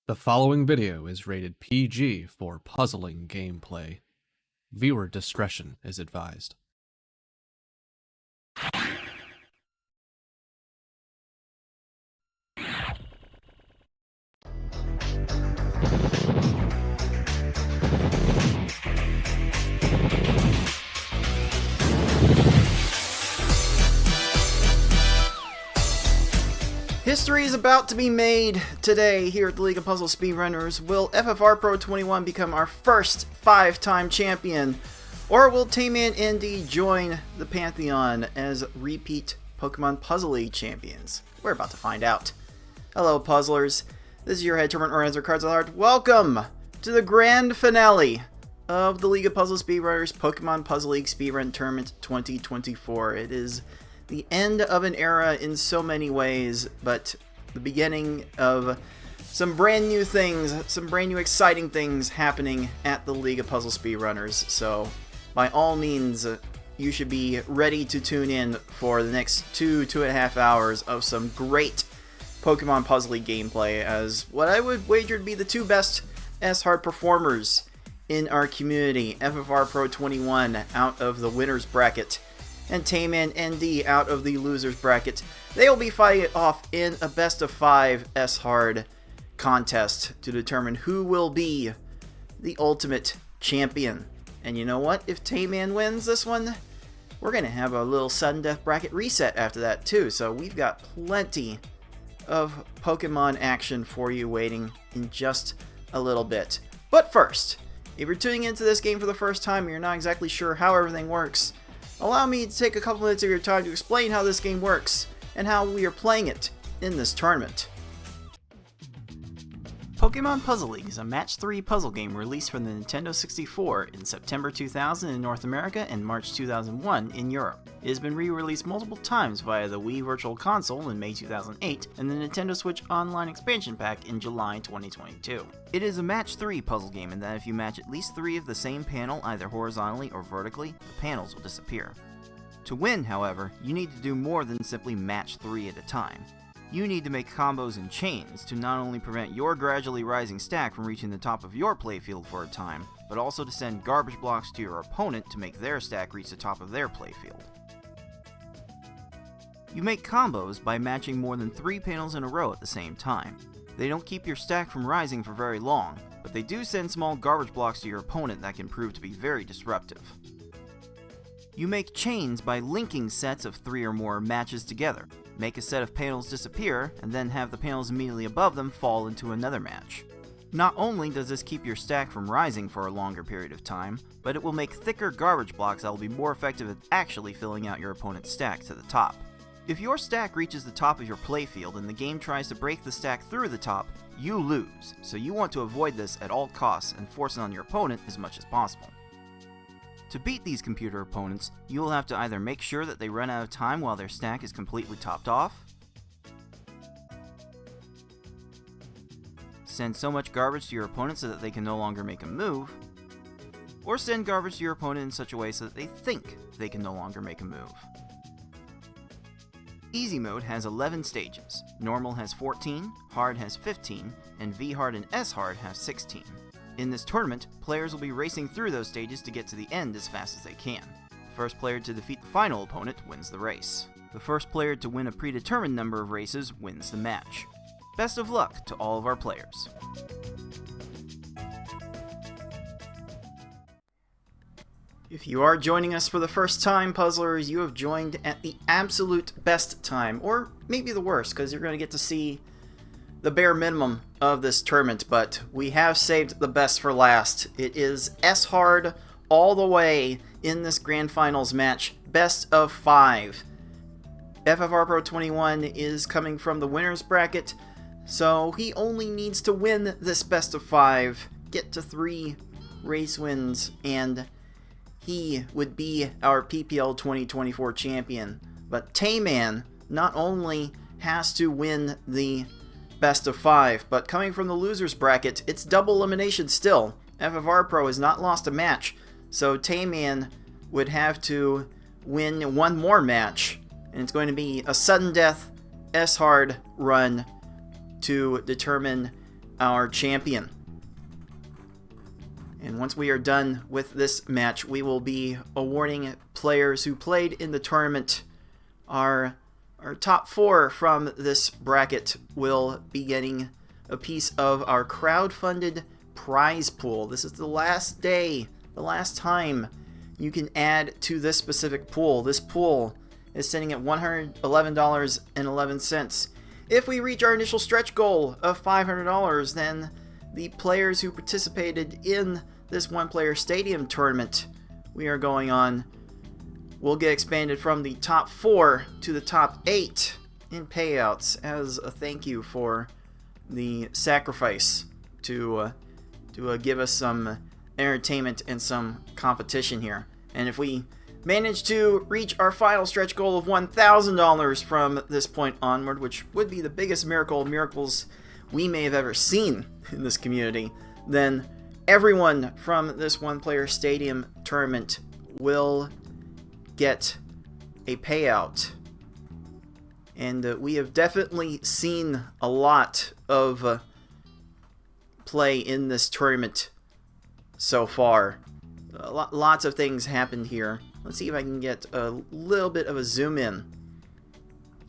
The following video is rated PG for puzzling gameplay. Viewer discretion is advised. History is about to be made today here at the League of Puzzle Speedrunners. Will FFR Pro 21 become our first 5-time champion? Or will TaymanND join the Pantheon as repeat Pokemon Puzzle League champions? We're about to find out. Hello puzzlers, this is your head tournament organizer, Cards of the Heart. Welcome to the grand finale of the League of Puzzle Speedrunners Pokemon Puzzle League Speedrun Tournament 2024. It is the end of an era in so many ways, but the beginning of some brand new things, some brand new exciting things happening at the League of Puzzle Speedrunners. So, by all means, you should be ready to tune in for the next 2.5 hours of some great Pokemon Puzzle League gameplay, as what I would wager to be the two best S-Hard performers in our community. FFR Pro 21 out of the winner's bracket, and TaymanND out of the loser's bracket. They will be fighting it off in a best of 5 S-Hard contest to determine who will be the ultimate champion. And you know what? If Tayman wins this one, we're going to have a little sudden death bracket reset after that too. So we've got plenty of Pokemon action for you waiting in just a little bit. But first, if you're tuning into this game for the first time and you're not exactly sure how everything works, allow me to take a couple minutes of your time to explain how this game works and how we are playing it in this tournament. Pokemon Puzzle League is a Match 3 puzzle game released for the Nintendo 64 in September 2000 in North America and March 2001 in Europe. It has been re-released multiple times via the Wii Virtual Console in May 2008 and the Nintendo Switch Online Expansion Pack in July 2022. It is a Match 3 puzzle game in that if you match at least 3 of the same panel either horizontally or vertically, the panels will disappear. To win, however, you need to do more than simply match 3 at a time. You need to make combos and chains to not only prevent your gradually rising stack from reaching the top of your playfield for a time, but also to send garbage blocks to your opponent to make their stack reach the top of their playfield. You make combos by matching more than 3 panels in a row at the same time. They don't keep your stack from rising for very long, but they do send small garbage blocks to your opponent that can prove to be very disruptive. You make chains by linking sets of 3 or more matches together. Make a set of panels disappear, and then have the panels immediately above them fall into another match. Not only does this keep your stack from rising for a longer period of time, but it will make thicker garbage blocks that will be more effective at actually filling out your opponent's stack to the top. If your stack reaches the top of your playfield and the game tries to break the stack through the top, you lose, so you want to avoid this at all costs and force it on your opponent as much as possible. To beat these computer opponents, you will have to either make sure that they run out of time while their stack is completely topped off, send so much garbage to your opponent so that they can no longer make a move, or send garbage to your opponent in such a way so that they think they can no longer make a move. Easy mode has 11 stages, normal has 14, hard has 15, and V-hard and S-hard have 16. In this tournament, players will be racing through those stages to get to the end as fast as they can. The first player to defeat the final opponent wins the race. The first player to win a predetermined number of races wins the match. Best of luck to all of our players. If you are joining us for the first time, puzzlers, you have joined at the absolute best time, or maybe the worst, because you're going to get to see the bare minimum of this tournament, but we have saved the best for last. It is S-Hard all the way in this Grand Finals match, best of 5. FFR Pro 21 is coming from the winner's bracket, so he only needs to win this best of 5, get to 3 race wins, and he would be our PPL 2024 champion. But Tayman not only has to win the best of 5, but coming from the loser's bracket, it's double elimination still. FFR Pro has not lost a match, so Tayman would have to win one more match, and it's going to be a sudden death S-Hard run to determine our champion. And once we are done with this match, we will be awarding players who played in the tournament. Our top 4 from this bracket will be getting a piece of our crowd-funded prize pool. This is the last day, the last time you can add to this specific pool. This pool is sitting at $111.11. If we reach our initial stretch goal of $500, then the players who participated in this one-player stadium tournament we are going on will get expanded from the top 4 to the top 8 in payouts as a thank you for the sacrifice to give us some entertainment and some competition here. And if we manage to reach our final stretch goal of $1,000 from this point onward, which would be the biggest miracle of miracles we may have ever seen in this community, then everyone from this one-player stadium tournament will get a payout. And we have definitely seen a lot of play in this tournament so far. Lots of things happened here. Let's see if I can get a little bit of a zoom in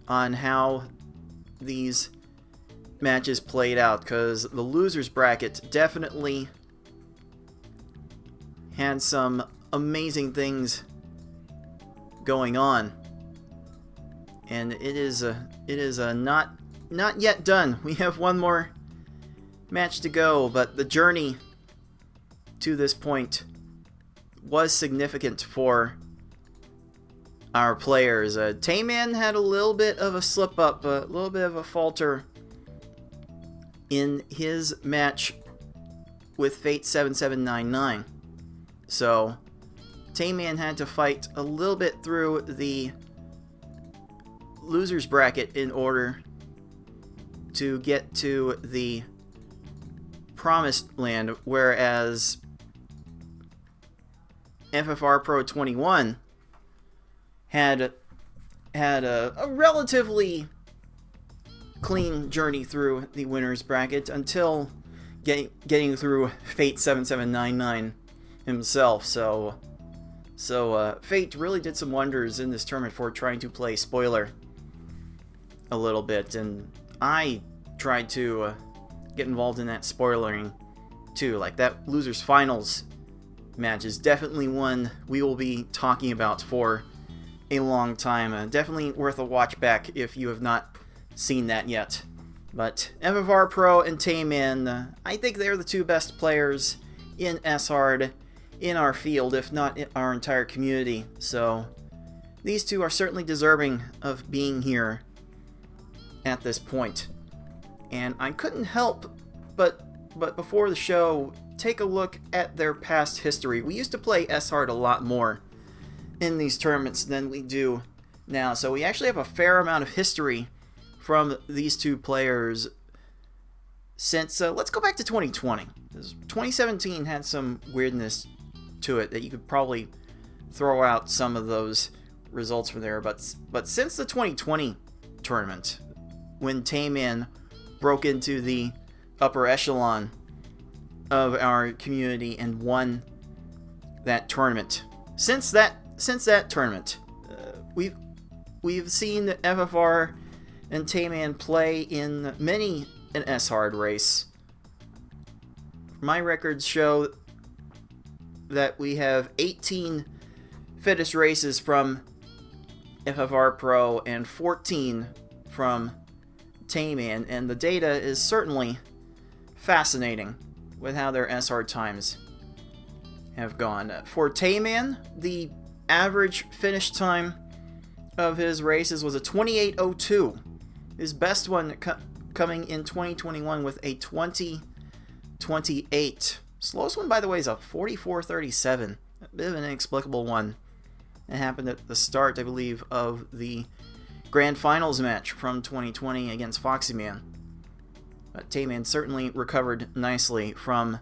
on how these matches played out, because the losers bracket definitely had some amazing things going on, and it is not yet done. We have one more match to go, but the journey to this point was significant for our players. TaymanND had a little bit of a slip up, a little bit of a falter in his match with Fate 7799. So TaymanND had to fight a little bit through the losers bracket in order to get to the promised land, whereas FFR Pro 21 had a relatively clean journey through the winners bracket until getting through Fate 7799 himself. So Fate really did some wonders in this tournament for trying to play spoiler a little bit, and I tried to get involved in that spoilering too. Like, that losers finals match is definitely one we will be talking about for a long time. Definitely worth a watch back if you have not seen that yet. But FFR Pro and TaymanND, I think they're the two best players in S-Hard in our field, if not in our entire community. So these two are certainly deserving of being here at this point. And I couldn't help but before the show take a look at their past history. We used to play S-Hard a lot more in these tournaments than we do now, so we actually have a fair amount of history from these two players since, let's go back to 2020. 2017 had some weirdness to it that you could probably throw out some of those results from there, but since the 2020 tournament, when TaymanND broke into the upper echelon of our community and won that tournament, since that tournament, we've seen FFR and TaymanND play in many an S-Hard race. My records show that we have 18 fittest races from FFR Pro and 14 from TaymanND, and the data is certainly fascinating with how their S-Hard times have gone. For TaymanND, the average finish time of his races was a 28:02. His best one coming in 2021 with a 20:28. Slowest one, by the way, is a 44:37. A bit of an inexplicable one. It happened at the start, I believe, of the Grand Finals match from 2020 against Foxyman. But TaymanND certainly recovered nicely from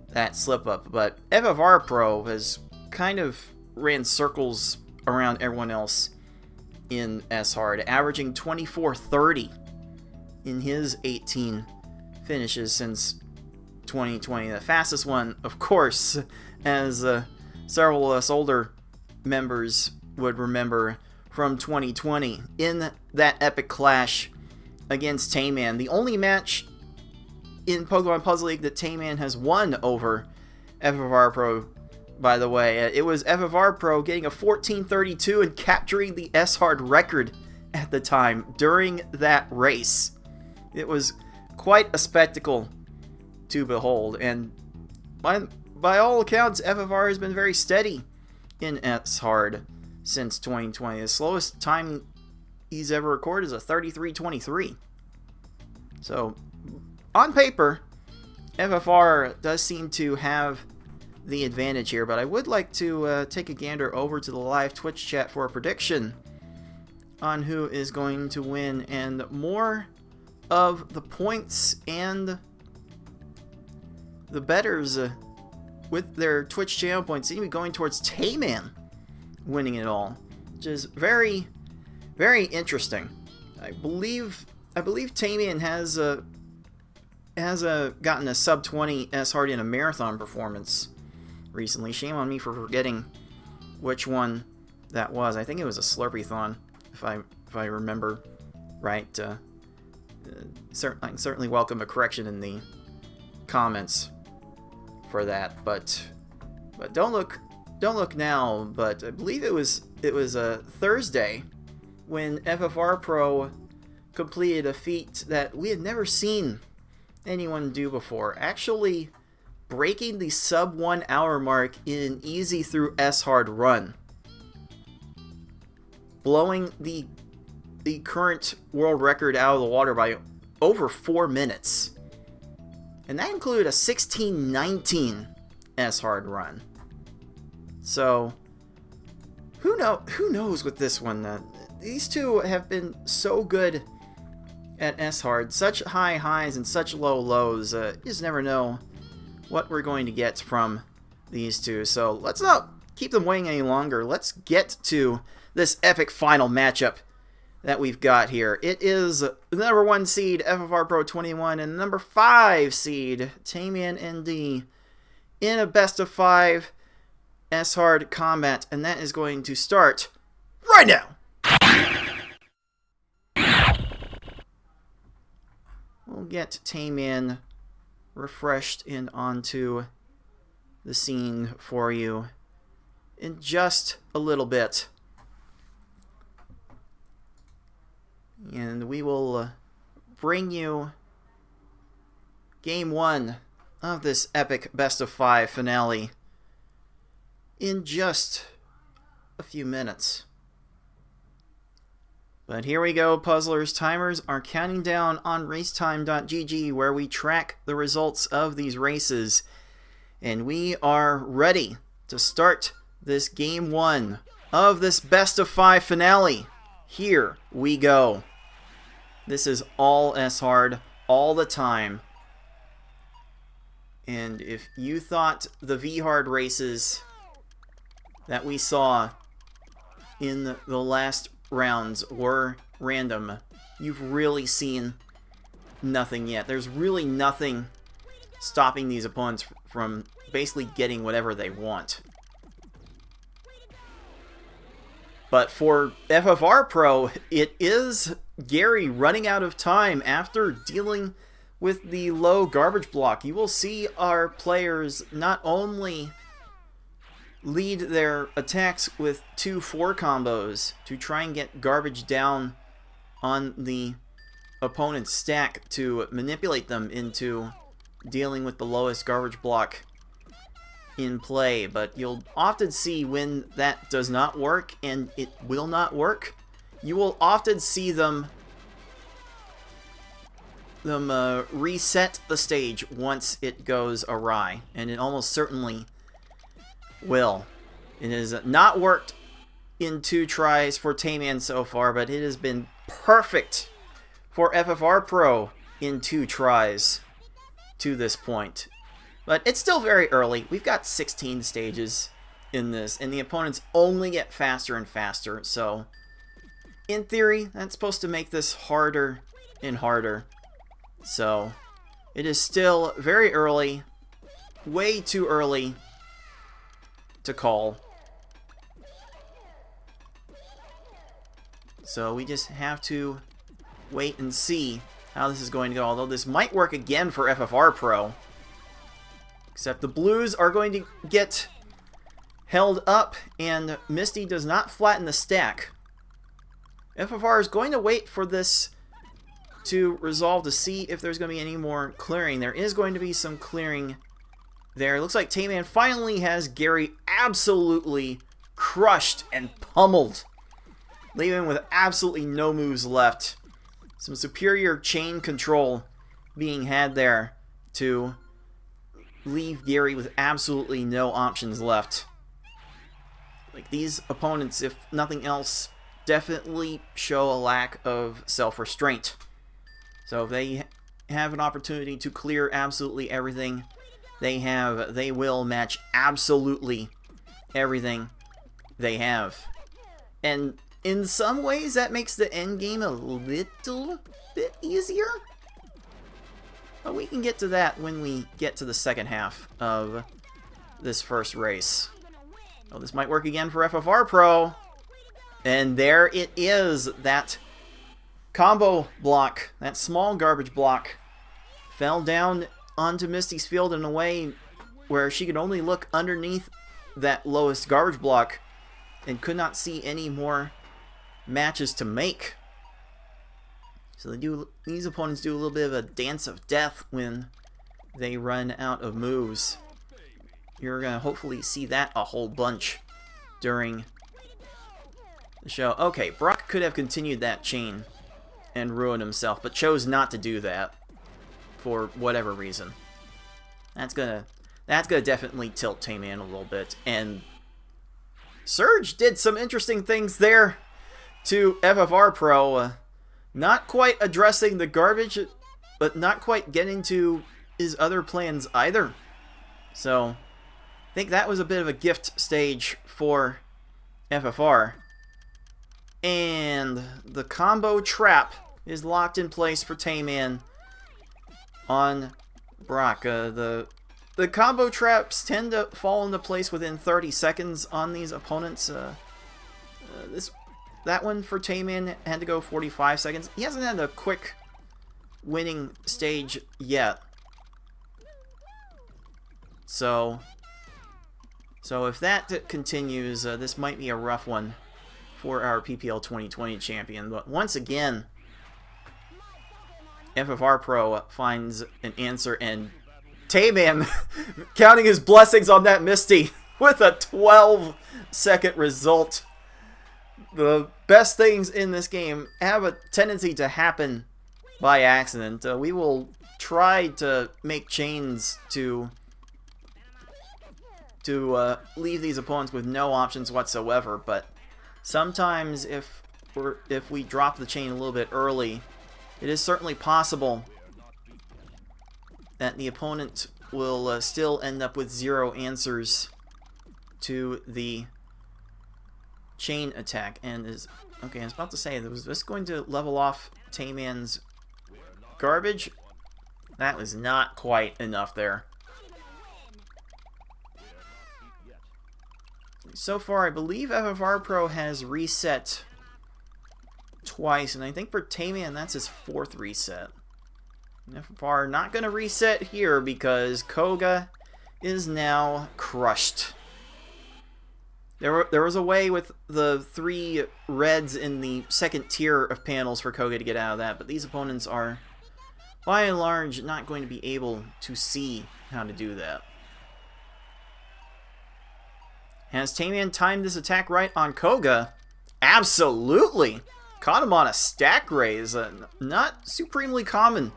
that slip-up. But FFR Pro has kind of ran circles around everyone else in S-Hard, averaging 24:30 in his 18 finishes since 2020. The fastest one, of course, as several of us older members would remember from 2020 in that epic clash against Tayman. The only match in Pokemon Puzzle League that Tayman has won over FFR Pro, by the way. It was FFR Pro getting a 14:32 and capturing the S-Hard record at the time during that race. It was quite a spectacle to behold, and by all accounts, FFR has been very steady in S-Hard since 2020. The slowest time he's ever recorded is a 33:23. So, on paper, FFR does seem to have the advantage here, but I would like to take a gander over to the live Twitch chat for a prediction on who is going to win, and more of the points and the bettors with their Twitch channel points seem to be going towards Tayman winning it all, which is very, very interesting. I believe Tayman has gotten a sub 20 S-Hard in a marathon performance recently. Shame on me for forgetting which one that was. I think it was a Slurpee-thon, if I remember right. I certainly welcome a correction in the comments for that. But don't look now. But I believe it was a Thursday when FFR Pro completed a feat that we had never seen anyone do before, actually breaking the sub 1 hour mark in an easy through S-Hard run, blowing the current world record out of the water by over 4 minutes. And that included a 16:19 S-Hard run. So who knows with this one? These two have been so good at S-Hard, such high highs and such low lows. You just never know what we're going to get from these two. So let's not keep them waiting any longer. Let's get to this epic final matchup that we've got here. It is the number 1 seed FFR Pro 21 and the number 5 seed TaymanND in a best of 5 S-Hard combat, and that is going to start right now. We'll get Tayman refreshed and onto the scene for you in just a little bit. And we will bring you Game 1 of this epic best of 5 finale in just a few minutes. But here we go, puzzlers. Timers are counting down on racetime.gg, where we track the results of these races. And we are ready to start this Game 1 of this best of 5 finale. Here we go. This is all S-Hard, all the time. And if you thought the V-Hard races that we saw in the last rounds were random, you've really seen nothing yet. There's really nothing stopping these opponents from basically getting whatever they want. But for FFR Pro, it is Gary running out of time after dealing with the low garbage block. You will see our players not only lead their attacks with 2-4 combos to try and get garbage down on the opponent's stack to manipulate them into dealing with the lowest garbage block in play, but you'll often see when that does not work, and it will not work, you will often see them reset the stage once it goes awry, and it almost certainly will. It has not worked in 2 tries for Tayman so far, but it has been perfect for FFR Pro in 2 tries to this point. But it's still very early. We've got 16 stages in this, and the opponents only get faster and faster, so in theory, that's supposed to make this harder and harder. So It is still very early, way too early to call. So we just have to wait and see how this is going to go. Although this might work again for FFR Pro. Except the blues are going to get held up, and Misty does not flatten the stack. FFR is going to wait for this to resolve to see if there's going to be any more clearing. There is going to be some clearing there. It looks like Tayman finally has Gary absolutely crushed and pummeled, leaving him with absolutely no moves left. Some superior chain control being had there to leave Gary with absolutely no options left. Like, these opponents, if nothing else, definitely show a lack of self-restraint. So if they have an opportunity to clear absolutely everything they will match absolutely everything they have. And in some ways, that makes the end game a little bit easier. But we can get to that when we get to the second half of this first race. Oh, this might work again for FFR Pro. And there it is. That combo block, that small garbage block, fell down onto Misty's field in a way where she could only look underneath that lowest garbage block and could not see any more matches to make. So these opponents do a little bit of a dance of death when they run out of moves. You're going to hopefully see that a whole bunch during the show. Okay, Brock could have continued that chain and ruined himself, but chose not to do that for whatever reason. That's gonna definitely tilt Tayman a little bit. And Surge did some interesting things there to FFR Pro. Not quite addressing the garbage, but not quite getting to his other plans either. So I think that was a bit of a gift stage for FFR. And the combo trap is locked in place for Tayman on Brock. The combo traps tend to fall into place within 30 seconds on these opponents. That one for Tayman had to go 45 seconds. He hasn't had a quick winning stage yet. So if that continues, this might be a rough one for our PPL 2020 champion. But once again, FFR Pro finds an answer, and Tayman counting his blessings on that Misty with a 12-second result. The best things in this game have a tendency to happen by accident. We will try to make chains to leave these opponents with no options whatsoever, but sometimes if we drop the chain a little bit early, it is certainly possible that the opponent will still end up with 0 answers to the chain attack. And okay, I was about to say, was this going to level off Tayman's garbage? That was not quite enough there. So far, I believe FFR Pro has reset twice, and I think for Tayman, that's his 4th reset. FFR not going to reset here because Koga is now crushed. There was a way with the 3 reds in the second tier of panels for Koga to get out of that, but these opponents are, by and large, not going to be able to see how to do that. Has Tayman timed this attack right on Koga? Absolutely! Caught him on a stack raise. Not supremely common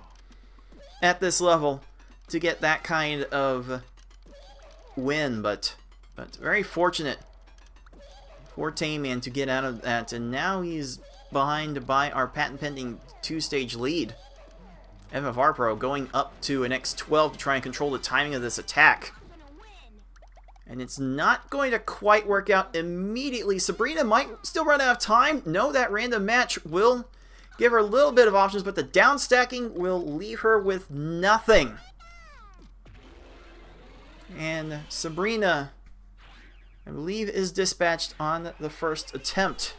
at this level to get that kind of win, but very fortunate for Tayman to get out of that. And now he's behind by our patent-pending 2-stage lead. FFR Pro going up to an X12 to try and control the timing of this attack. And it's not going to quite work out immediately. Sabrina might still run out of time. No, that random match will give her a little bit of options, but the down stacking will leave her with nothing. And Sabrina, I believe, is dispatched on the first attempt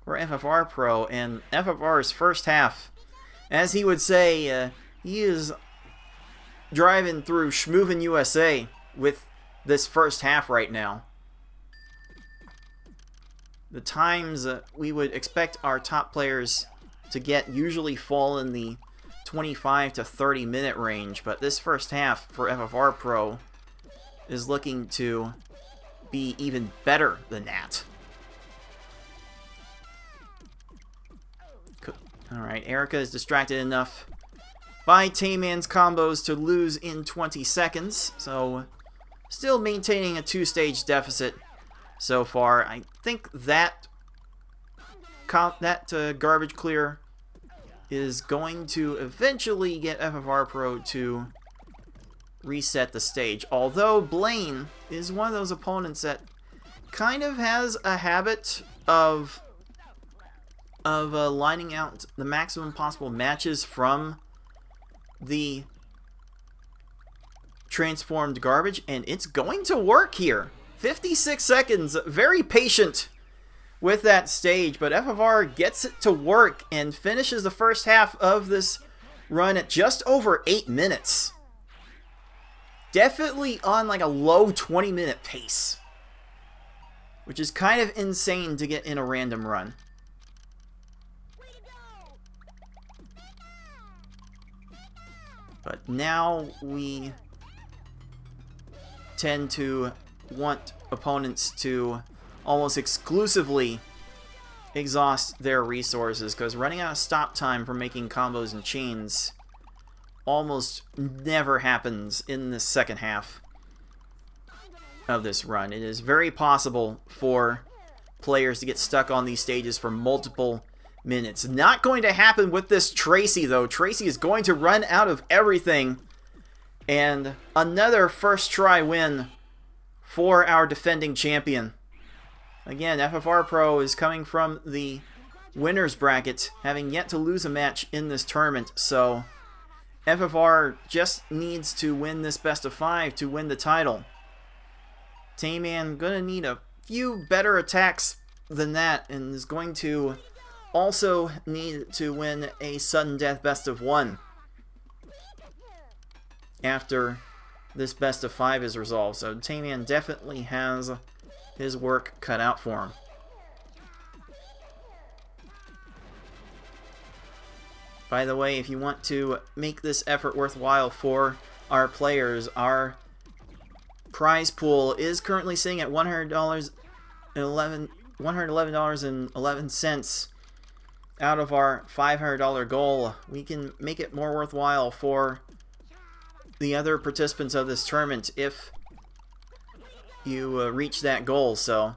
for FFR Pro. And FFR's first half, as he would say, he is driving through Schmoovin' USA with this first half right now. The times we would expect our top players to get usually fall in the 25 to 30 minute range, but this first half for FFR Pro is looking to be even better than that. Alright, Erica is distracted enough by TaymanND's combos to lose in 20 seconds, so still maintaining a 2-stage deficit so far. I think that garbage clear is going to eventually get FFR Pro to reset the stage. Although Blaine is one of those opponents that kind of has a habit of lining out the maximum possible matches from the transformed garbage, and it's going to work here. 56 seconds, very patient with that stage, but FFR gets it to work and finishes the first half of this run at just over 8 minutes. Definitely on like a low 20-minute pace, which is kind of insane to get in a random run. But now we tend to want opponents to almost exclusively exhaust their resources, because running out of stop time for making combos and chains almost never happens in the second half of this run. It is very possible for players to get stuck on these stages for multiple minutes. Not going to happen with this Tracy, though. Tracy is going to run out of everything. And another first try win for our defending champion. Again, FFR Pro is coming from the winner's bracket, having yet to lose a match in this tournament. So FFR just needs to win this best of 5 to win the title. TaymanND gonna need a few better attacks than that, and is going to also need to win a sudden death best of 1 after this best of 5 is resolved. So TaymanND definitely has his work cut out for him. By the way, if you want to make this effort worthwhile for our players, our prize pool is currently sitting at $111.11 out of our $500 goal. We can make it more worthwhile for the other participants of this tournament if you reach that goal. So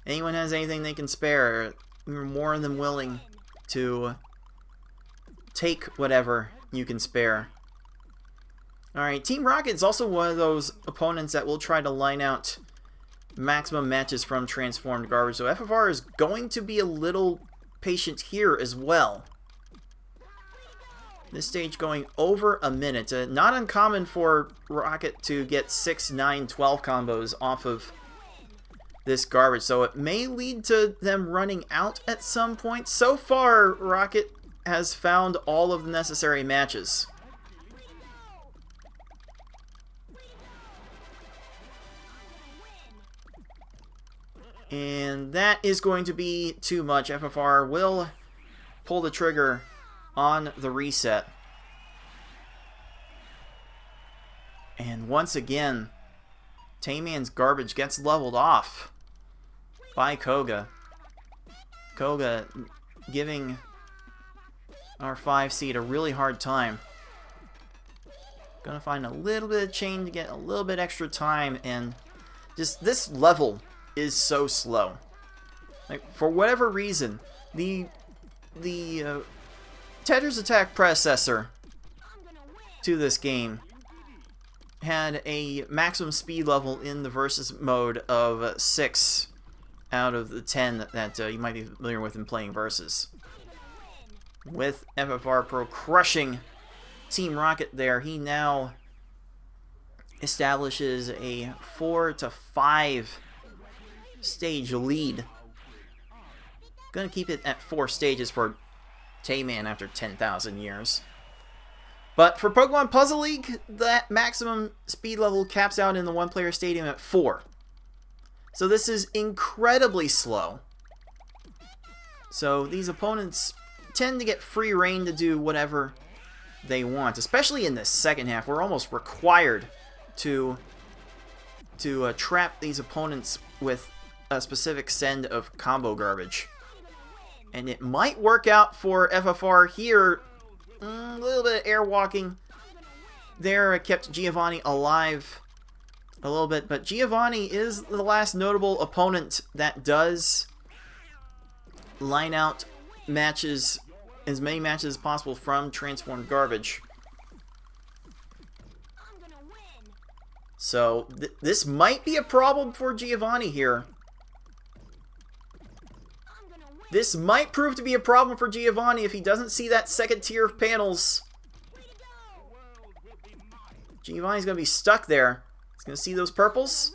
anyone has anything they can spare, we're more than willing to take whatever you can spare. Alright, Team Rocket's also one of those opponents that will try to line out maximum matches from transformed garbage, so FFR is going to be a little patient here as well. This stage going over a minute. Not uncommon for Rocket to get 6, 9, 12 combos off of this garbage, so it may lead to them running out at some point. So far, Rocket has found all of the necessary matches. And that is going to be too much. FFR will pull the trigger on the reset. And once again, TaymanND's garbage gets leveled off by Koga. Koga giving our 5 seed a really hard time. Gonna find a little bit of chain to get a little bit extra time, and just this level is so slow. Like, for whatever reason, the Tetris Attack predecessor to this game had a maximum speed level in the versus mode of 6 out of the 10 that you might be familiar with in playing versus. with FFR Pro crushing Team Rocket there. He now establishes a 4 to 5 stage lead. Gonna keep it at 4 stages for Tayman after 10,000 years. But for Pokemon Puzzle League, that maximum speed level caps out in the one-player stadium at 4. So this is incredibly slow. So these opponents tend to get free reign to do whatever they want, especially in the second half. We're almost required to trap these opponents with a specific send of combo garbage. And it might work out for FFR here. A little bit of air walking there kept Giovanni alive a little bit, but Giovanni is the last notable opponent that does line out matches, as many matches as possible from transformed garbage. So this might be a problem for Giovanni here. This might prove to be a problem for Giovanni if he doesn't see that second tier of panels. Giovanni's going to be stuck there. He's going to see those purples.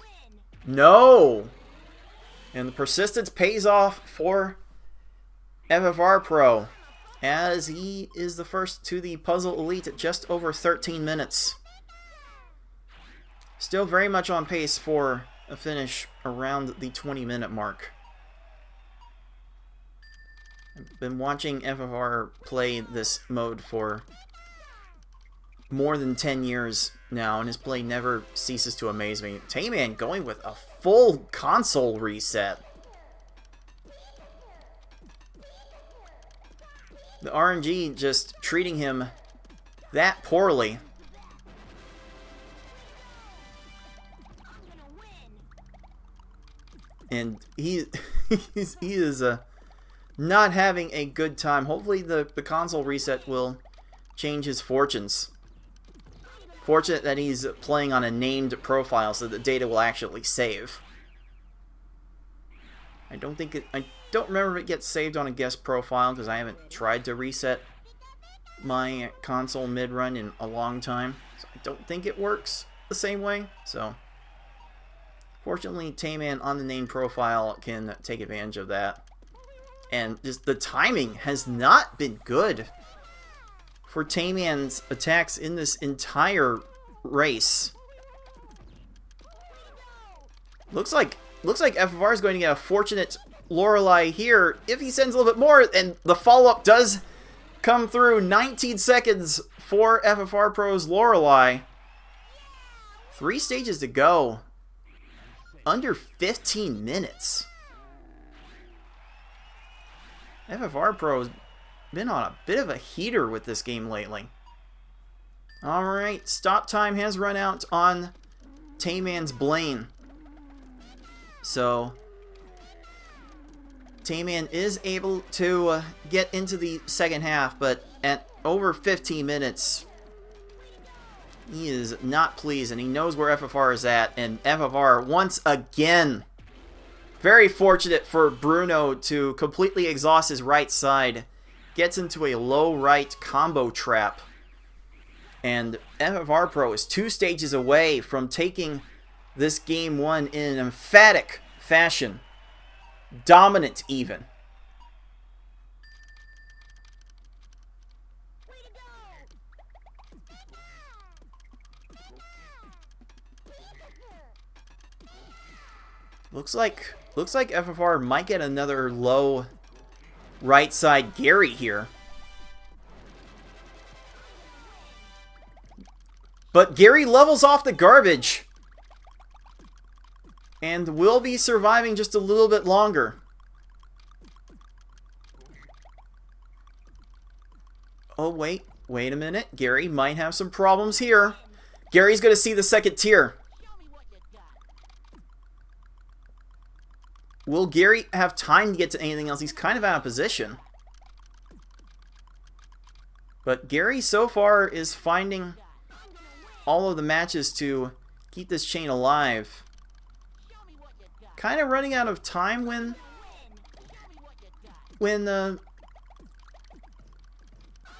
No! And the persistence pays off for FFR Pro, as he is the first to the Puzzle Elite at just over 13 minutes. Still very much on pace for a finish around the 20-minute mark. I've been watching FFR play this mode for more than 10 years now, and his play never ceases to amaze me. Tayman going with a full console reset. The RNG just treating him that poorly. And he is not having a good time. Hopefully the console reset will change his fortunes. Fortunate that he's playing on a named profile so the data will actually save. I don't remember if it gets saved on a guest profile because I haven't tried to reset my console mid-run in a long time. So I don't think it works the same way. So fortunately, Tayman on the named profile can take advantage of that. And just the timing has not been good for Tayman's attacks in this entire race. Looks like FFR is going to get a fortunate Lorelei here if he sends a little bit more, and the follow-up does come through. 19 seconds for FFR Pro's Lorelei. 3 stages to go. Under 15 minutes. FFR Pro's been on a bit of a heater with this game lately. Alright, stop time has run out on Tayman's Blaine. So Tayman is able to get into the second half, but at over 15 minutes, he is not pleased, and he knows where FFR is at, and FFR, once again, very fortunate for Bruno to completely exhaust his right side, gets into a low right combo trap, and FFR Pro is 2 stages away from taking this game 1 in an emphatic fashion. Dominant even. Looks like FFR might get another low right side Gary here. But Gary levels off the garbage and will be surviving just a little bit longer. Oh, wait a minute. Gary might have some problems here. Gary's going to see the second tier. Will Gary have time to get to anything else? He's kind of out of position. But Gary so far is finding all of the matches to keep this chain alive. Kind of running out of time when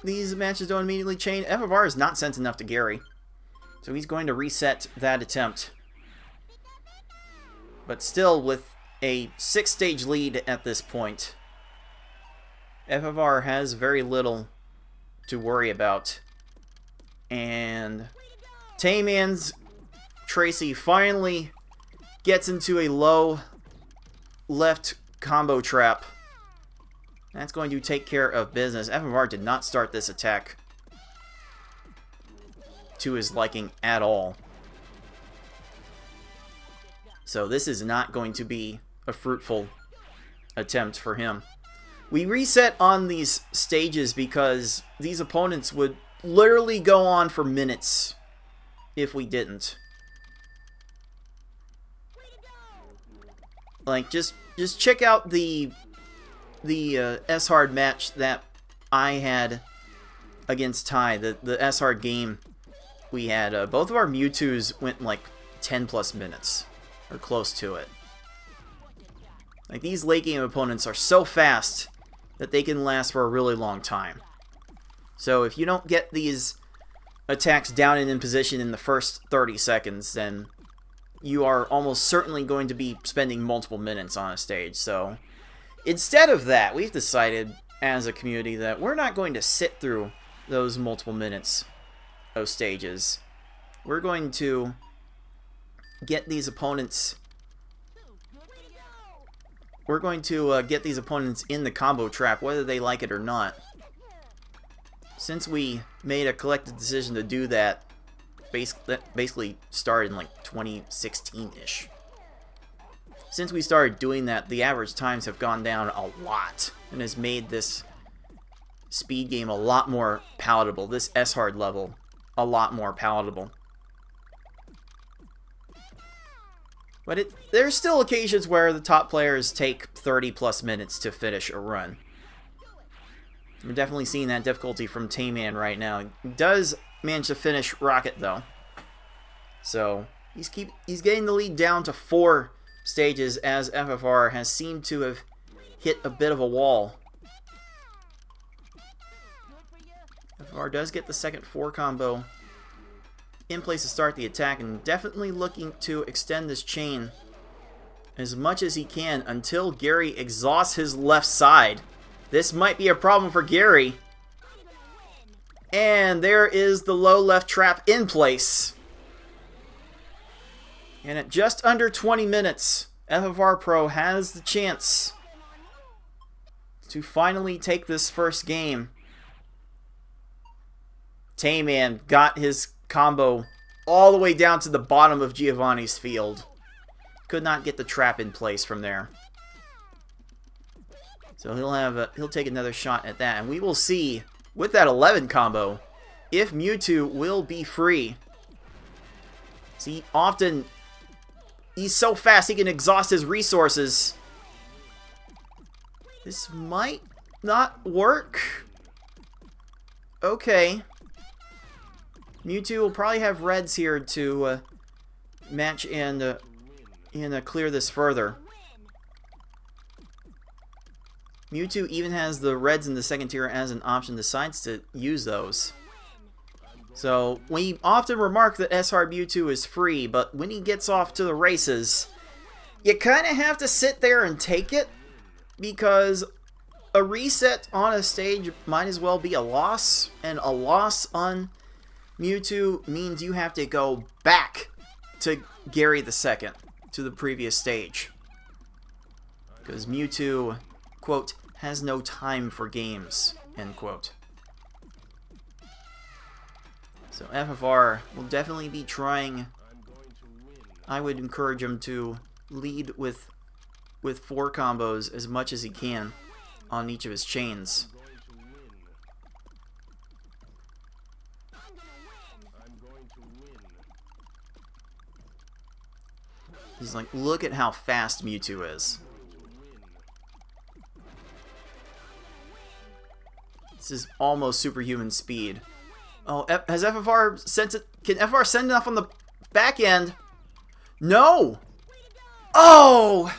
these matches don't immediately chain, FFR is not sent enough to Gary. So he's going to reset that attempt. But still, with a 6-stage lead at this point, FFR has very little to worry about. And TaymanND's Tracy finally gets into a low left combo trap. That's going to take care of business. FFR did not start this attack to his liking at all. So this is not going to be a fruitful attempt for him. We reset on these stages because these opponents would literally go on for minutes if we didn't. Like, just check out the S-Hard match that I had against Ty, the S-Hard game we had. Both of our Mewtwo's went like 10 plus minutes, or close to it. Like, these late game opponents are so fast that they can last for a really long time. So if you don't get these attacks down and in position in the first 30 seconds, then you are almost certainly going to be spending multiple minutes on a stage. So instead of that, we've decided as a community that we're not going to sit through those multiple minutes of stages. We're going to get these opponents... We're going to get these opponents in the combo trap, whether they like it or not. Since we made a collective decision to do that, basically started in like 2016-ish. Since we started doing that, the average times have gone down a lot, and has made this speed game a lot more palatable. This S-Hard level, a lot more palatable. But there's still occasions where the top players take 30 plus minutes to finish a run. We're definitely seeing that difficulty from TaymanND right now. He does manage to finish Rocket though. So he's getting the lead down to 4 stages, as FFR has seemed to have hit a bit of a wall. FFR does get the second 4 combo in place to start the attack, and definitely looking to extend this chain as much as he can until Gary exhausts his left side. This might be a problem for Gary. And there is the low left trap in place. And at just under 20 minutes, FFR Pro has the chance to finally take this first game. TaymanND got his combo all the way down to the bottom of Giovanni's field. Could not get the trap in place from there. So he'll take another shot at that, and we will see with that 11 combo if Mewtwo will be free. See, often he's so fast he can exhaust his resources. This might not work. Okay. Mewtwo will probably have reds here to match and clear this further. Mewtwo even has the reds in the second tier as an option, decides to use those. So we often remark that S-Hard Mewtwo is free, but when he gets off to the races, you kind of have to sit there and take it, because a reset on a stage might as well be a loss, and a loss on Mewtwo means you have to go back to Gary the Second, to the previous stage. Because Mewtwo, quote, has no time for games, end quote. So FFR will definitely be trying. I would encourage him to lead with 4 combos as much as he can on each of his chains. He's like, look at how fast Mewtwo is. This is almost superhuman speed. Oh, has FFR sent it? Can FFR send enough on the back end? No! Oh!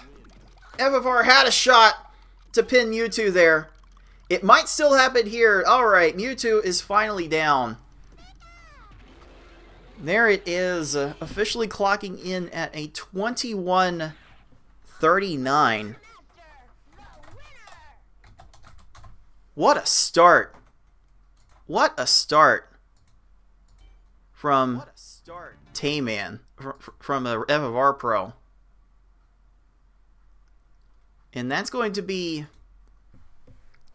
FFR had a shot to pin Mewtwo there. It might still happen here. Alright, Mewtwo is finally down. There it is, officially clocking in at a 21-39. What a start. What a start from Tayman, from a FFR Pro. And that's going to be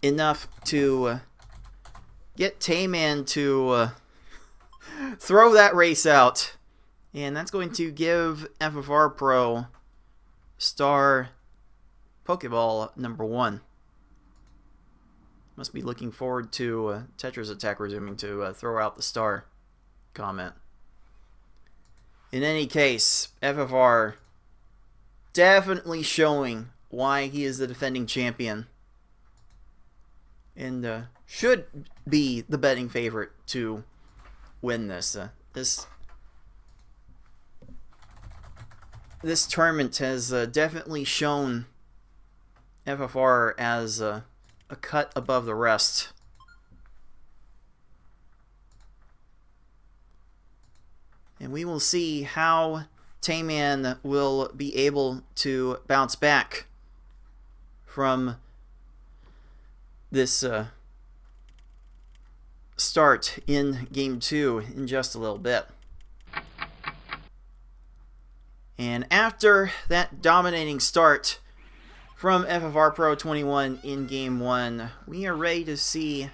enough to get Tayman to throw that race out. And that's going to give FFR Pro star Pokeball number 1. Must be looking forward to Tetra's attack resuming to throw out the star comment. In any case, FFR definitely showing why he is the defending champion. And should be the betting favorite to win this. This tournament has definitely shown FFR as a cut above the rest. And we will see how Tayman will be able to bounce back from this start in Game 2 in just a little bit. And after that dominating start from FFR Pro 21 in Game 1, we are ready to see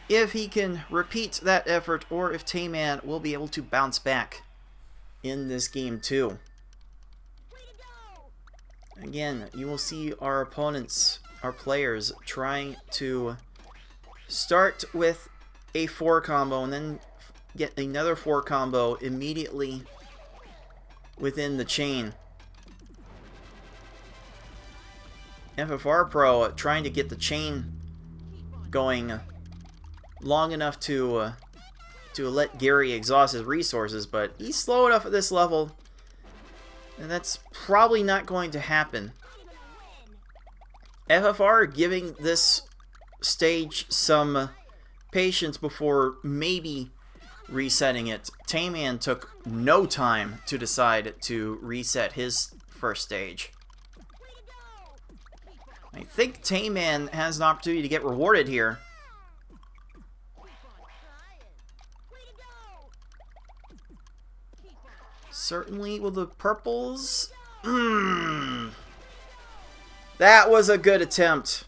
if he can repeat that effort or if Tayman will be able to bounce back in this Game 2. Again, you will see our opponents, our players, trying to start with a 4 combo and then get another 4 combo immediately within the chain. FFR Pro trying to get the chain going long enough to let Gary exhaust his resources, but he's slow enough at this level, and that's probably not going to happen. FFR giving this stage some patience before maybe resetting it. Tayman took no time to decide to reset his first stage. I think Tayman has an opportunity to get rewarded here. Certainly with the purples. That was a good attempt.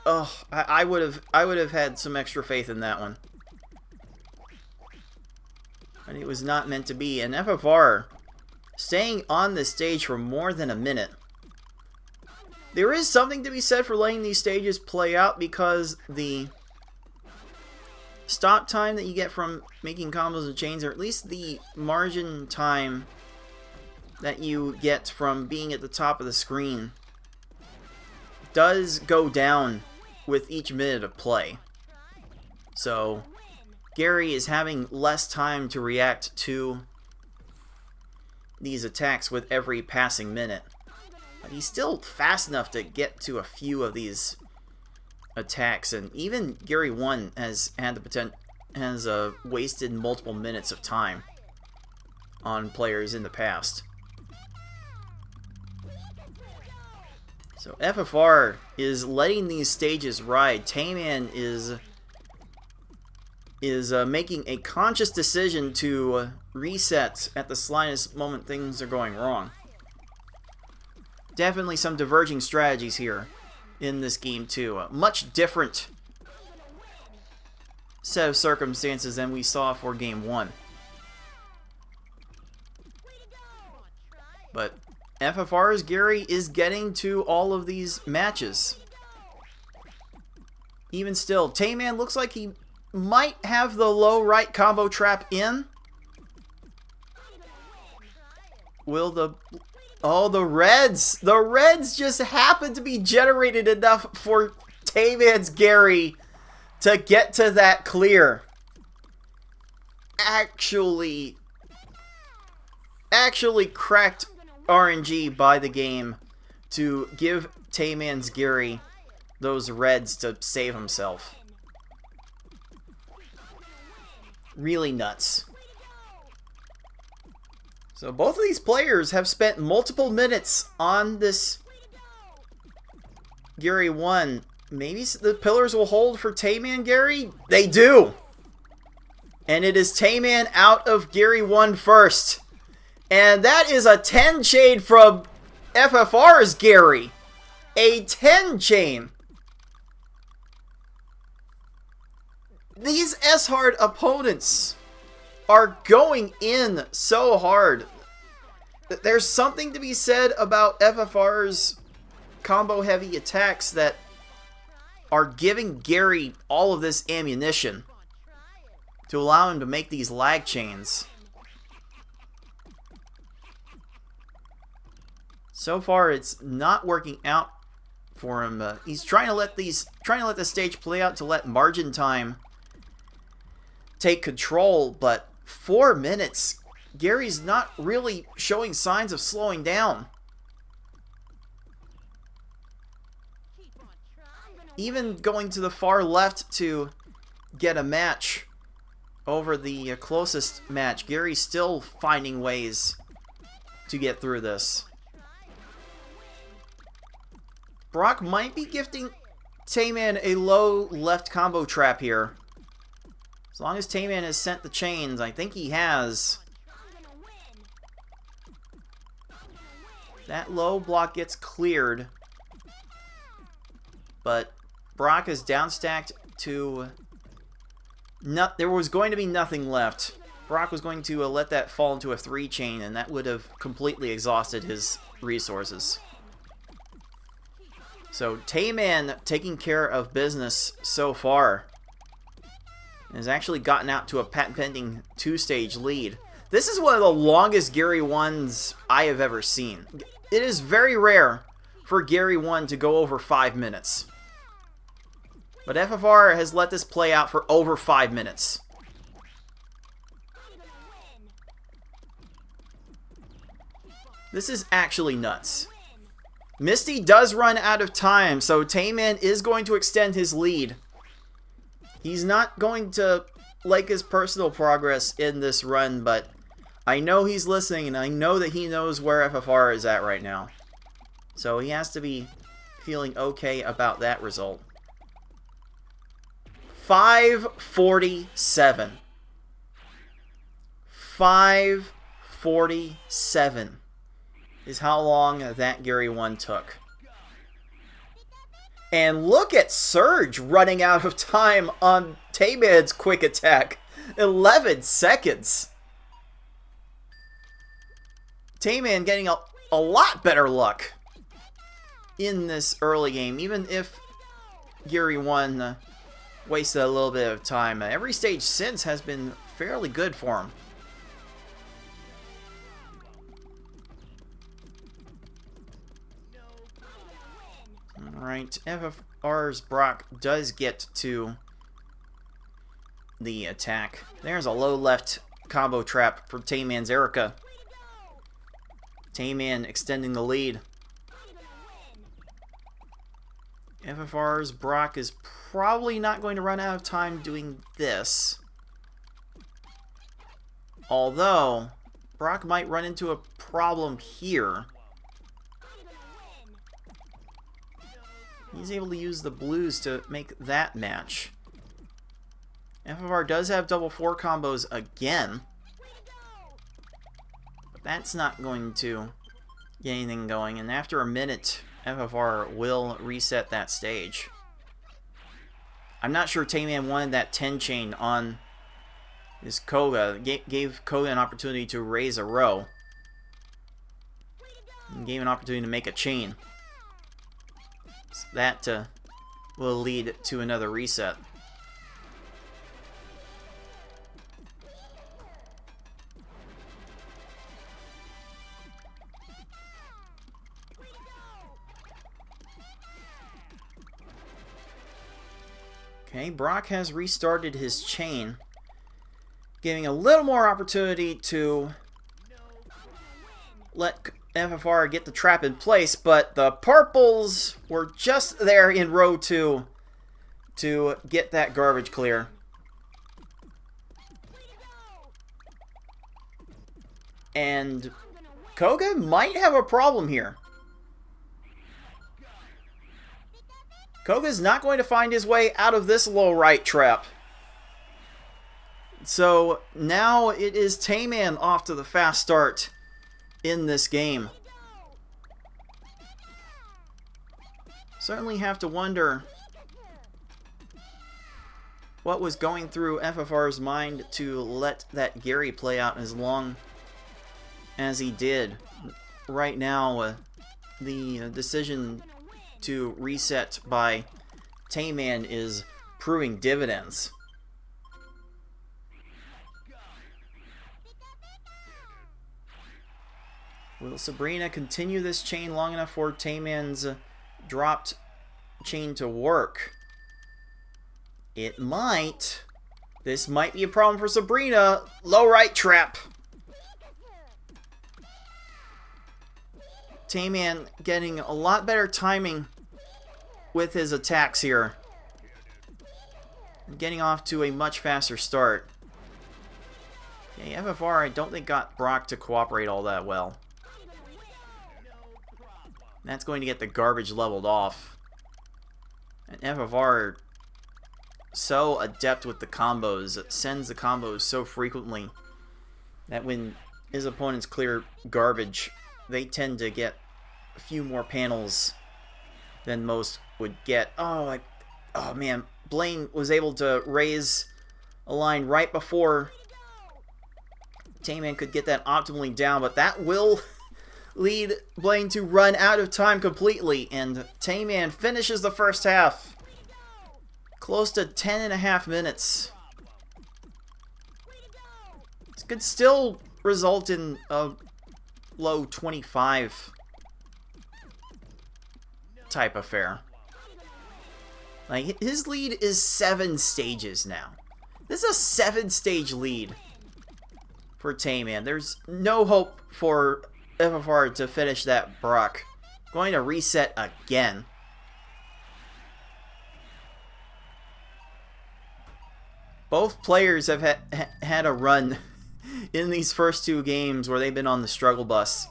Oh, I would have had some extra faith in that one. And it was not meant to be. And FFR staying on this stage for more than a minute. There is something to be said for letting these stages play out, because the stop time that you get from making combos and chains, or at least the margin time that you get from being at the top of the screen, does go down with each minute of play. So Gary is having less time to react to these attacks with every passing minute. But he's still fast enough to get to a few of these attacks, and even Gary 1 has had the potential, has wasted multiple minutes of time on players in the past. So FFR is letting these stages ride. Tayman is making a conscious decision to reset at the slightest moment things are going wrong. Definitely some diverging strategies here in this game too. A much different set of circumstances than we saw for Game 1. But FFR's Gary is getting to all of these matches. Even still, Tayman looks like he might have the low right combo trap in. Will the... Oh, the reds! The reds just happened to be generated enough for Tayman's Gary to get to that clear. Actually cracked RNG by the game to give Tayman's Gary those reds to save himself. Really nuts. So both of these players have spent multiple minutes on this Gary 1. Maybe the pillars will hold for Tayman, Gary? They do! And it is Tayman out of Gary 1 first. And that is a 10 chain from FFR's Gary. A 10 chain. These S-hard opponents are going in so hard. There's something to be said about FFR's combo-heavy attacks that are giving Gary all of this ammunition to allow him to make these lag chains. So far, it's not working out for him. He's trying to let the stage play out to let margin time take control, but 4 minutes, Gary's not really showing signs of slowing down. Even going to the far left to get a match over the closest match, Gary's still finding ways to get through this. Brock might be gifting Tayman a low left combo trap here. As long as Tayman has sent the chains, I think he has. That low block gets cleared. But Brock is downstacked to... there was going to be nothing left. Brock was going to let that fall into a 3 chain, and that would have completely exhausted his resources. So Tayman taking care of business so far. Has actually gotten out to a patent-pending 2-stage lead. This is one of the longest Gary 1s I have ever seen. It is very rare for Gary 1 to go over 5 minutes. But FFR has let this play out for over 5 minutes. This is actually nuts. Misty does run out of time, so Tayman is going to extend his lead. He's not going to like his personal progress in this run, but I know he's listening, and I know that he knows where FFR is at right now. So he has to be feeling okay about that result. 5:47. 5:47 is how long that Gary 1 took. And look at Surge running out of time on Tayman's quick attack. 11 seconds. Tayman getting a lot better luck in this early game, even if Gary 1 wasted a little bit of time. Every stage since has been fairly good for him. Alright, FFR's Brock does get to the attack. There's a low left combo trap for Tayman's Erica. Tayman extending the lead. FFR's Brock is probably not going to run out of time doing this. Although, Brock might run into a problem here. He's able to use the blues to make that match. FFR does have double 4 combos again. But that's not going to get anything going. And after a minute, FFR will reset that stage. I'm not sure Tayman wanted that 10 chain on his Koga. Gave Koga an opportunity to raise a row. And gave an opportunity to make a chain. So that will lead to another reset. Okay, Brock has restarted his chain, giving a little more opportunity to let FFR get the trap in place, but the purples were just there in row 2 to get that garbage clear. And Koga might have a problem here. Koga's not going to find his way out of this low right trap. So now it is Tayman off to the fast start in this game. Certainly have to wonder what was going through FFR's mind to let that Gary play out as long as he did. Right now, the decision to reset by Tayman is proving dividends. Will Sabrina continue this chain long enough for Tayman's dropped chain to work? It might. This might be a problem for Sabrina. Low right trap. Tayman getting a lot better timing with his attacks here. Getting off to a much faster start. Okay, FFR I don't think got Brock to cooperate all that well. That's going to get the garbage leveled off. And FFR so adept with the combos, it sends the combos so frequently that when his opponents clear garbage, they tend to get a few more panels than most would get. Oh man, Blaine was able to raise a line right before Tayman could get that optimally down, but that will lead Blaine to run out of time completely, and Tayman finishes the first half. Close to 10.5 minutes. This could still result in a low 25 type affair. Like, his lead is 7 stages now. This is a 7-stage lead for Tayman. There's no hope for FFR to finish that Brock. Going to reset again. Both players have had a run in these first 2 games where they've been on the struggle bus.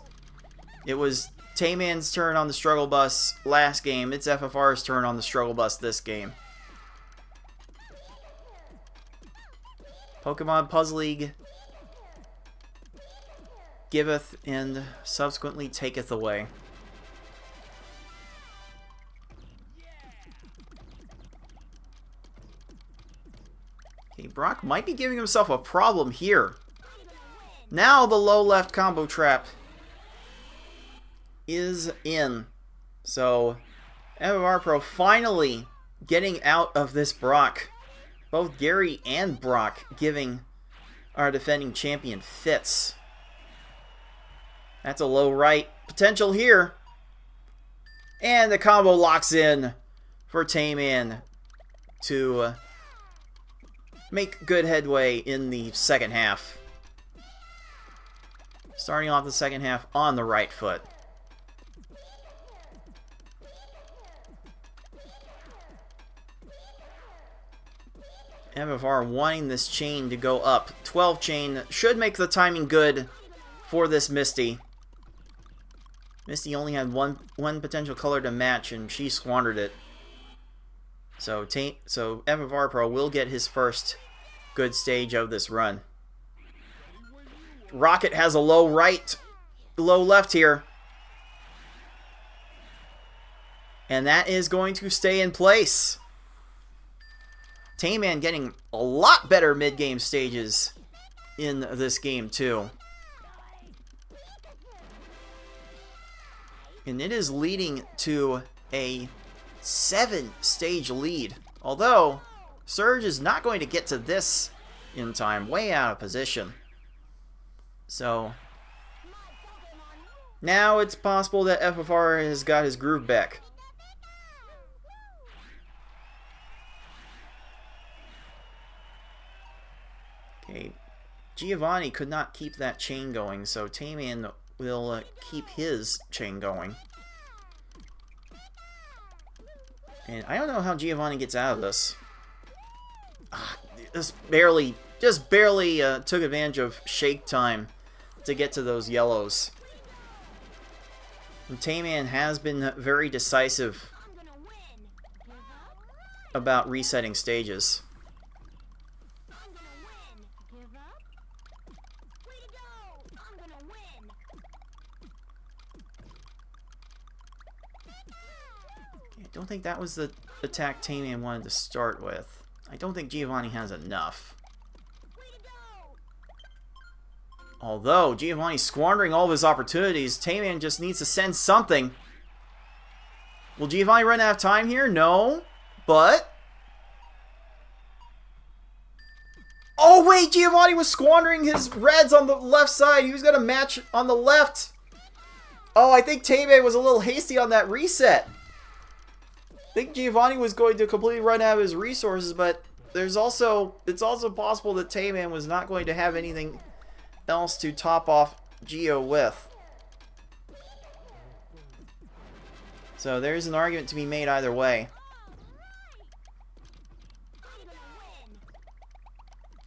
It was Tayman's turn on the struggle bus last game. It's FFR's turn on the struggle bus this game. Pokemon Puzzle League giveth and subsequently taketh away. Okay, Brock might be giving himself a problem here. Now the low left combo trap is in. So, FFR Pro finally getting out of this Brock. Both Gary and Brock giving our defending champion fits. That's a low right potential here. And the combo locks in for Tayman to make good headway in the second half. Starting off the second half on the right foot. FFR wanting this chain to go up. 12 chain should make the timing good for this Misty. Misty only had one potential color to match, and she squandered it. So FFR Pro will get his first good stage of this run. Rocket has a low left here. And that is going to stay in place. Tayman getting a lot better mid-game stages in this game too. And it is leading to a 7-stage lead. Although, Surge is not going to get to this in time. Way out of position. So, now it's possible that FFR has got his groove back. Okay, Giovanni could not keep that chain going, so Tayman will keep his chain going. And I don't know how Giovanni gets out of this. Just barely took advantage of shake time to get to those yellows. And Tayman has been very decisive about resetting stages. I don't think that was the attack Tayman wanted to start with. I don't think Giovanni has enough. Although Giovanni's squandering all of his opportunities, Tayman just needs to send something. Will Giovanni run out of time here? No. But... oh wait, Giovanni was squandering his reds on the left side. He was going to match on the left. Oh, I think Tayman was a little hasty on that reset. I think Giovanni was going to completely run out of his resources, but it's also possible that Tayman was not going to have anything else to top off Gio with. So there's an argument to be made either way.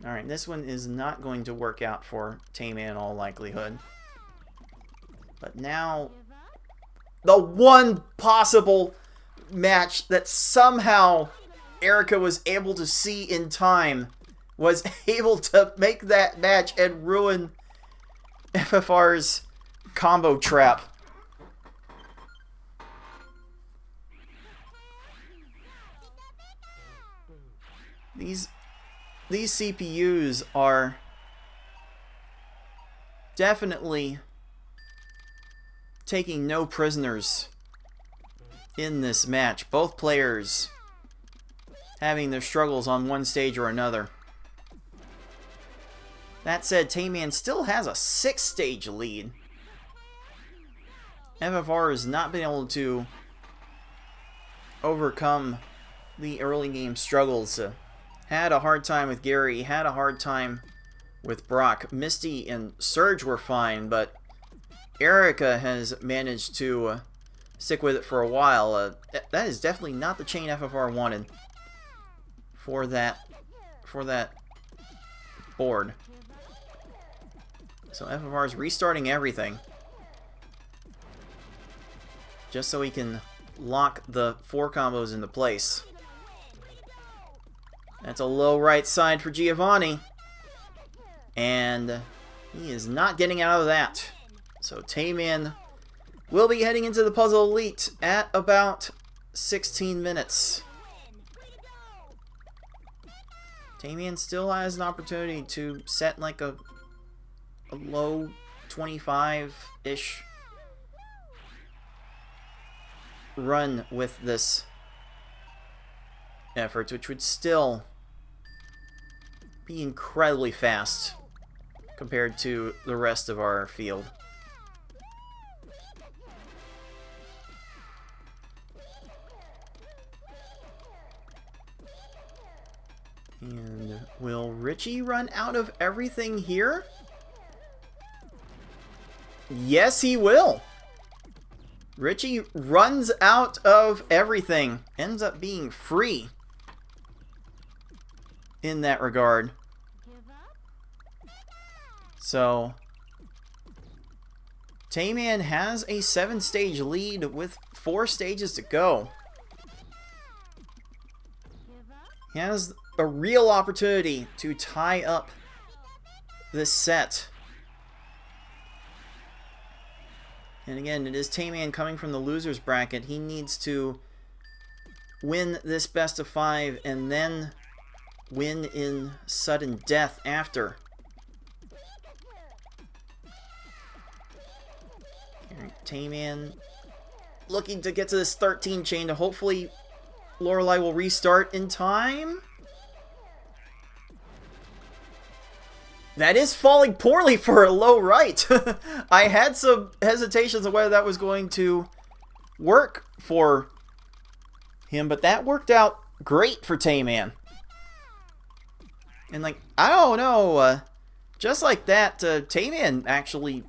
Alright, this one is not going to work out for Tayman in all likelihood. But now, the one possible match that somehow Erica was able to see in time was able to make that match and ruin FFR's combo trap. These CPUs are definitely taking no prisoners in this match. Both players having their struggles on one stage or another. That said, Tayman still has a 6-stage lead. FFR has not been able to overcome the early game struggles. Had a hard time with Gary, had a hard time with Brock. Misty and Surge were fine, but Erica has managed to stick with it for a while. That is definitely not the chain FFR wanted for that board. So FFR is restarting everything just so he can lock the 4 combos into place. That's a low right side for Giovanni, and he is not getting out of that. So Tayman will be heading into the Puzzle Elite at about 16 minutes. Tayman still has an opportunity to set like a low 25-ish run with this effort, which would still be incredibly fast compared to the rest of our field. And will Richie run out of everything here? Yes, he will. Richie runs out of everything. Ends up being free in that regard. So, Tayman has a 7-stage lead with 4 stages to go. He has a real opportunity to tie up this set. And again, it is Tayman coming from the loser's bracket. He needs to win this best of 5 and then win in sudden death after. Tayman looking to get to this 13 chain to hopefully Lorelei will restart in time. That is falling poorly for a low right. I had some hesitations of whether that was going to work for him, but that worked out great for Tayman. And like, I don't know, just like that, Tayman actually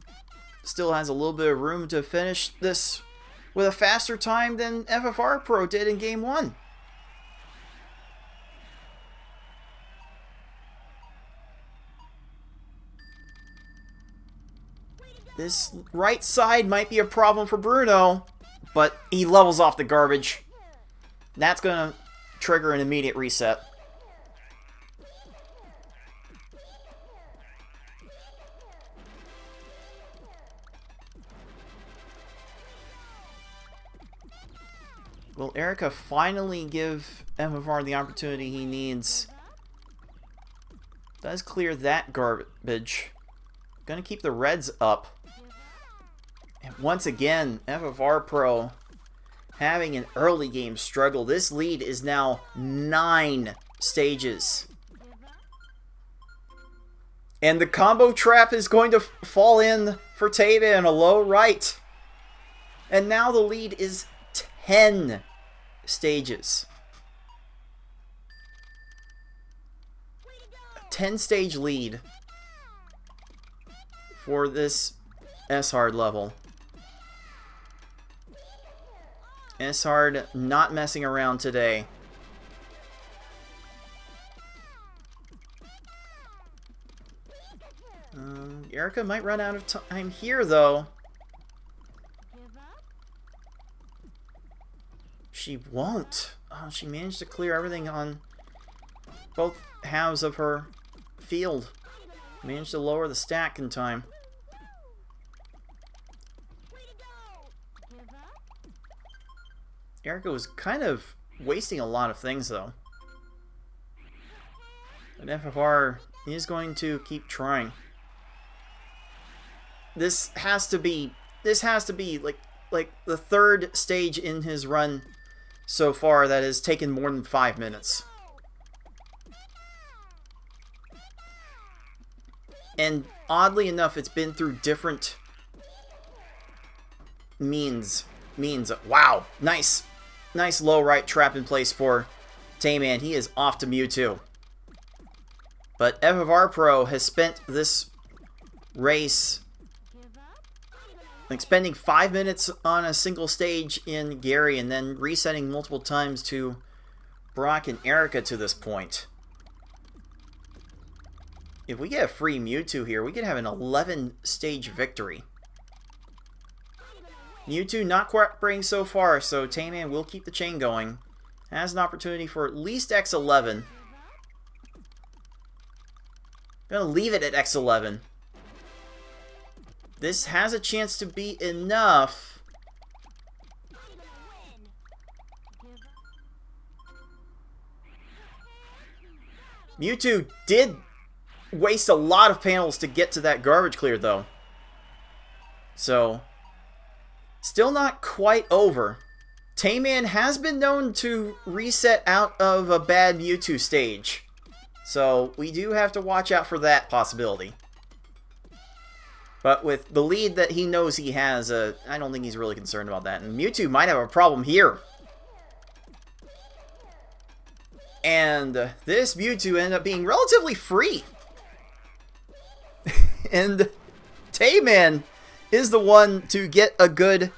still has a little bit of room to finish this with a faster time than FFR Pro did in Game 1. This right side might be a problem for Bruno, but he levels off the garbage. That's going to trigger an immediate reset. Will Erica finally give FFR the opportunity he needs? Does clear that garbage. Gonna keep the reds up. And once again, FFR Pro having an early game struggle. This lead is now 9 stages. And the combo trap is going to fall in for Tayman, a low right. And now the lead is 10 stages. A 10-stage lead for this S-Hard level. S-Hard not messing around today. Erica might run out of time here, though. She won't. Oh, she managed to clear everything on both halves of her field. Managed to lower the stack in time. Erica was kind of wasting a lot of things, though. But FFR is going to keep trying. This has to be like the third stage in his run so far that has taken more than 5 minutes. And oddly enough, it's been through different means. Wow, nice low right trap in place for Tayman. He is off to Mewtwo. But FFR Pro has spent this race like spending 5 minutes on a single stage in Gary and then resetting multiple times to Brock and Erica to this point. If we get a free Mewtwo here, we could have an 11-stage victory. Mewtwo not cooperating so far, so Tayman will keep the chain going. Has an opportunity for at least X11. Gonna leave it at X11. This has a chance to be enough. Mewtwo did waste a lot of panels to get to that garbage clear, though. So, still not quite over. Tayman has been known to reset out of a bad Mewtwo stage. So, we do have to watch out for that possibility. But with the lead that he knows he has, I don't think he's really concerned about that. And Mewtwo might have a problem here. And this Mewtwo ended up being relatively free. And Tayman is the one to get a good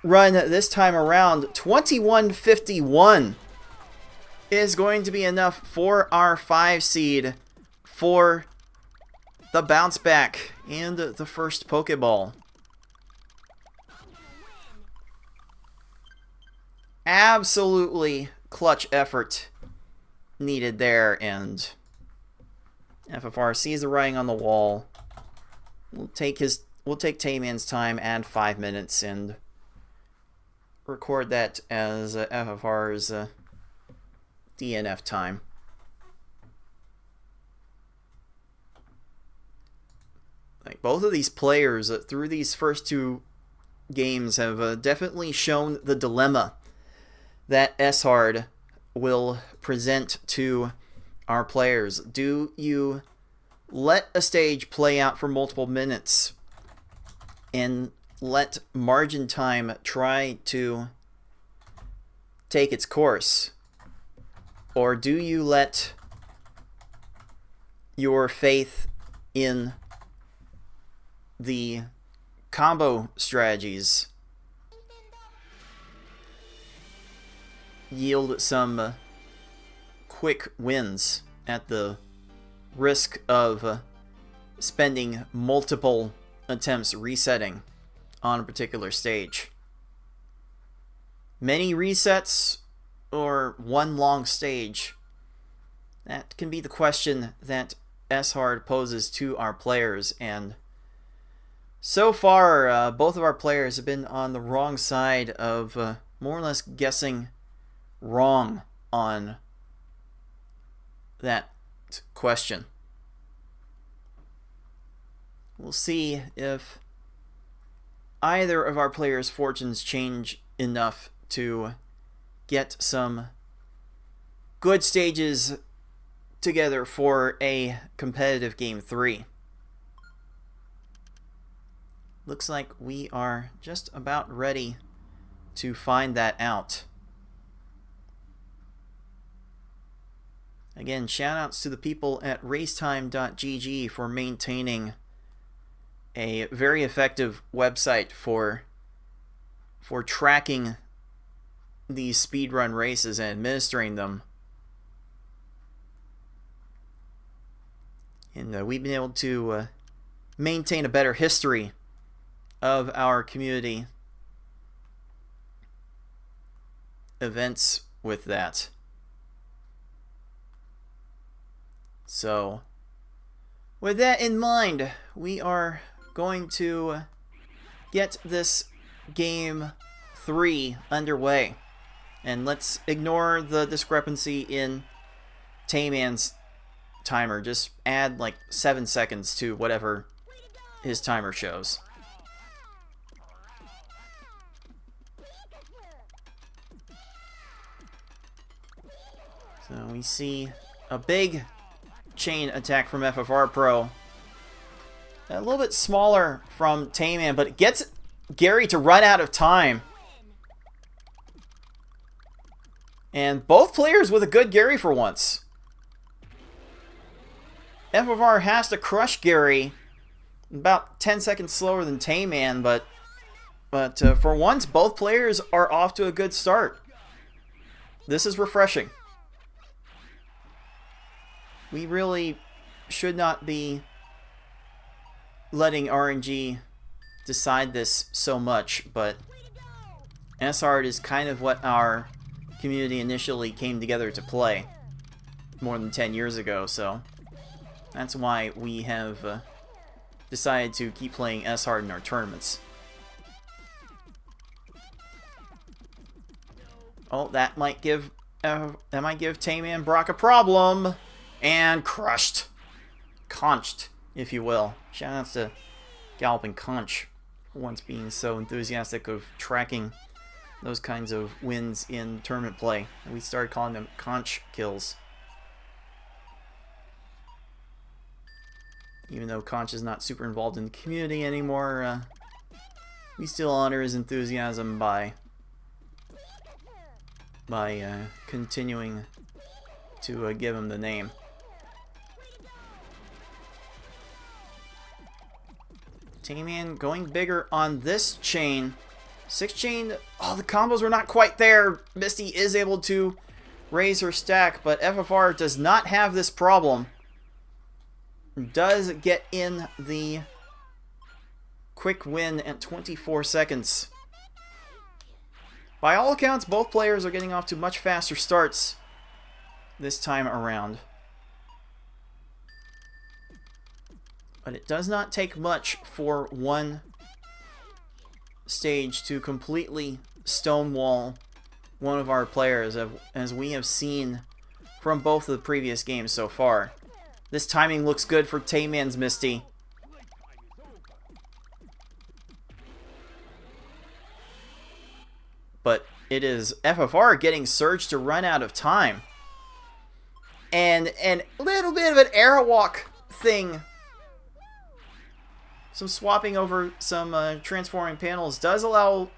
run this time around. 21:51 is going to be enough for our 5 seed for the bounce back and the first Pokeball. Absolutely clutch effort needed there, and FFR sees the writing on the wall. We'll take Tayman's time, add 5 minutes, and record that as FFR's DNF time. Like, both of these players through these first 2 games have definitely shown the dilemma that S-Hard will present to our players. Do you let a stage play out for multiple minutes and let margin time try to take its course? Or do you let your faith in the combo strategies yield some quick wins at the risk of spending multiple attempts resetting on a particular stage. Many resets or one long stage? That can be the question that S-Hard poses to our players, and so far both of our players have been on the wrong side of more or less guessing wrong on that question. We'll see if either of our players' fortunes change enough to get some good stages together for a competitive Game 3. Looks like we are just about ready to find that out. Again, shoutouts to the people at racetime.gg for maintaining a very effective website for tracking these speedrun races and administering them. And we've been able to maintain a better history of our community events with that. So, with that in mind, we are going to get this Game 3 underway. And let's ignore the discrepancy in TaymanND's timer. Just add like 7 seconds to whatever his timer shows. So we see a big chain attack from FFR Pro. A little bit smaller from TaymanND, but it gets Gary to run out of time. And both players with a good Gary for once. FFR has to crush Gary about 10 seconds slower than TaymanND, but for once both players are off to a good start. This is refreshing. We really should not be letting RNG decide this so much, but S-Hard is kind of what our community initially came together to play more than 10 years ago, so that's why we have decided to keep playing S-Hard in our tournaments. Oh, that might give TaymanND Brock a problem. And crushed. Conched, if you will. Shoutouts to Galloping Conch for once being so enthusiastic of tracking those kinds of wins in tournament play. And we started calling them Conch kills. Even though Conch is not super involved in the community anymore, we still honor his enthusiasm by continuing to give him the name. TaymanND going bigger on this chain. 6 chain, oh, the combos were not quite there. Misty is able to raise her stack, but FFR does not have this problem. Does get in the quick win at 24 seconds. By all accounts, both players are getting off to much faster starts this time around. But it does not take much for one stage to completely stonewall one of our players, as we have seen from both of the previous games so far. This timing looks good for TaymanND's Misty. But it is FFR getting Surge to run out of time. And a little bit of an arrow walk thing. Some swapping over some transforming panels does allow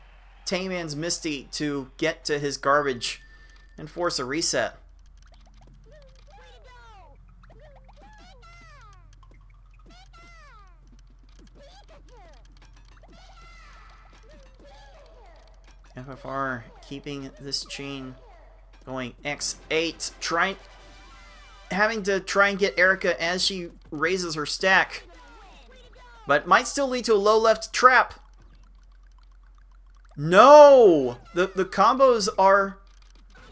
TaymanND's Misty to get to his garbage and force a reset. FFR keeping this chain going. X8 having to try and get Erica as she raises her stack, but might still lead to a low left trap. No! The combos are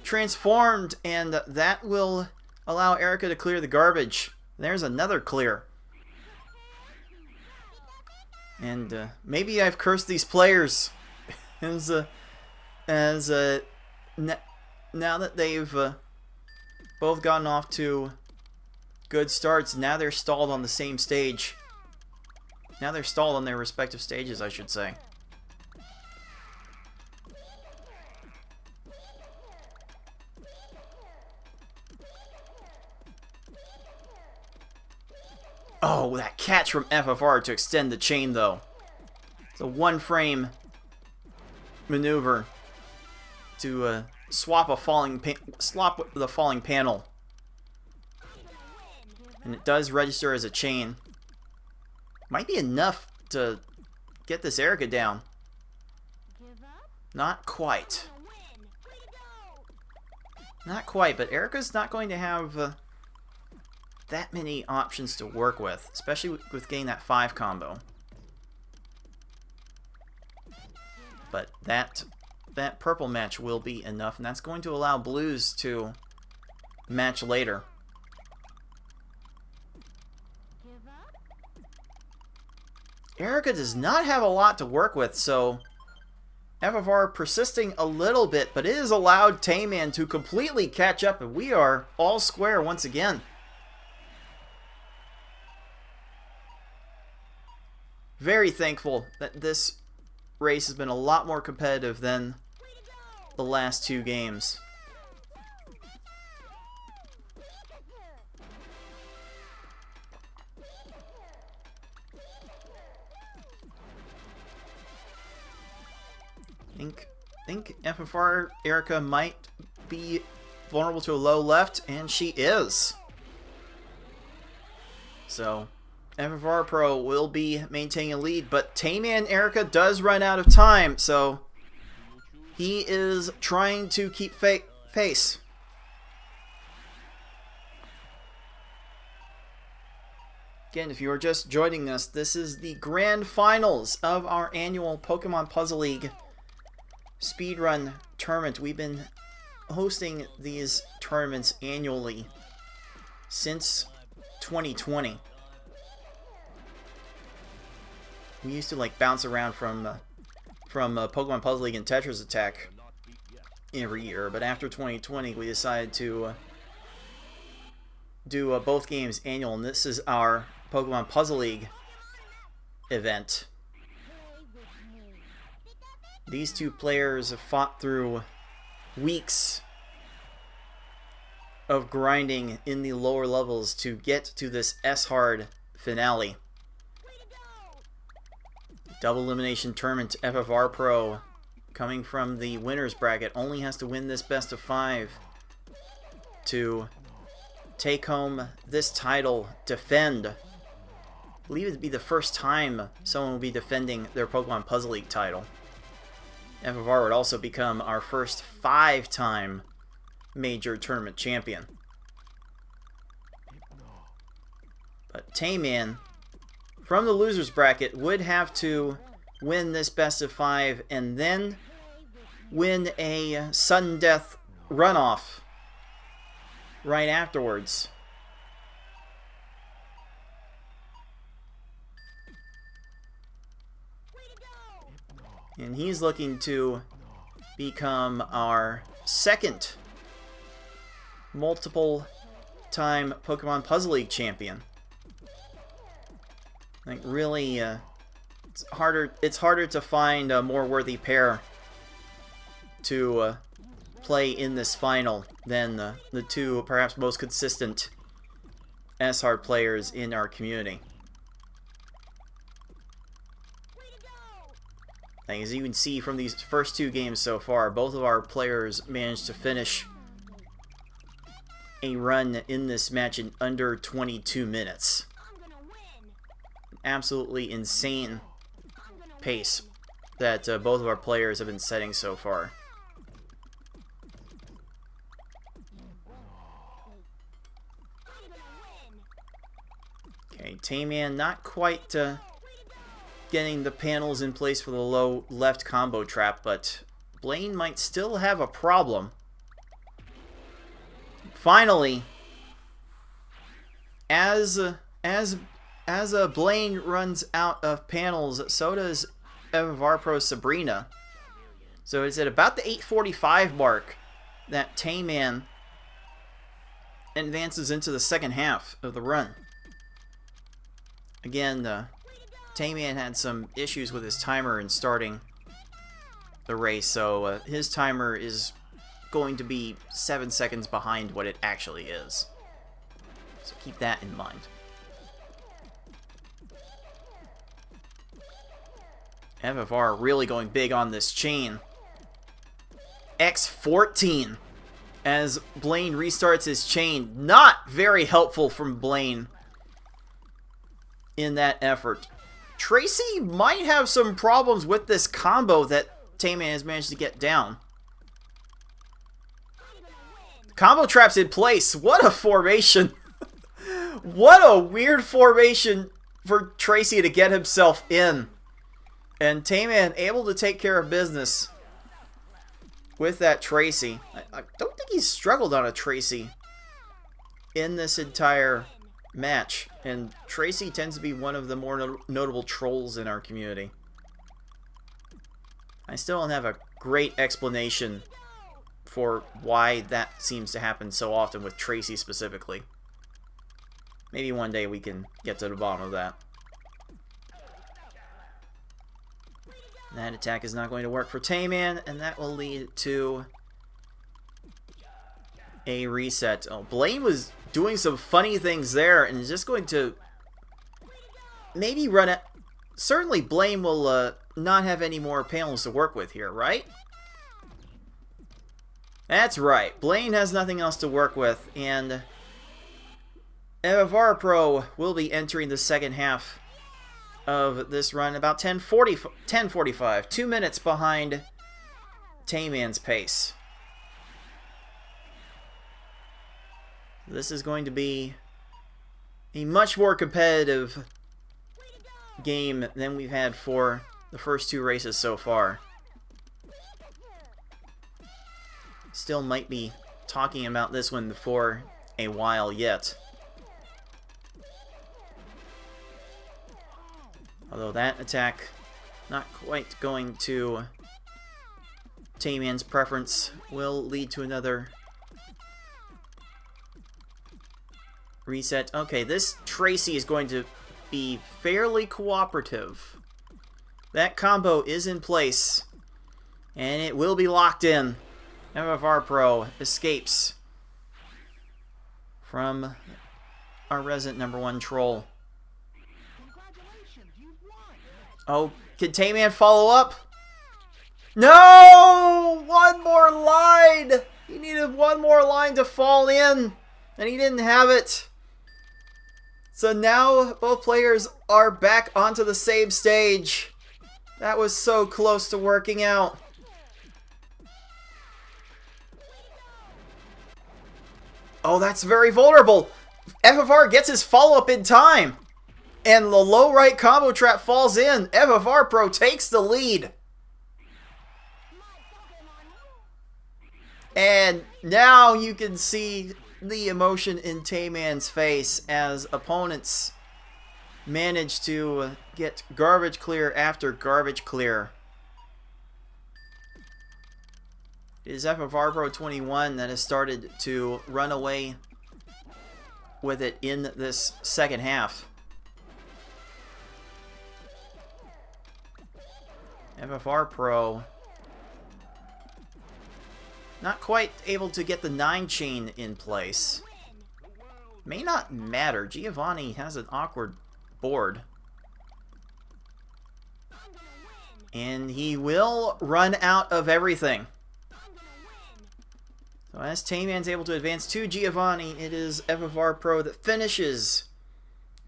transformed, and that will allow Erica to clear the garbage. There's another clear. And maybe I've cursed these players now that they've both gotten off to good starts. Now they're stalled on the same stage. Now they're stalled on their respective stages, I should say. Oh, that catch from FFR to extend the chain, though. It's a one-frame maneuver to swap the falling panel, and it does register as a chain. Might be enough to get this Erica down. Not quite. Not quite, but Erica's not going to have that many options to work with, especially with getting that 5 combo. But that purple match will be enough, and that's going to allow blues to match later. Erica does not have a lot to work with, so FFR persisting a little bit, but it has allowed TaymanND to completely catch up, and we are all square once again. Very thankful that this race has been a lot more competitive than the last 2 games. Think FFR Erica might be vulnerable to a low left, and she is. So FFR Pro will be maintaining a lead, but TaymanND Erica does run out of time, so he is trying to keep pace. Again, if you are just joining us, this is the grand finals of our annual Pokemon Puzzle League Speedrun tournament. We've been hosting these tournaments annually since 2020. We used to like bounce around from Pokemon Puzzle League and Tetris Attack every year, but after 2020 we decided to do both games annual, and this is our Pokemon Puzzle League event. These 2 players have fought through weeks of grinding in the lower levels to get to this S-Hard finale. Double elimination tournament. FFR Pro, coming from the winner's bracket, only has to win this best of 5 to take home this title, defend. I believe it would be the first time someone will be defending their Pokemon Puzzle League title. FFR would also become our first 5-time major tournament champion. But TaymanND, from the loser's bracket, would have to win this best of 5 and then win a sudden death runoff right afterwards. And he's looking to become our second multiple-time Pokemon Puzzle League champion. Like, really, it's harder to find a more worthy pair to play in this final than the 2 perhaps most consistent S-Hard players in our community. And as you can see from these first 2 games so far, both of our players managed to finish a run in this match in under 22 minutes. Absolutely insane pace that both of our players have been setting so far. Okay, Tayman not quite getting the panels in place for the low left combo trap, but Blaine might still have a problem. Finally, as Blaine runs out of panels, so does FFR Pro Sabrina. So it's at about the 8:45 mark that Tayman advances into the second half of the run. Again, Tayman had some issues with his timer in starting the race, so his timer is going to be 7 seconds behind what it actually is. So keep that in mind. FFR really going big on this chain. X14 as Blaine restarts his chain. Not very helpful from Blaine in that effort. Tracy might have some problems with this combo that Tayman has managed to get down. Combo traps in place. What a formation. What a weird formation for Tracy to get himself in. And Tayman able to take care of business with that Tracy. I don't think he's struggled on a Tracy in this entire match. And Tracy tends to be one of the more notable trolls in our community. I still don't have a great explanation for why that seems to happen so often with Tracy specifically. Maybe one day we can get to the bottom of that. That attack is not going to work for Tayman, and that will lead to a reset. Oh, Blaine was doing some funny things there, and is just going to maybe run it. Certainly, Blaine will not have any more panels to work with here, right? That's right. Blaine has nothing else to work with, and FFR Pro will be entering the second half of this run about 10:45, 2 minutes behind Tayman's pace. This is going to be a much more competitive game than we've had for the first two races so far. Still might be talking about this one for a while yet. Although that attack not quite going to Tayman's preference will lead to another reset. Okay, this Tracy is going to be fairly cooperative. That combo is in place, and it will be locked in. FFR Pro escapes from our resident #1 troll. Oh, can Tayman follow up? No! One more line! He needed one more line to fall in, and he didn't have it. So now both players are back onto the same stage. That was so close to working out. Oh, that's very vulnerable. FFR gets his follow-up in time. And the low right combo trap falls in. FFR Pro takes the lead. And now you can see the emotion in Tayman's face as opponents manage to get garbage clear after garbage clear. It is FFR Pro 21 that has started to run away with it in this second half. FFR Pro not quite able to get the 9 chain in place. May not matter. Giovanni has an awkward board. And he will run out of everything. So as Tayman's able to advance to Giovanni, it is FFR Pro that finishes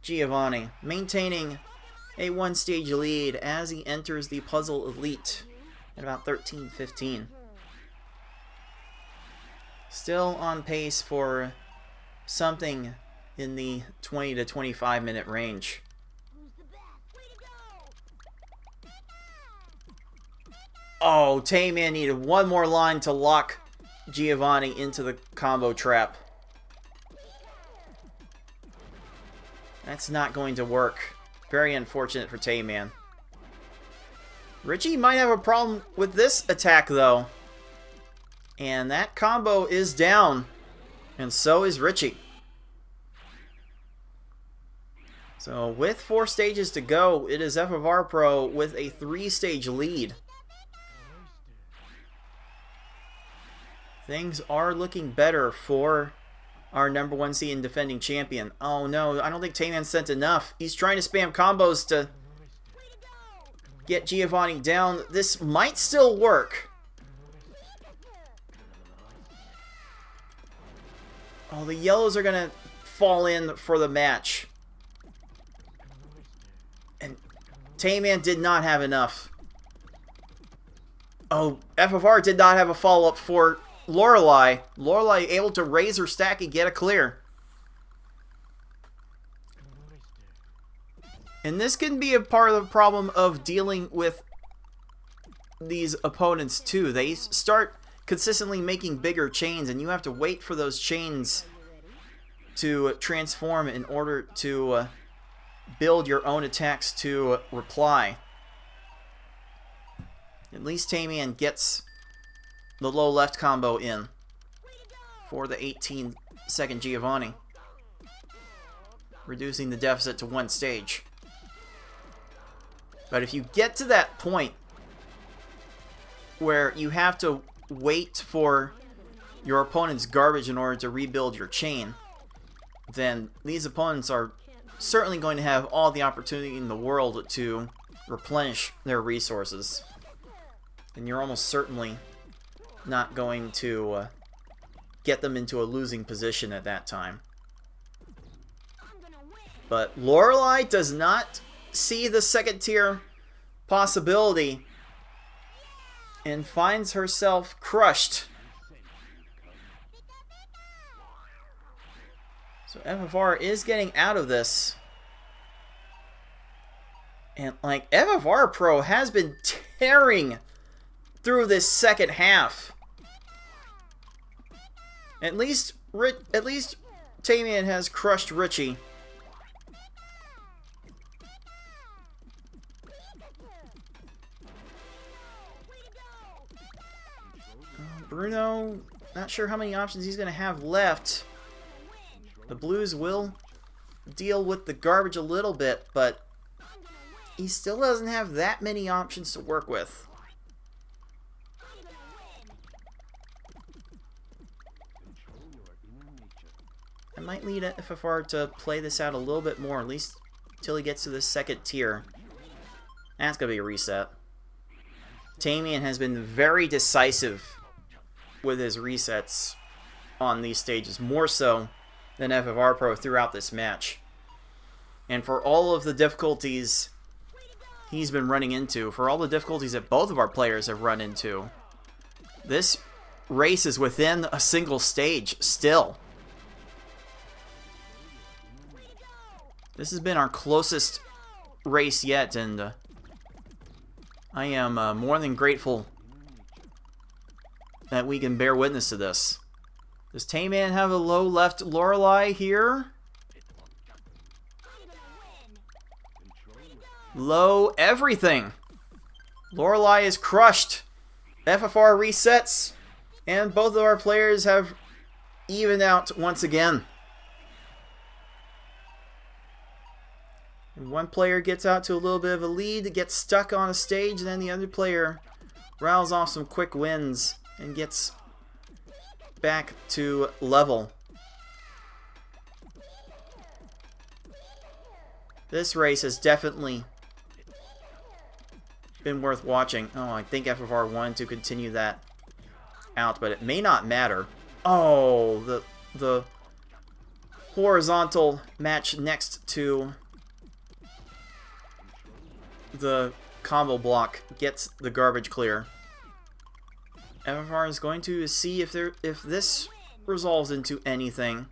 Giovanni, maintaining a one-stage lead as he enters the Puzzle Elite at about 13-15. Still on pace for something in the 20 to 25 minute range. Oh, Tayman needed one more line to lock Giovanni into the combo trap. That's not going to work. Very unfortunate for Tayman. Richie might have a problem with this attack, though. And that combo is down. And so is Richie. So with 4 stages to go, it is FFR Pro with a 3-stage lead. Things are looking better for our number 1 seed and defending champion. Oh no, I don't think Tayman sent enough. He's trying to spam combos to get Giovanni down. This might still work. Oh, the yellows are going to fall in for the match. And Tayman did not have enough. Oh, FFR did not have a follow-up for Lorelei. Lorelei able to raise her stack and get a clear. And this can be a part of the problem of dealing with these opponents too. They start consistently making bigger chains, and you have to wait for those chains to transform in order to build your own attacks to reply. At least Tayman gets the low left combo in for the 18-second Giovanni, reducing the deficit to 1 stage. But if you get to that point where you have to wait for your opponent's garbage in order to rebuild your chain, then these opponents are certainly going to have all the opportunity in the world to replenish their resources. And you're almost certainly not going to get them into a losing position at that time. But Lorelei does not see the second tier possibility and finds herself crushed. So FFR is getting out of this. And like FFR Pro has been tearing through this second half. At least Tayman has crushed Richie. Bruno, not sure how many options he's going to have left. The Blues will deal with the garbage a little bit, but he still doesn't have that many options to work with. I might lead FFR to play this out a little bit more, at least until he gets to the second tier. That's going to be a reset. Tayman has been very decisive with his resets on these stages, more so than FFR Pro throughout this match. And for all of the difficulties he's been running into, for all the difficulties that both of our players have run into, this race is within a single stage still. This has been our closest race yet, and I am more than grateful that we can bear witness to this. Does Tayman have a low left Lorelei here? Low everything. Lorelei is crushed. FFR resets, and both of our players have evened out once again. One player gets out to a little bit of a lead, gets stuck on a stage, and then the other player rattles off some quick wins and gets back to level. This race has definitely been worth watching. Oh, I think FFR wanted to continue that out, but it may not matter. Oh, the horizontal match next to the combo block gets the garbage clear. FFR is going to see if this resolves into anything.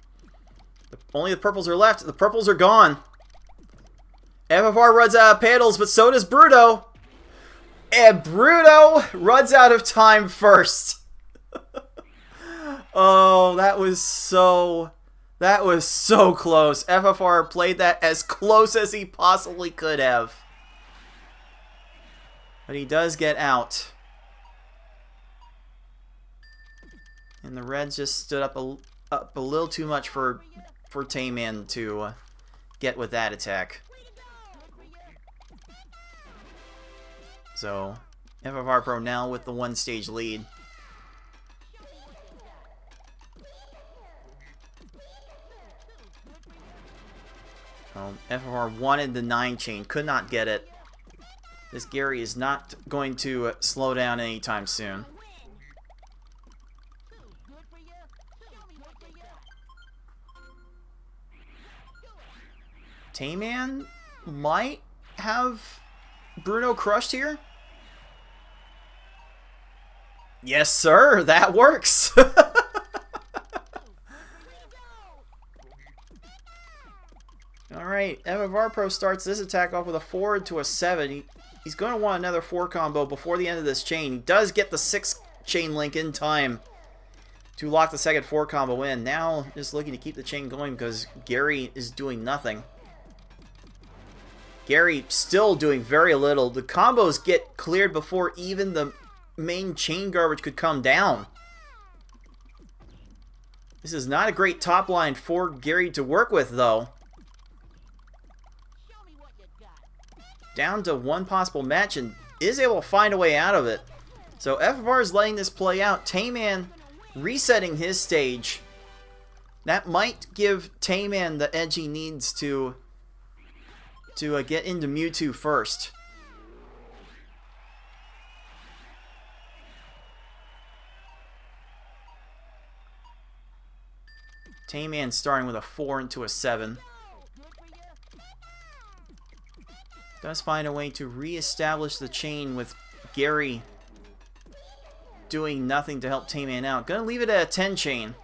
Only the purples are left. The purples are gone. FFR runs out of panels, but so does Bruno. And Bruno runs out of time first. Oh, that was so close. FFR played that as close as he possibly could have. But he does get out. And the Reds just stood up a little too much for TaymanND to get with that attack. So, FFR Pro now with the one-stage lead. FFR wanted the 9 chain, could not get it. This Gary is not going to slow down anytime soon. TaymanND might have Bruno crushed here. Yes, sir, that works. Alright, FFR Pro starts this attack off with a 4 to a 7. He's going to want another 4 combo before the end of this chain. He does get the 6 chain link in time to lock the second 4 combo in. Now, just looking to keep the chain going because Gary is doing nothing. Gary still doing very little. The combos get cleared before even the main chain garbage could come down. This is not a great top line for Gary to work with, though. Down to one possible match and is able to find a way out of it. So FFR is letting this play out. TaymanND resetting his stage. That might give TaymanND the edge he needs to get into Mewtwo first. TaymanND starting with a 4 into a 7. Does find a way to re-establish the chain with Gary doing nothing to help TaymanND out. Gonna leave it at a 10 chain.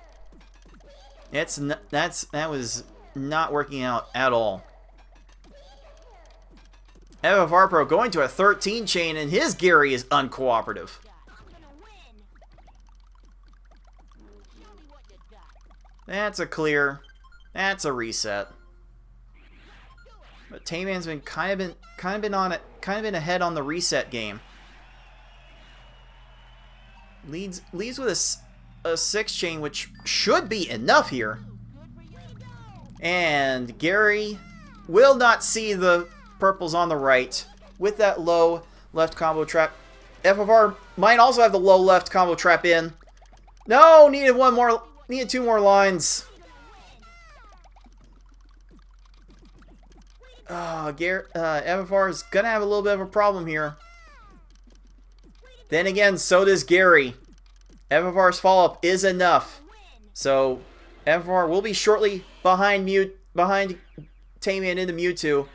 That was not working out at all. FFR Pro going to a 13 chain, and his Gary is uncooperative. That's a clear. That's a reset. But TaymanND's been kind of been ahead on the reset game. Leads with a 6 chain, which should be enough here. And Gary will not see the purples on the right with that low left combo trap. FFR might also have the low left combo trap in. No, needed 2 more lines. FFR is gonna have a little bit of a problem here. Then again, so does Gary. FFR's follow-up is enough. So FFR will be shortly behind TaymanND into Mewtwo.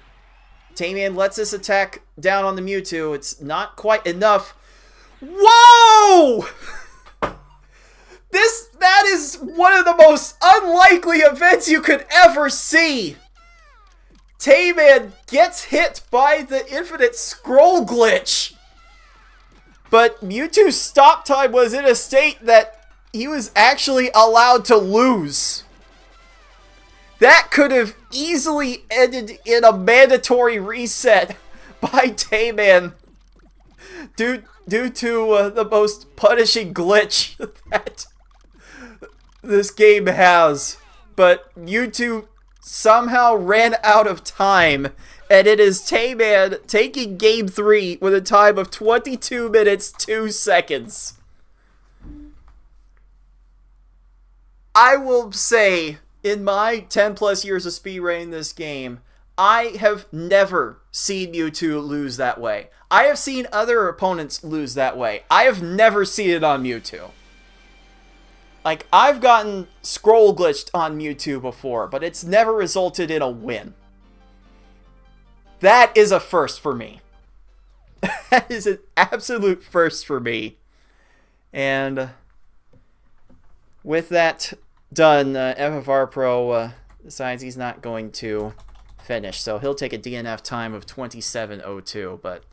TaymanND lets this attack down on the Mewtwo. It's not quite enough. Whoa! That is one of the most unlikely events you could ever see. TaymanND gets hit by the infinite scroll glitch. But Mewtwo's stop time was in a state that he was actually allowed to lose. That could have easily ended in a mandatory reset by TaymanND due to the most punishing glitch that this game has. But Mewtwo somehow ran out of time, and it is TaymanND taking Game 3 with a time of 22 minutes, 2 seconds. I will say, in my 10 plus years of speedrunning this game, I have never seen Mewtwo lose that way. I have seen other opponents lose that way. I have never seen it on Mewtwo. Like, I've gotten scroll glitched on Mewtwo before, but it's never resulted in a win. That is a first for me. That is an absolute first for me. And with that done, FFR Pro decides he's not going to finish. So he'll take a DNF time of 27:02. But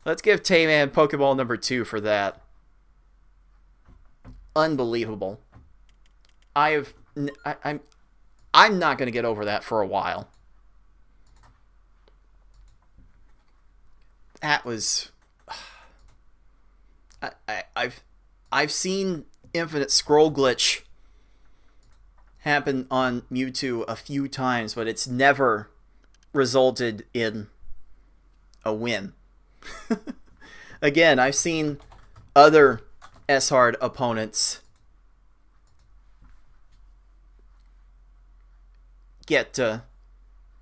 let's give Tayman Pokeball number 2 for that. Unbelievable. I'm not going to get over that for a while. That was... I've seen infinite scroll glitch happen on Mewtwo a few times, but it's never resulted in a win. Again, I've seen other S-Hard opponents get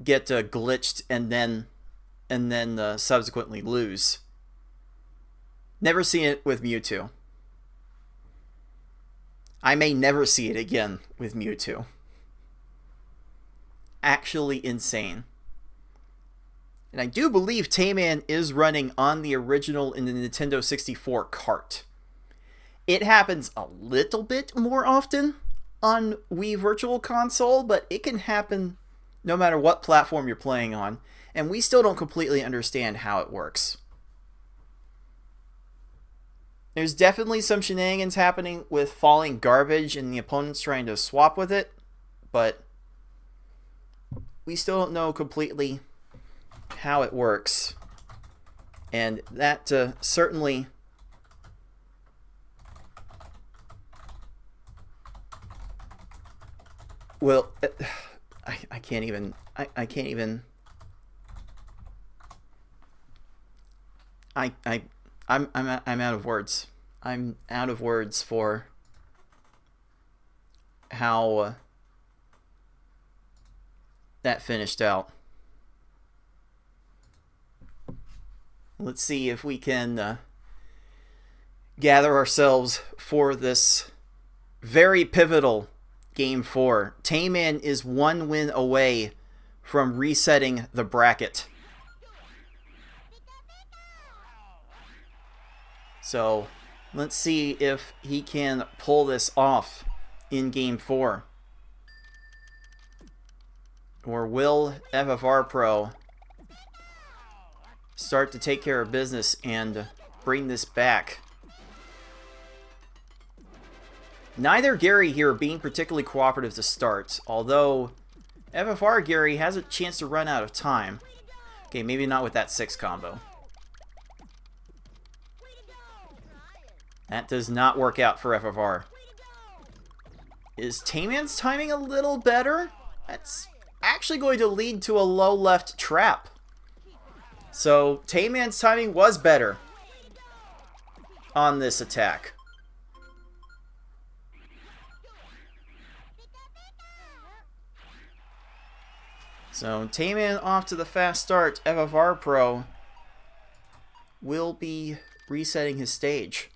glitched and then subsequently lose. Never seen it with Mewtwo. I may never see it again with Mewtwo. Actually insane. And I do believe Tayman is running on the original in the Nintendo 64 cart. It happens a little bit more often on Wii Virtual Console, but it can happen no matter what platform you're playing on, and we still don't completely understand how it works. There's definitely some shenanigans happening with falling garbage and the opponents trying to swap with it, but we still don't know completely how it works. And that certainly will... I can't even... I can't even... I'm out of words. I'm out of words for how that finished out. Let's see if we can gather ourselves for this very pivotal Game 4. Tayman is 1 win away from resetting the bracket. So let's see if he can pull this off in Game 4. Or will FFR Pro start to take care of business and bring this back? Neither Gary here being particularly cooperative to start, although FFR Gary has a chance to run out of time. Okay, maybe not with that 6 combo. That does not work out for FFR. Is Tayman's timing a little better? That's actually going to lead to a low left trap. So Tayman's timing was better on this attack. So Tayman off to the fast start. FFR Pro will be resetting his stage.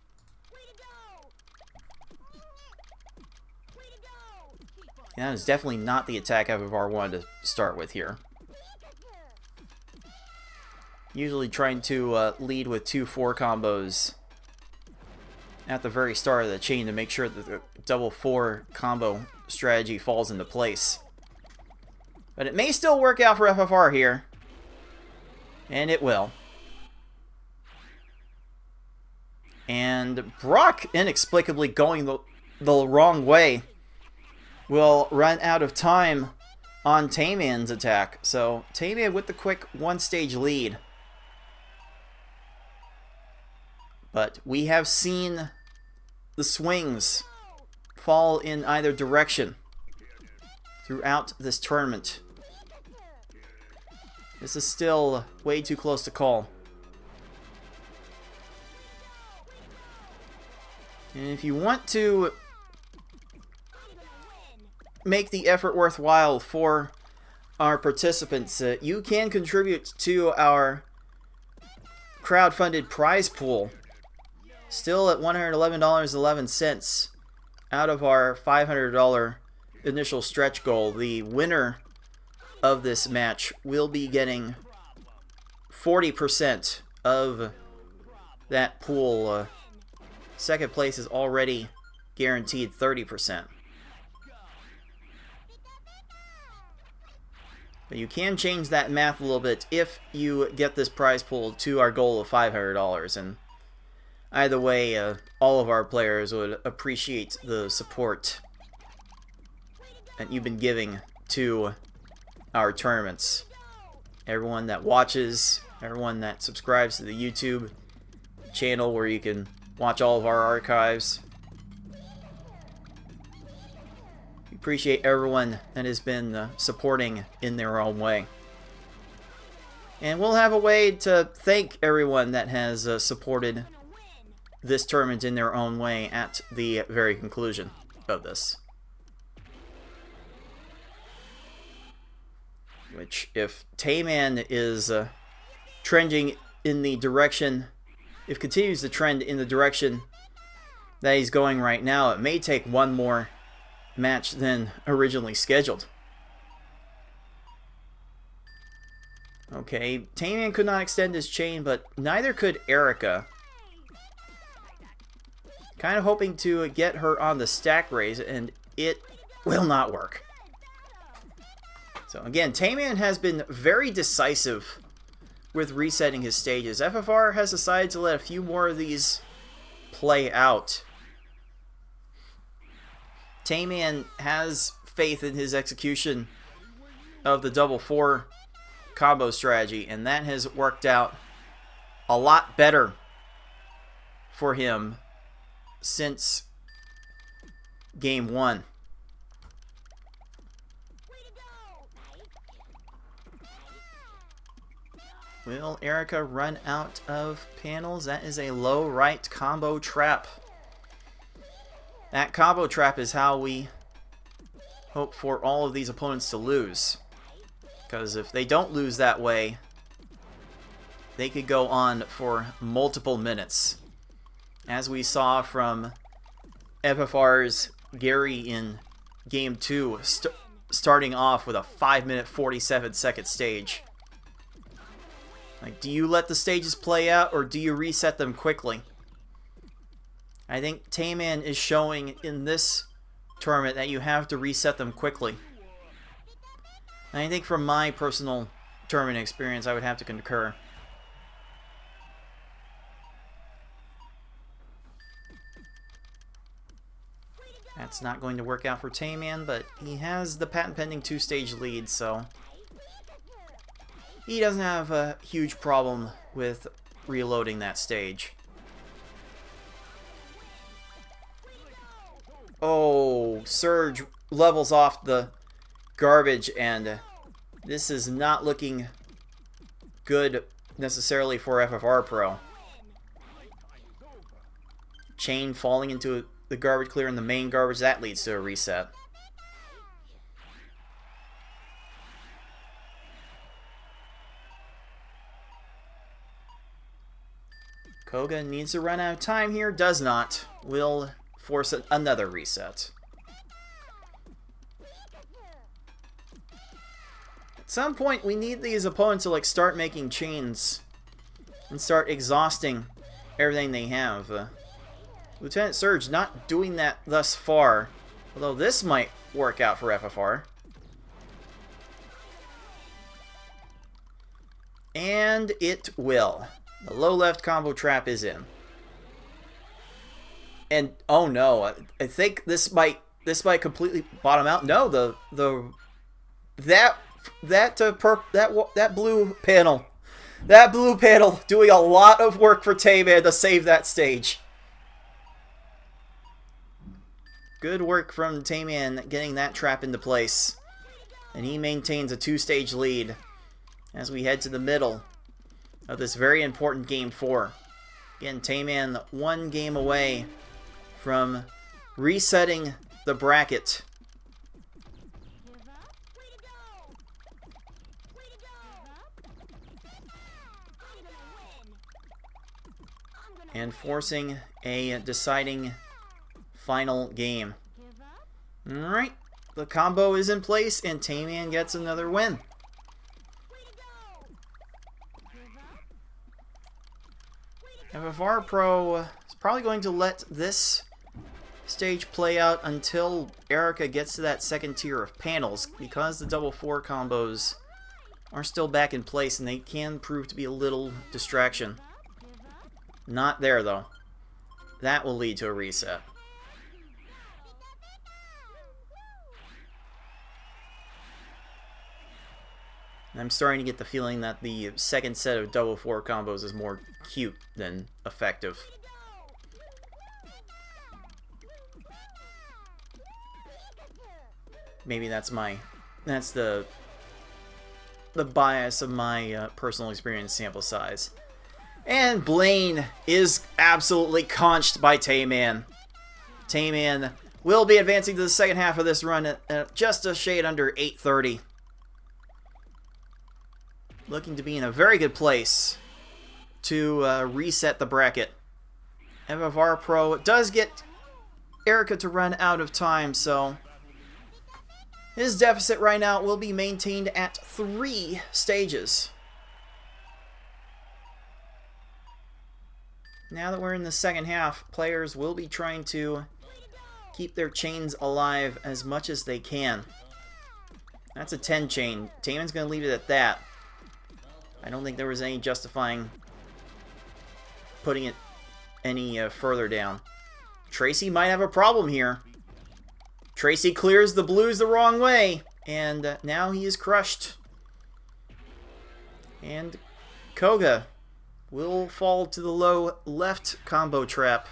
And that is definitely not the attack FFR wanted to start with here. Usually trying to lead with 2-4 combos at the very start of the chain to make sure that the double 4 combo strategy falls into place. But it may still work out for FFR here. And it will. And Brock, inexplicably going the wrong way, will run out of time on Tayman's attack. So Tayman with the quick 1-stage lead. But we have seen the swings fall in either direction throughout this tournament. This is still way too close to call. And if you want to make the effort worthwhile for our participants, you can contribute to our crowdfunded prize pool. Still at $111.11 out of our $500 initial stretch goal. The winner of this match will be getting 40% of that pool, second place is already guaranteed 30%. But you can change that math a little bit if you get this prize pool to our goal of $500. And either way, all of our players would appreciate the support that you've been giving to our tournaments. Everyone that watches, everyone that subscribes to the YouTube channel where you can watch all of our archives. We appreciate everyone that has been supporting in their own way. And we'll have a way to thank everyone that has supported this tournament in their own way at the very conclusion of this. Which, if TaymanND is trending in the direction, if continues to trend in the direction that he's going right now, it may take one more match than originally scheduled. Okay, TaymanND could not extend his chain, but neither could Erica. Kind of hoping to get her on the stack raise, and it will not work. So again, TaymanND has been very decisive with resetting his stages. FFR has decided to let a few more of these play out. TaymanND has faith in his execution of the double 4 combo strategy, and that has worked out a lot better for him since game 1. Will Erica run out of panels? That is a low right combo trap. That combo trap is how we hope for all of these opponents to lose. Because if they don't lose that way, they could go on for multiple minutes. As we saw from FFR's Gary in Game 2, starting off with a 5-minute 47-second stage. Like, do you let the stages play out, or do you reset them quickly? I think TaymanND is showing in this tournament that you have to reset them quickly. And I think from my personal tournament experience, I would have to concur. That's not going to work out for TaymanND, but he has the patent pending 2-stage lead, so he doesn't have a huge problem with reloading that stage. Oh, Surge levels off the garbage, and this is not looking good necessarily for FFR Pro. Chain falling into the garbage, clearing the main garbage, that leads to a reset. Koga needs to run out of time here, does not. Will force another reset. At some point, we need these opponents to like start making chains and start exhausting everything they have. Lieutenant Surge not doing that thus far, although this might work out for FFR. And it will. The low left combo trap is in. And oh no, I think this might completely bottom out. No, that blue panel doing a lot of work for TaymanND to save that stage. Good work from TaymanND getting that trap into place. And he maintains a 2-stage lead as we head to the middle of this very important Game 4. Again, TaymanND 1 game away from resetting the bracket. And forcing a deciding final game. Alright, the combo is in place and TaymanND gets another win. FFR Pro is probably going to let this stage play out until Erica gets to that second tier of panels, because the double 4 combos are still back in place and they can prove to be a little distraction. Not there though. That will lead to a reset. I'm starting to get the feeling that the second set of double 4 combos is more cute than effective. Maybe that's the bias of my personal experience sample size. And Blaine is absolutely conched by Tayman. Tayman will be advancing to the second half of this run at just a shade under 830. Looking to be in a very good place to reset the bracket. FFR Pro does get Erica to run out of time, so his deficit right now will be maintained at 3 stages. Now that we're in the second half, players will be trying to keep their chains alive as much as they can. That's a 10 chain. Tayman's going to leave it at that. I don't think there was any justifying putting it any further down. Tracy might have a problem here. Tracy clears the blues the wrong way, and now he is crushed. And Koga will fall to the low left combo trap.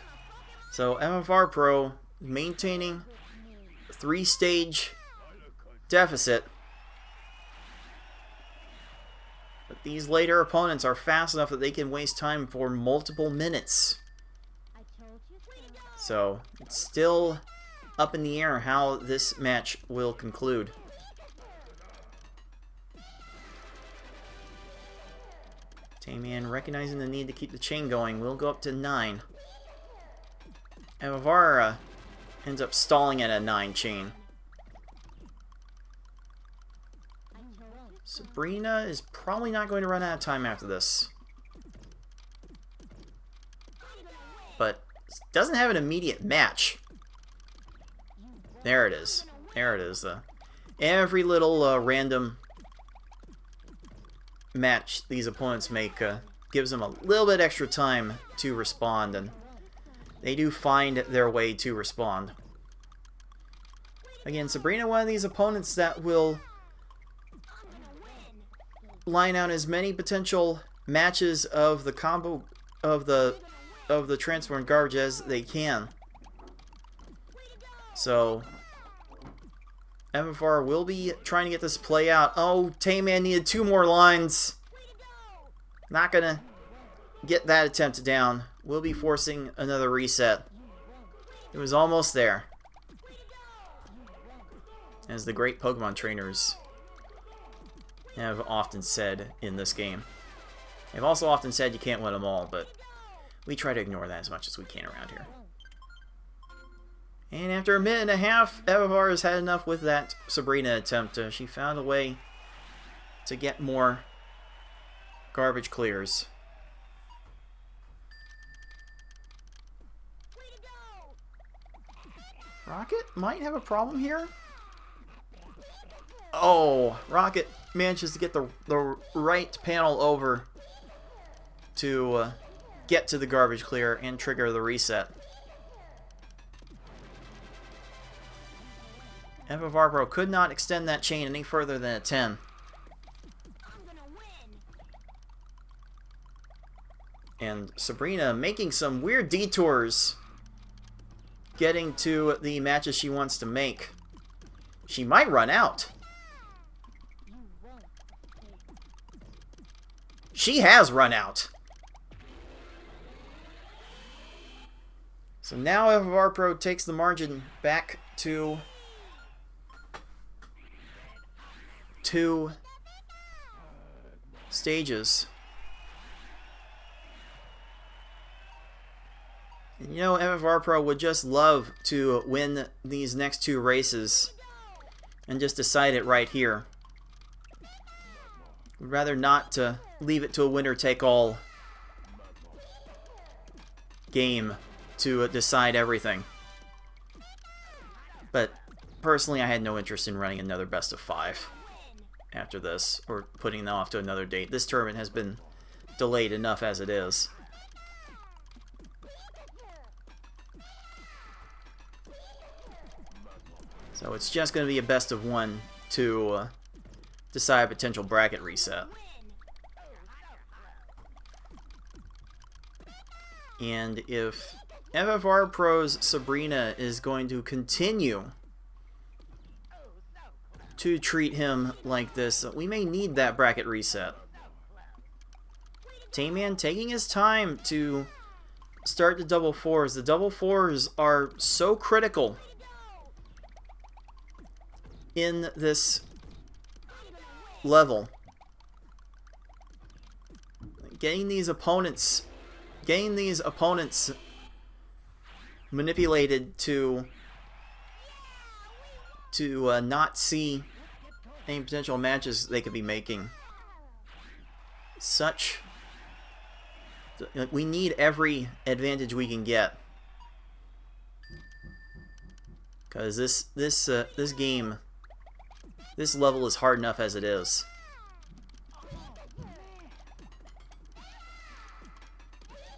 So FFR Pro maintaining a 3-stage deficit. But these later opponents are fast enough that they can waste time for multiple minutes. So it's still up in the air how this match will conclude. Tayman, recognizing the need to keep the chain going, will go up to 9. FFR ends up stalling at a 9 chain. Sabrina is probably not going to run out of time after this. But doesn't have an immediate match. There it is. There it is. Every little random match these opponents make gives them a little bit extra time to respond, and they do find their way to respond. Again, Sabrina, one of these opponents that will line out as many potential matches of the combo of the transfer and garbage as they can. So FFR will be trying to get this play out. Oh, Tayman needed 2 more lines. Not gonna get that attempt down. We'll be forcing another reset. It was almost there. As the great Pokemon trainers have often said in this game. They've also often said you can't win them all, but we try to ignore that as much as we can around here. And after a minute and a half, FFR has had enough with that Sabrina attempt. She found a way to get more garbage clears. Rocket might have a problem here. Oh, Rocket manages to get the right panel over to get to the garbage clear and trigger the reset. FFR Pro could not extend that chain any further than a 10. And Sabrina making some weird detours getting to the matches she wants to make. She might run out. She has run out. So now FFR Pro takes the margin back to 2 stages. And you know, FFR Pro would just love to win these next 2 races and just decide it right here. Would rather not to leave it to a winner-take-all game to decide everything. But personally, I had no interest in running another best of 5 after this, or putting them off to another date. This tournament has been delayed enough as it is. So it's just going to be a best of 1 to decide a potential bracket reset. And if FFR Pro's Sabrina is going to continue to treat him like this, we may need that bracket reset. TaymanND taking his time to start the double fours. The double fours are so critical in this level. Getting these opponents manipulated to not see any potential matches they could be making. We need every advantage we can get, because this game, this level is hard enough as it is.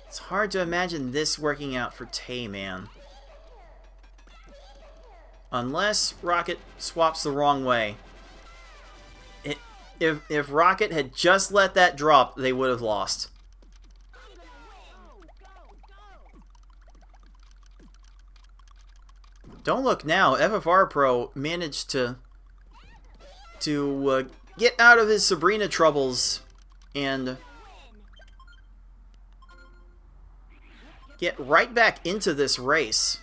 It's hard to imagine this working out for TaymanND. Unless Rocket swaps the wrong way. If Rocket had just let that drop, they would have lost. Don't look now. FFR Pro managed to get out of his Sabrina troubles and get right back into this race.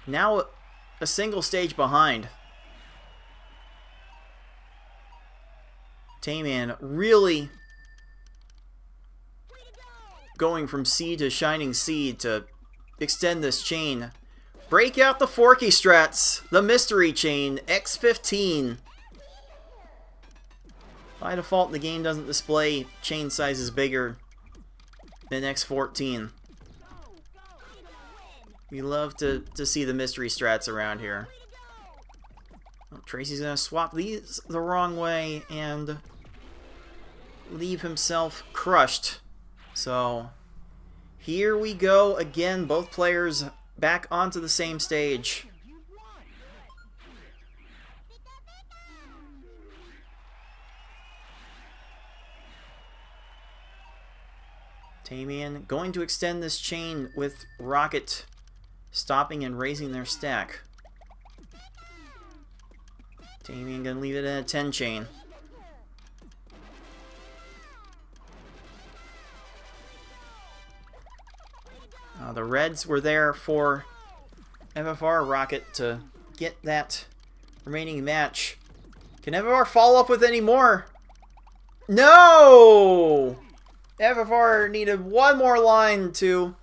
Now a single stage behind. TaymanND really going from seed to shining seed to extend this chain. Break out the Forky strats, the mystery chain, X15. By default, the game doesn't display chain sizes bigger than X14. We love to see the mystery strats around here. Oh, Tracy's gonna swap these the wrong way and leave himself crushed. So here we go again, both players back onto the same stage. TaymanND going to extend this chain with Rocket stopping and raising their stack. TaymanND gonna leave it in a 10 chain. The reds were there for FFR Rocket to get that remaining match. Can FFR follow up with any more? No! FFR needed one more line to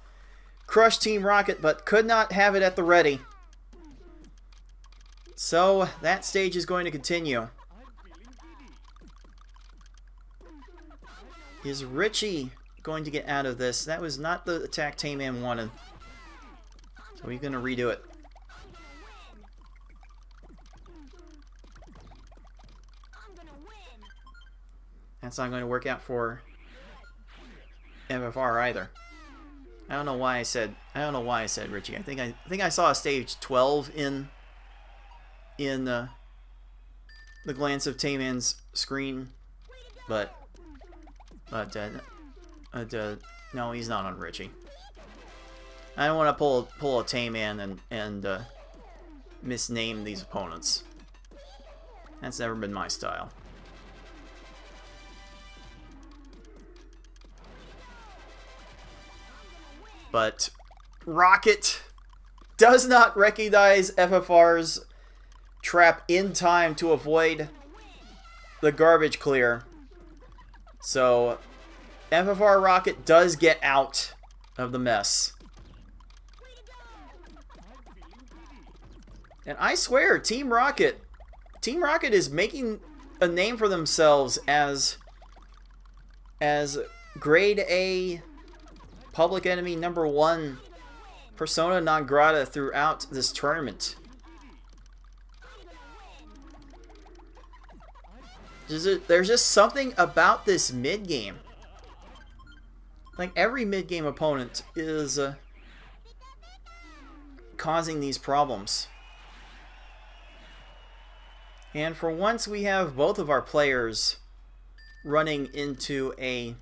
crush Team Rocket, but could not have it at the ready. So that stage is going to continue. Is Richie going to get out of this? That was not the attack TaymanND wanted. So he's going to redo it. That's not going to work out for FFR either. I don't know why I said Richie. I think I saw a stage 12 in the glance of TaymanND's screen, but no, he's not on Richie. I don't want to pull a TaymanND and misname these opponents. That's never been my style. But Rocket does not recognize FFR's trap in time to avoid the garbage clear. So FFR Rocket does get out of the mess. And I swear, Team Rocket is making a name for themselves as grade A public enemy #1 persona non grata throughout this tournament. There's just something about this mid-game. Like, every mid-game opponent is causing these problems. And for once, we have both of our players running into a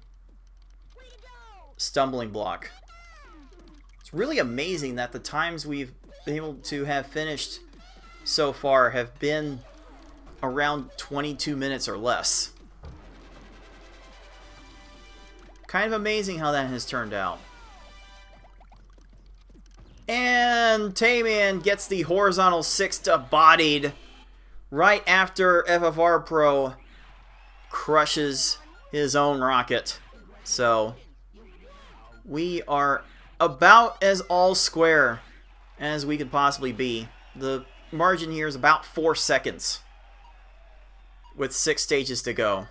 stumbling block. It's really amazing that the times we've been able to have finished so far have been around 22 minutes or less. Kind of amazing how that has turned out. And TaymanND gets the horizontal 6-to-bodied right after FFR Pro crushes his own rocket. So we are about as all square as we could possibly be. The margin here is about 4 seconds with 6 stages to go.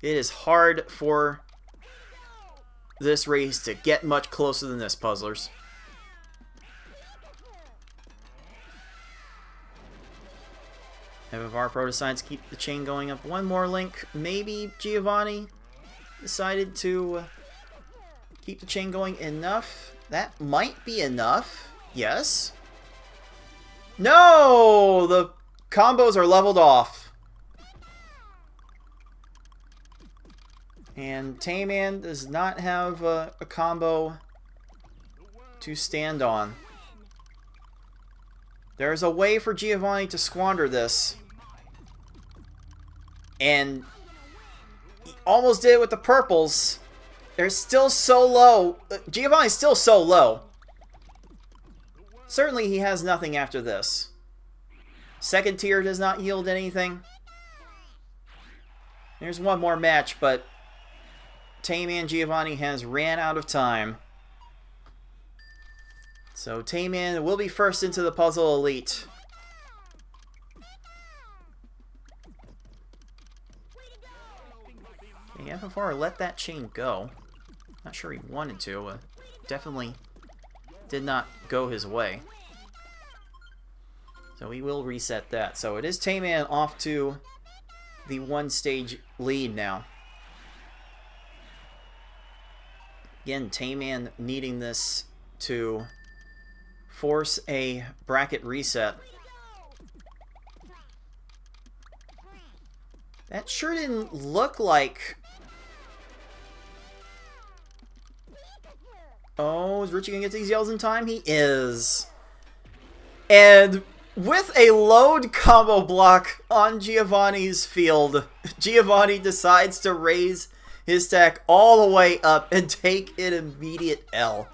It is hard for this race to get much closer than this, puzzlers. FFR Pro decides to keep the chain going up one more link. Maybe Giovanni decided to keep the chain going enough. That might be enough. Yes. No! The combos are leveled off. And TaymanND does not have a combo to stand on. There's a way for Giovanni to squander this. And he almost did it with the purples. They're still so low. Giovanni's still so low. Certainly he has nothing after this. Second tier does not yield anything. There's one more match, but TaymanND Giovanni has ran out of time. So TaymanND will be first into the Puzzle Elite. Okay, FFR let that chain go. Not sure he wanted to. Definitely did not go his way. So we will reset that. So it is TaymanND off to the 1-stage lead now. Again, TaymanND needing this to force a bracket reset. That sure didn't look like... Oh, is Richie gonna get these yells in time? He is. And with a load combo block on Giovanni's field, Giovanni decides to raise his stack all the way up and take an immediate L.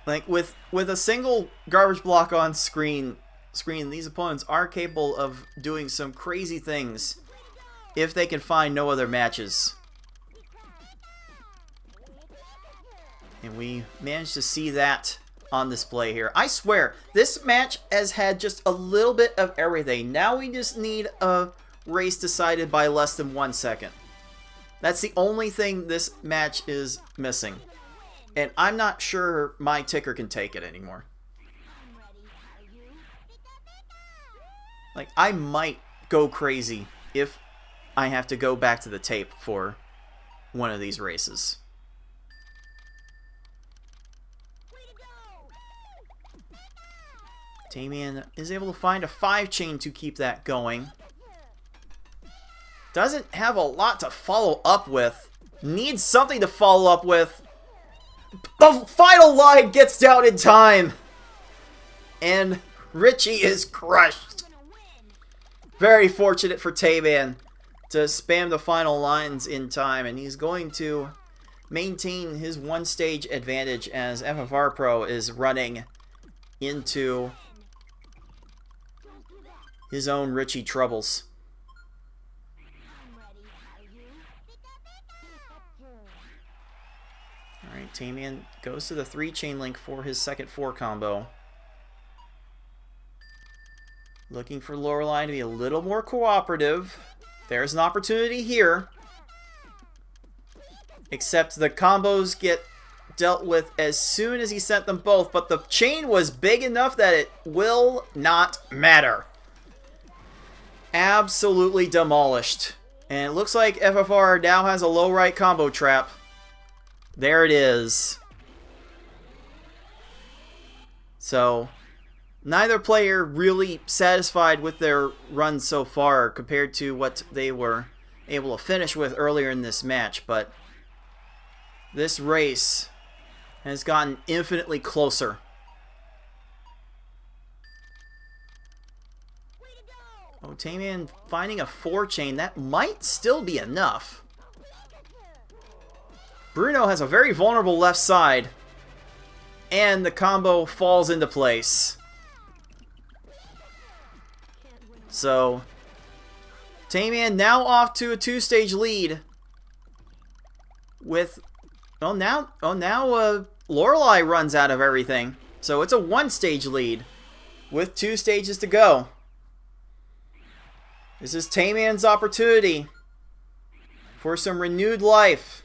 Like, with a single garbage block on screen, these opponents are capable of doing some crazy things if they can find no other matches. And we managed to see that on display here. I swear, this match has had just a little bit of everything. Now we just need a race decided by less than 1 second. That's the only thing this match is missing. And I'm not sure my ticker can take it anymore. Like, I might go crazy if I have to go back to the tape for one of these races. TaymanND is able to find a 5-chain to keep that going. Doesn't have a lot to follow up with. Needs something to follow up with. The final line gets down in time. And Richie is crushed. Very fortunate for TaymanND to spam the final lines in time. And he's going to maintain his 1-stage advantage as FFR Pro is running into his own Richie troubles. Alright, TaymanND goes to the 3-chain link for his second 4 combo. Looking for Lorelei to be a little more cooperative. There's an opportunity here. Except the combos get dealt with as soon as he sent them both, but the chain was big enough that it will not matter. Absolutely demolished. And it looks like FFR now has a low right combo trap. There it is. So, neither player really satisfied with their run so far compared to what they were able to finish with earlier in this match, but this race has gotten infinitely closer. Oh, Tayman finding a 4-chain. That might still be enough. Bruno has a very vulnerable left side. And the combo falls into place. So, Tayman now off to a 2-stage lead. With, now Lorelei runs out of everything. So it's a 1-stage lead with 2 stages to go. This is Tayman's opportunity for some renewed life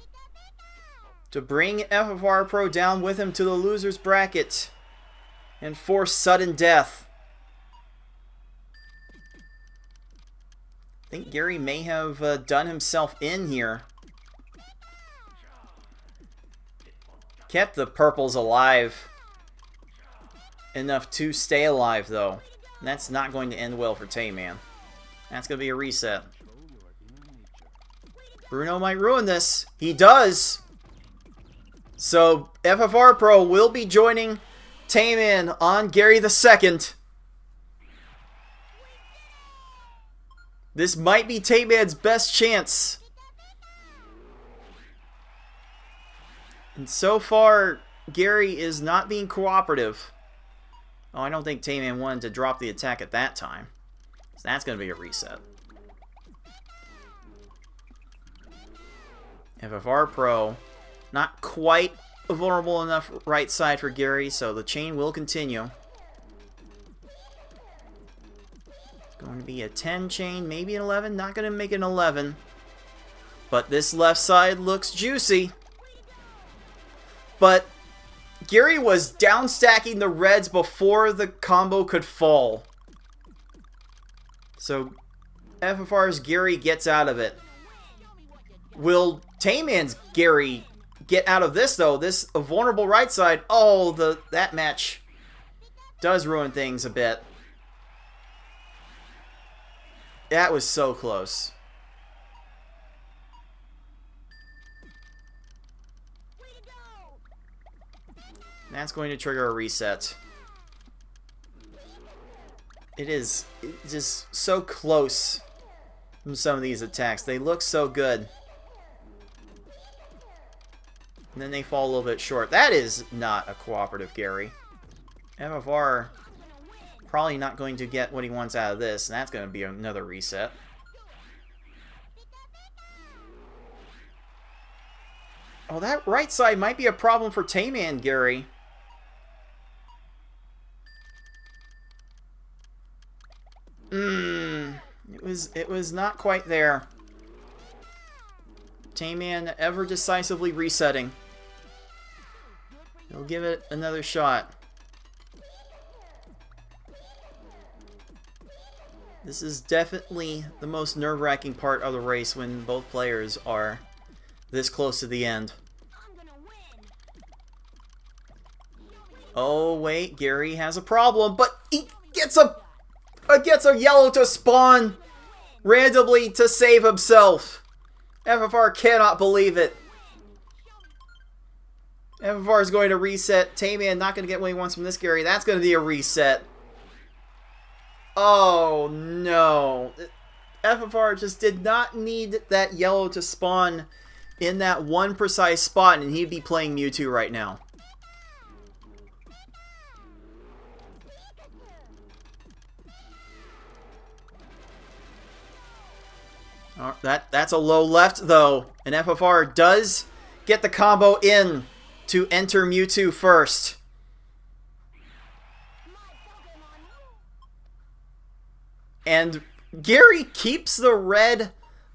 to bring FFR Pro down with him to the loser's bracket and force sudden death. I think Gary may have done himself in here. Kept the purples alive enough to stay alive, though. And that's not going to end well for Tayman. That's going to be a reset. Bruno might ruin this. He does. So, FFR Pro will be joining Tayman on Gary II. This might be Tayman's best chance. And so far, Gary is not being cooperative. Oh, I don't think Tayman wanted to drop the attack at that time. So that's going to be a reset. FFR Pro, not quite a vulnerable enough right side for Gary, so the chain will continue. It's going to be a 10 chain, maybe an 11. Not going to make an 11. But this left side looks juicy. But Gary was down stacking the reds before the combo could fall. So FFR's Gary gets out of it. Will Tayman's Gary get out of this, though? This vulnerable right side. Oh, that match does ruin things a bit. That was so close. That's going to trigger a reset. It's just so close from some of these attacks. They look so good. And then they fall a little bit short. That is not a cooperative Gary. FFR probably not going to get what he wants out of this, and that's going to be another reset. Oh, that right side might be a problem for Tayman, Gary. It was not quite there. Tayman ever decisively resetting. He'll give it another shot. This is definitely the most nerve-wracking part of the race when both players are this close to the end. Oh wait, Gary has a problem, but he gets a yellow to spawn randomly to save himself. FFR cannot believe it. FFR is going to reset. Tayman not going to get what he wants from this Gary. That's going to be a reset. Oh no. FFR just did not need that yellow to spawn in that one precise spot, and he'd be playing Mewtwo right now. That's a low left, though. And FFR does get the combo in to enter Mewtwo first. And Gary keeps the red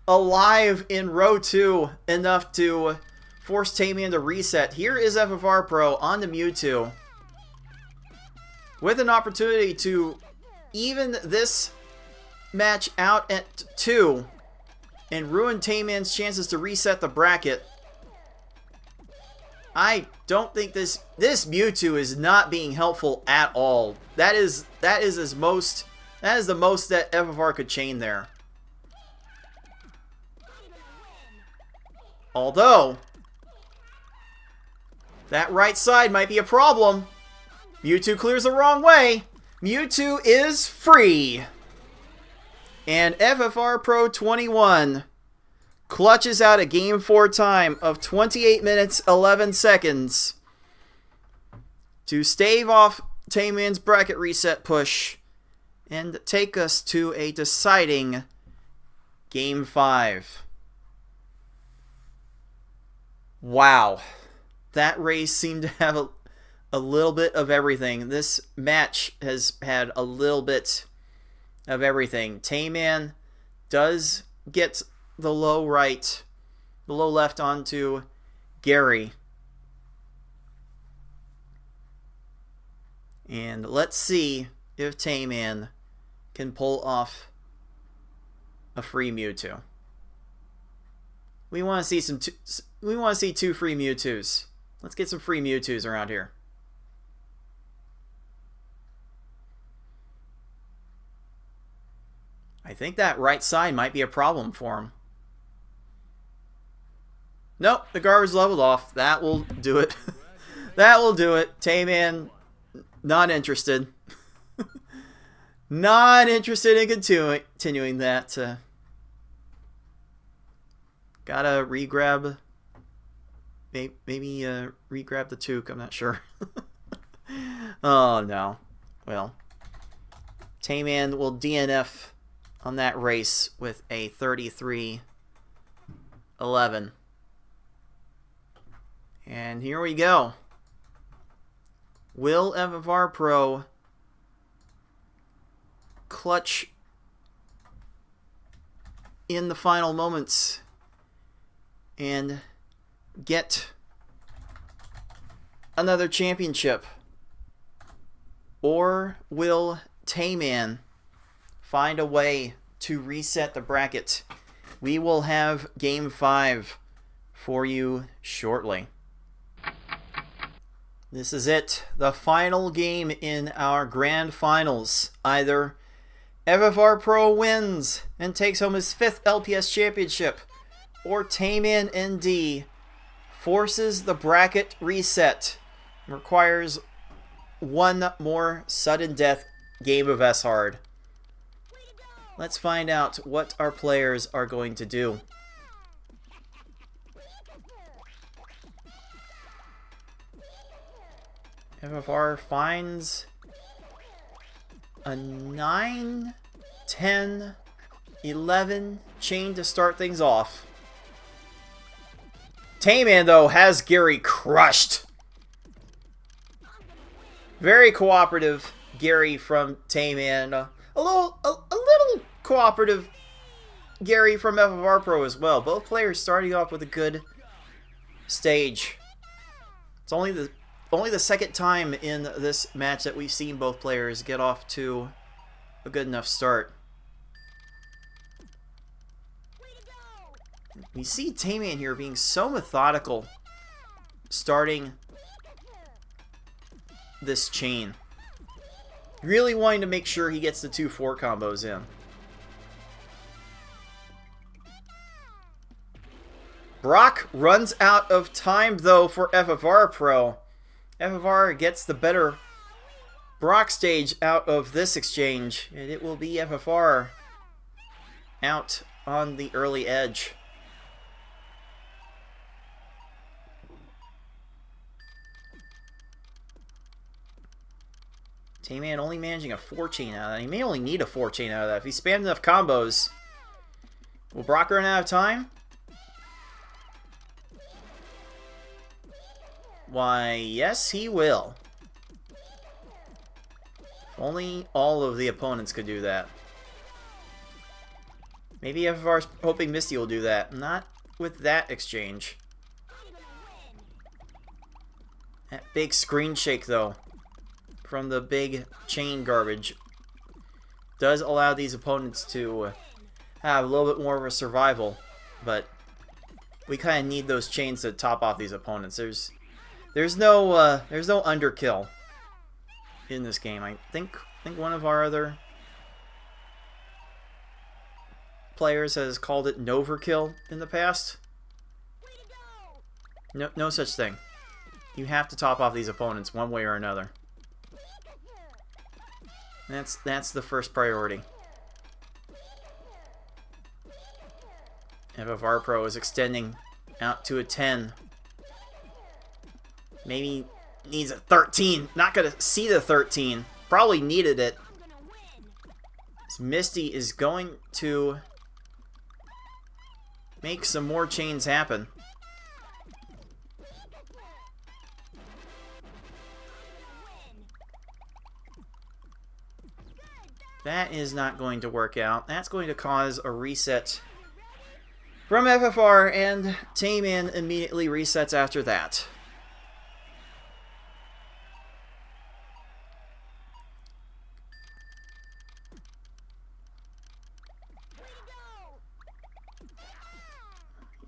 alive in row 2 enough to force Tayman to reset. Here is FFR Pro on the Mewtwo, with an opportunity to even this match out at 2 and ruin Tayman's chances to reset the bracket. I don't think this Mewtwo is not being helpful at all. That is the most that FFR could chain there. Although that right side might be a problem. Mewtwo clears the wrong way. Mewtwo is free. And FFR Pro 21 clutches out a Game 4 time of 28 minutes 11 seconds to stave off Tayman's bracket reset push and take us to a deciding Game 5. Wow. That race seemed to have a little bit of everything. This match has had a little bit of everything. Tayman does get the low left onto Gary. And let's see if Tayman can pull off a free Mewtwo. We want to see two free Mewtwo's. Let's get some free Mewtwo's around here. I think that right side might be a problem for him. Nope, the garbage leveled off. That will do it. That will do it. Tayman, not interested. Not interested in continuing that. Gotta re-grab. Maybe re-grab the Took. I'm not sure. Oh, no. Well, Tayman will DNF on that race with a 33-11. And here we go. Will FFR Pro clutch in the final moments and get another championship? Or will Tayman find a way to reset the bracket? We will have Game 5 for you shortly. This is it. The final game in our grand finals. Either FFR Pro wins and takes home his 5th LPS championship, or TaymanND forces the bracket reset. Requires one more sudden death game of S-Hard. Let's find out what our players are going to do. FFR finds a 9, 10, 11 chain to start things off. Tayman, though, has Gary crushed. Very cooperative Gary from Tayman. A little cooperative Gary from FFR Pro as well. Both players starting off with a good stage. It's only the second time in this match that we've seen both players get off to a good enough start. We see Tayman here being so methodical starting this chain. Really wanting to make sure he gets the 2-4 combos in. Brock runs out of time, though, for FFR Pro. FFR gets the better Brock stage out of this exchange, and it will be FFR out on the early edge. Tayman only managing a 4-chain out of that. He may only need a 4-chain out of that. If he spams enough combos, will Brock run out of time? Why, yes, he will. If only all of the opponents could do that. Maybe FFR's hoping Misty will do that. Not with that exchange. That big screen shake, though, from the big chain garbage does allow these opponents to have a little bit more of a survival, but we kind of need those chains to top off these opponents. There's no underkill in this game. I think one of our other players has called it Noverkill in the past. No such thing. You have to top off these opponents one way or another. That's the first priority. FFR Pro is extending out to a 10. Maybe needs a 13. Not gonna see the 13. Probably needed it. This Misty is going to make some more chains happen. That is not going to work out. That's going to cause a reset from FFR, and TaymanND immediately resets after that.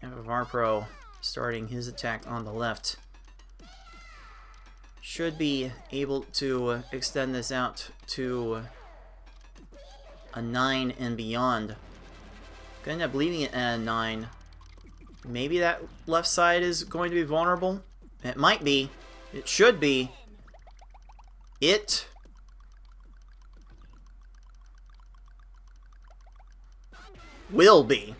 FFR Pro starting his attack on the left. Should be able to extend this out to a 9 and beyond. Gonna end up leaving it at a 9. Maybe that left side is going to be vulnerable. It might be. It should be. It will be.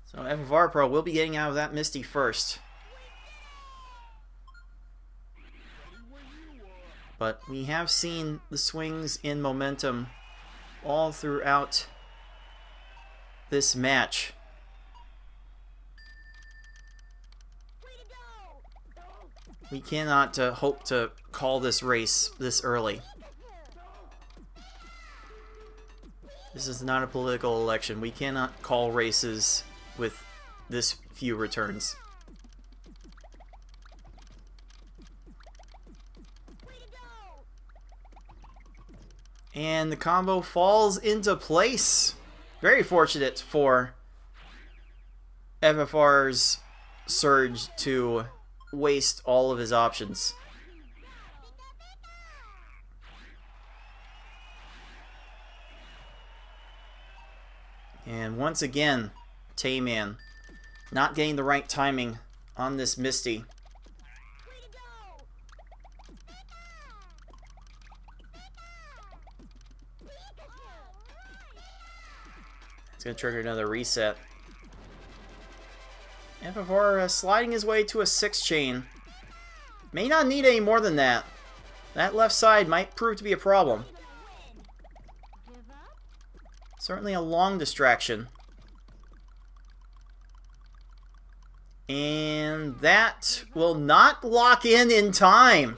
So FFR Pro will be getting out of that Misty first. But we have seen the swings in momentum all throughout this match. We cannot hope to call this race this early. This is not a political election. We cannot call races with this few returns. And the combo falls into place. Very fortunate for FFR's Surge to waste all of his options. And once again, TaymanND not getting the right timing on this Misty. It's going to trigger another reset. FFR sliding his way to a 6 chain. May not need any more than that. That left side might prove to be a problem. Certainly a long distraction. And that will not lock in time.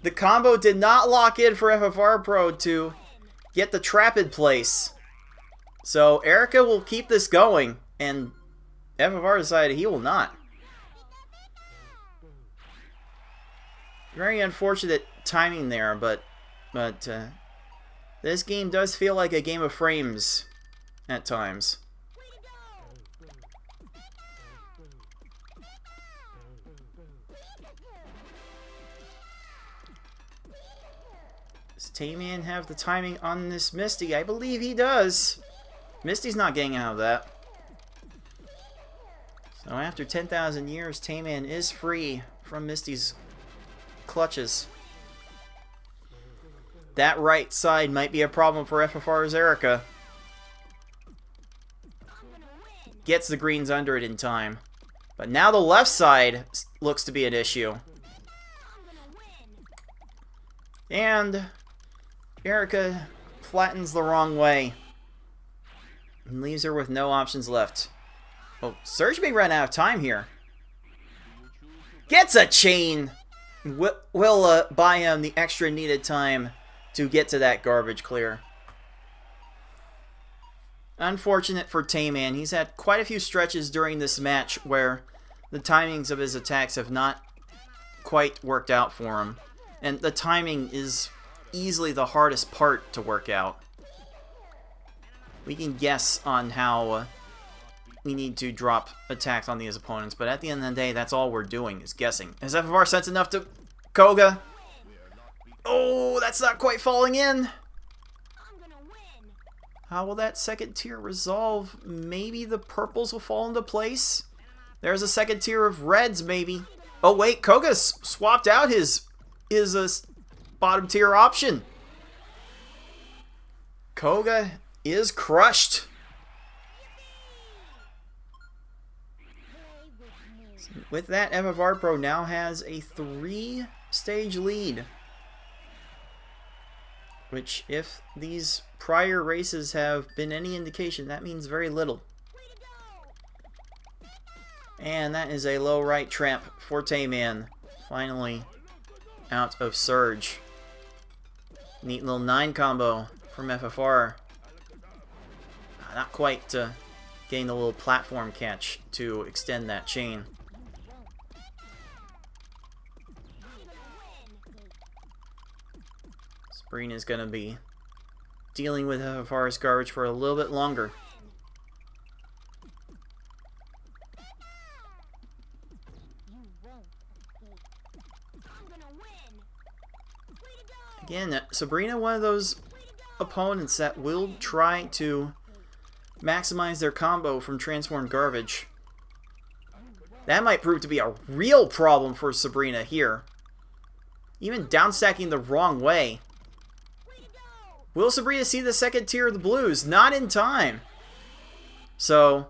The combo did not lock in for FFR Pro to get the trap in place. So Erica will keep this going, and FFR decided he will not. Very unfortunate timing there, but this game does feel like a game of frames at times. Does TaymanND have the timing on this Misty? I believe he does. Misty's not getting out of that. So after 10,000 years, TaymanND is free from Misty's clutches. That right side might be a problem for FFR's Erica. Gets the greens under it in time. But now the left side looks to be an issue. And Erica flattens the wrong way. And leaves her with no options left. Oh, Surge may run out of time here. Gets a chain! Will buy him the extra needed time to get to that garbage clear. Unfortunate for TaymanND. He's had quite a few stretches during this match where the timings of his attacks have not quite worked out for him. And the timing is easily the hardest part to work out. We can guess on how we need to drop attacks on these opponents, but at the end of the day, that's all we're doing, is guessing. Is FFR sent enough to Koga? Oh, that's not quite falling in. How will that second tier resolve? Maybe the purples will fall into place? There's a second tier of reds, maybe. Oh, wait, Koga swapped out his bottom tier option. Koga is crushed. With that, FFR Pro now has a 3-stage lead. Which, if these prior races have been any indication, that means very little. And that is a low right trap for Tayman. Finally out of Surge. Neat little 9 combo from FFR. Not quite getting the little platform catch to extend that chain. Sabrina's going to be dealing with FFR's garbage for a little bit longer. Again, Sabrina, one of those opponents that will try to maximize their combo from transformed garbage. That might prove to be a real problem for Sabrina here. Even downstacking the wrong way. Will Sabrina see the second tier of the blues? Not in time. So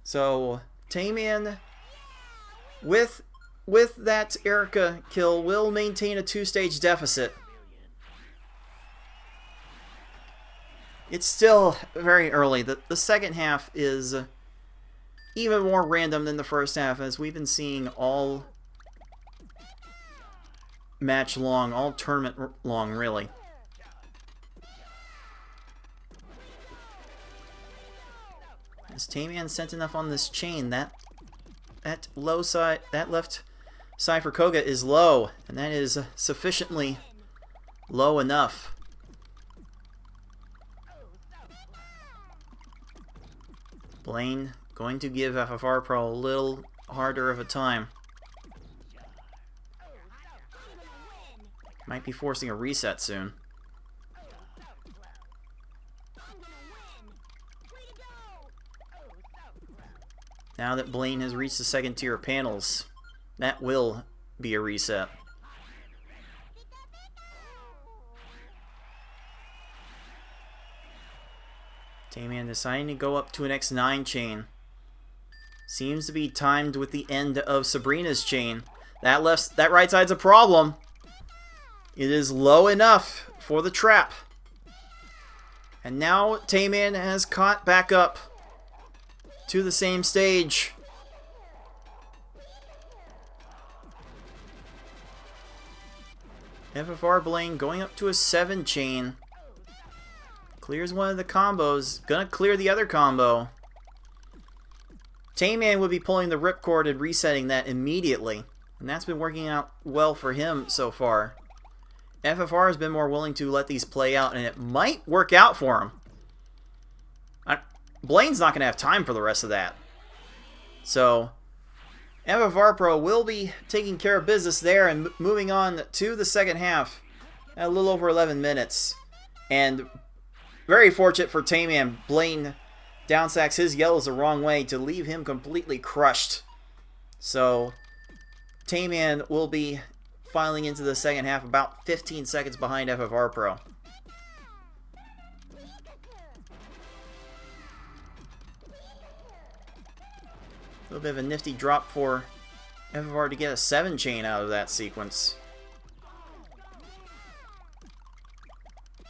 Tayman, with that Erica kill, will maintain a 2-stage deficit. It's still very early. The second half is even more random than the first half, as we've been seeing all match long, all tournament long, really. As Tayman sent enough on this chain, that low side, that left side for Koga is low, and that is sufficiently low enough. Blaine going to give FFR Pro a little harder of a time. Might be forcing a reset soon. Now that Blaine has reached the second tier of panels, that will be a reset. Tayman deciding to go up to an X9 chain. Seems to be timed with the end of Sabrina's chain. That right side's a problem. It is low enough for the trap. And now Tayman has caught back up to the same stage. FFR Blaine going up to a 7 chain. Clears one of the combos. Gonna clear the other combo. Tayman would be pulling the ripcord and resetting that immediately. And that's been working out well for him so far. FFR has been more willing to let these play out, and it might work out for him. Blaine's not going to have time for the rest of that. So, FFR Pro will be taking care of business there and moving on to the second half at a little over 11 minutes. And very fortunate for Tayman, Blaine downsacks his yellows the wrong way to leave him completely crushed. So, Tayman will be filing into the second half about 15 seconds behind FFR Pro. A little bit of a nifty drop for FFR to get a 7 chain out of that sequence.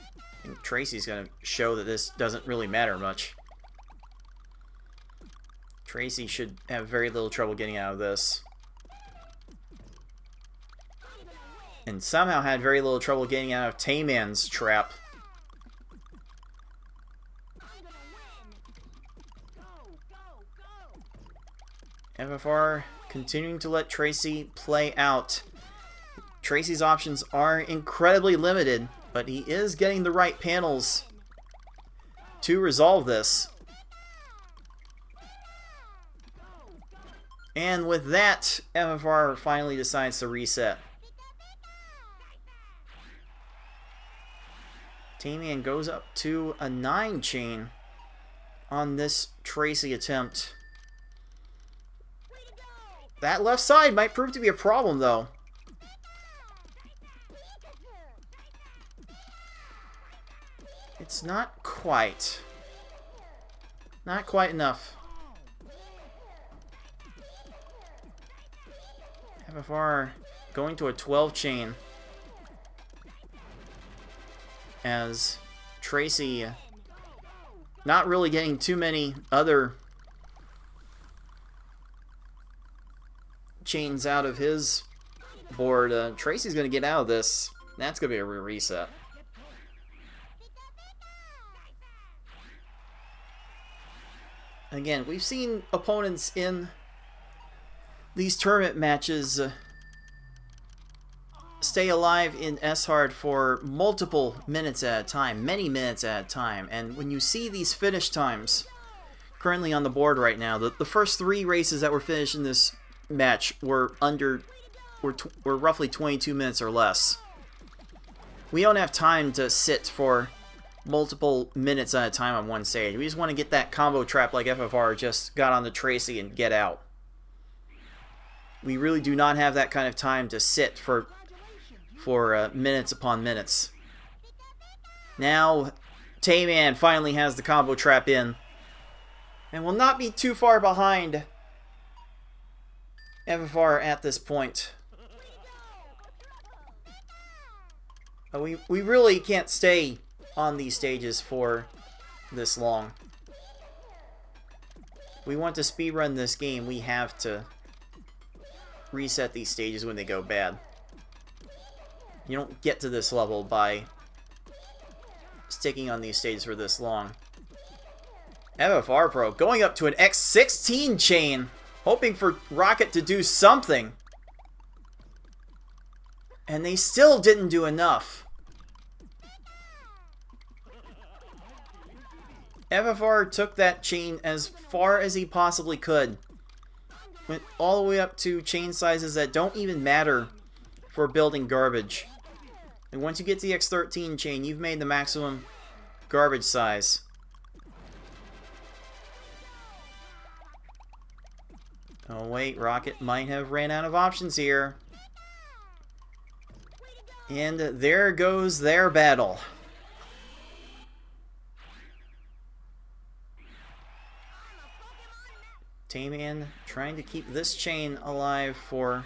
I think Tracy's going to show that this doesn't really matter much. Tracy should have very little trouble getting out of this. And somehow had very little trouble getting out of Tayman's trap. FFR continuing to let Tracy play out. Tracy's options are incredibly limited, but he is getting the right panels to resolve this. And with that, FFR finally decides to reset. TaymanND goes up to a 9 chain on this Tracy attempt. That left side might prove to be a problem, though. It's not quite. Not quite enough. FFR going to a 12 chain. As Tracy not really getting too many other chains out of his board. Tracy's going to get out of this. That's going to be a reset. Again, we've seen opponents in these tournament matches stay alive in S-Hard for multiple minutes at a time, many minutes at a time. And when you see these finish times currently on the board right now, the first 3 races that were finished in this match were roughly 22 minutes or less. We don't have time to sit for multiple minutes at a time on one stage. We just want to get that combo trap like FFR just got on the Tracy and get out. We really do not have that kind of time to sit for minutes upon minutes. Now, TaymanND finally has the combo trap in, and will not be too far behind FFR at this point. But we really can't stay on these stages for this long. If we want to speedrun this game, we have to reset these stages when they go bad. You don't get to this level by sticking on these stages for this long. FFR Pro going up to an X16 chain, hoping for Rocket to do something. And they still didn't do enough. FFR took that chain as far as he possibly could. Went all the way up to chain sizes that don't even matter for building garbage. And once you get to the X13 chain, you've made the maximum garbage size. Oh wait, Rocket might have ran out of options here. And there goes their battle. TaymanND trying to keep this chain alive for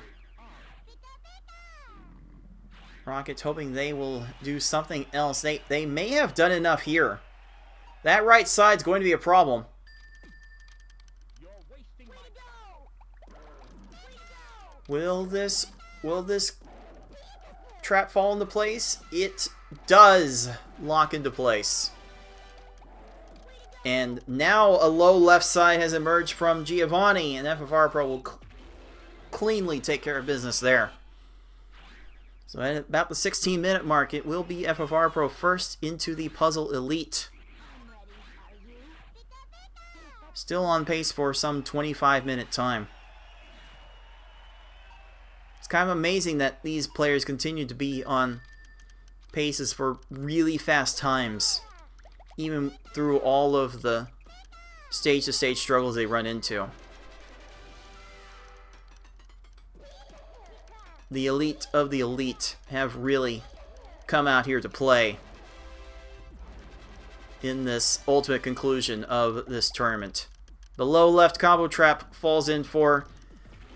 Rockets, hoping they will do something else. They may have done enough here. That right side's going to be a problem. Will this trap fall into place? It does lock into place. And now a low left side has emerged from Giovanni, and FFR Pro will cleanly take care of business there. So at about the 16-minute mark, it will be FFR Pro first into the Puzzle Elite. Still on pace for some 25-minute time. It's kind of amazing that these players continue to be on paces for really fast times, even through all of the stage-to-stage struggles they run into. The elite of the elite have really come out here to play in this ultimate conclusion of this tournament. The low left combo trap falls in for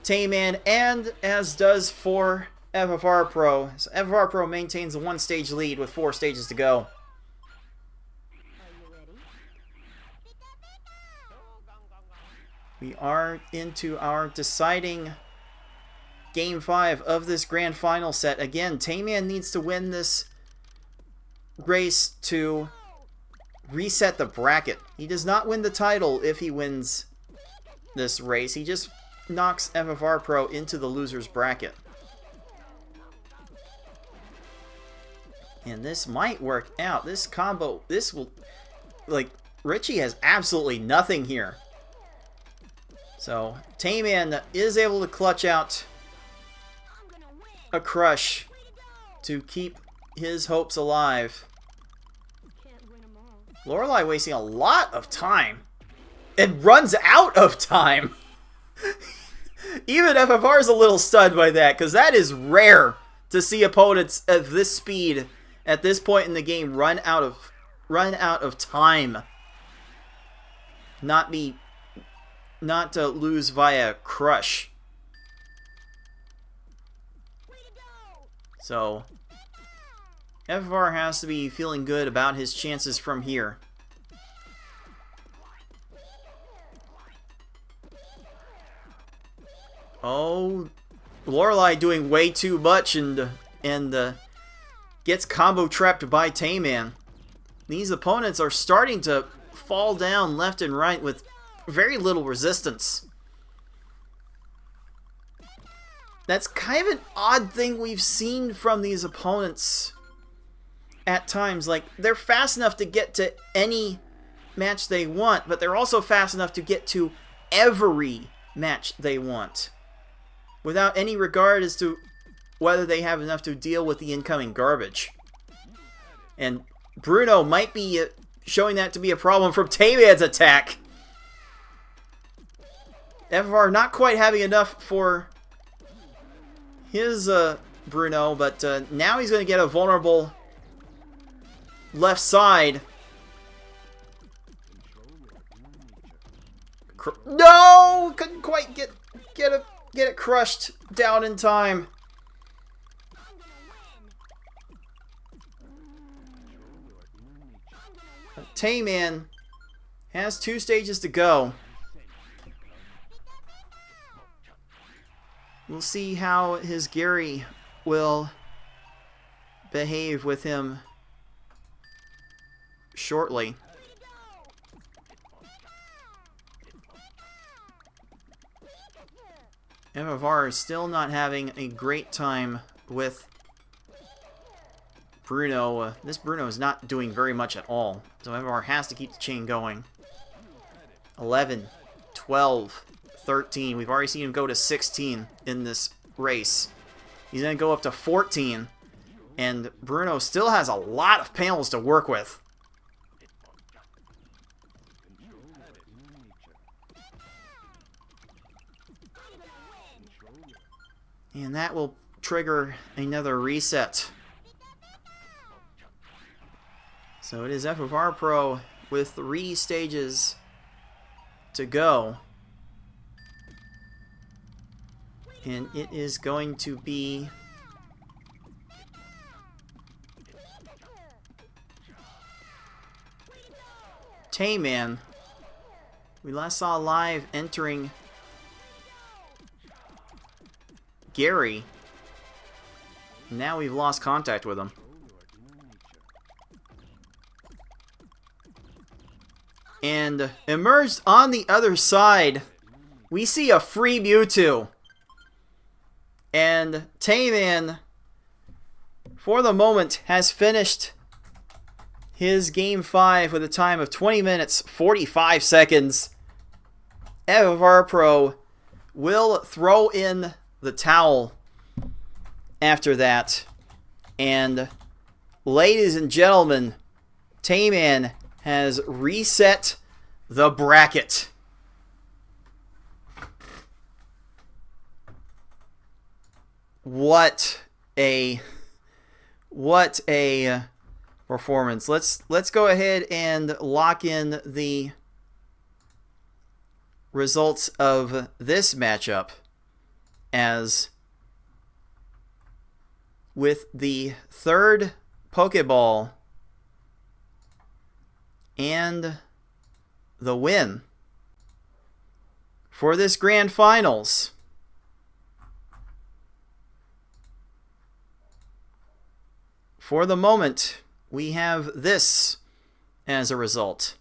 TaymanND, and as does for FFR Pro. So FFR Pro maintains a one-stage lead with 4 stages to go. We are into our deciding Game 5 of this grand final set. Again, TaymanND needs to win this race to reset the bracket. He does not win the title if he wins this race. He just knocks FFR Pro into the loser's bracket. And this might work out. This combo, this will, like, Richie has absolutely nothing here. So, TaymanND is able to clutch out a crush to keep his hopes alive. Lorelei wasting a lot of time. It runs out of time. Even FFR is a little stunned by that, because that is rare to see opponents of this speed at this point in the game run out of time. Not to lose via crush. So FFR has to be feeling good about his chances from here. Oh, Lorelei doing way too much and gets combo trapped by TaymanND. These opponents are starting to fall down left and right with very little resistance. That's kind of an odd thing we've seen from these opponents at times. Like, they're fast enough to get to any match they want, but they're also fast enough to get to every match they want, without any regard as to whether they have enough to deal with the incoming garbage. And Bruno might be showing that to be a problem from TaymanND's attack. FFR not quite having enough for his Bruno, but now he's going to get a vulnerable left side. No! Couldn't quite get it crushed down in time. TaymanND has 2 stages to go. We'll see how his Gary will behave with him shortly. FFR is still not having a great time with Bruno. This Bruno is not doing very much at all. So FFR has to keep the chain going. 11, 12, 13. We've already seen him go to 16 in this race. He's going to go up to 14. And Bruno still has a lot of panels to work with. And that will trigger another reset. So it is FFR Pro with 3 stages to go. And it is going to be TaymanND. We last saw live entering Gary. Now we've lost contact with him. And emerged on the other side, we see a free Mewtwo. And TaymanND, for the moment, has finished his Game 5 with a time of 20 minutes, 45 seconds. FFR Pro will throw in the towel after that. And, ladies and gentlemen, TaymanND has reset the bracket. What a performance. Let's go ahead and lock in the results of this matchup, as with the 3rd Pokeball and the win for this Grand Finals. For the moment, we have this as a result.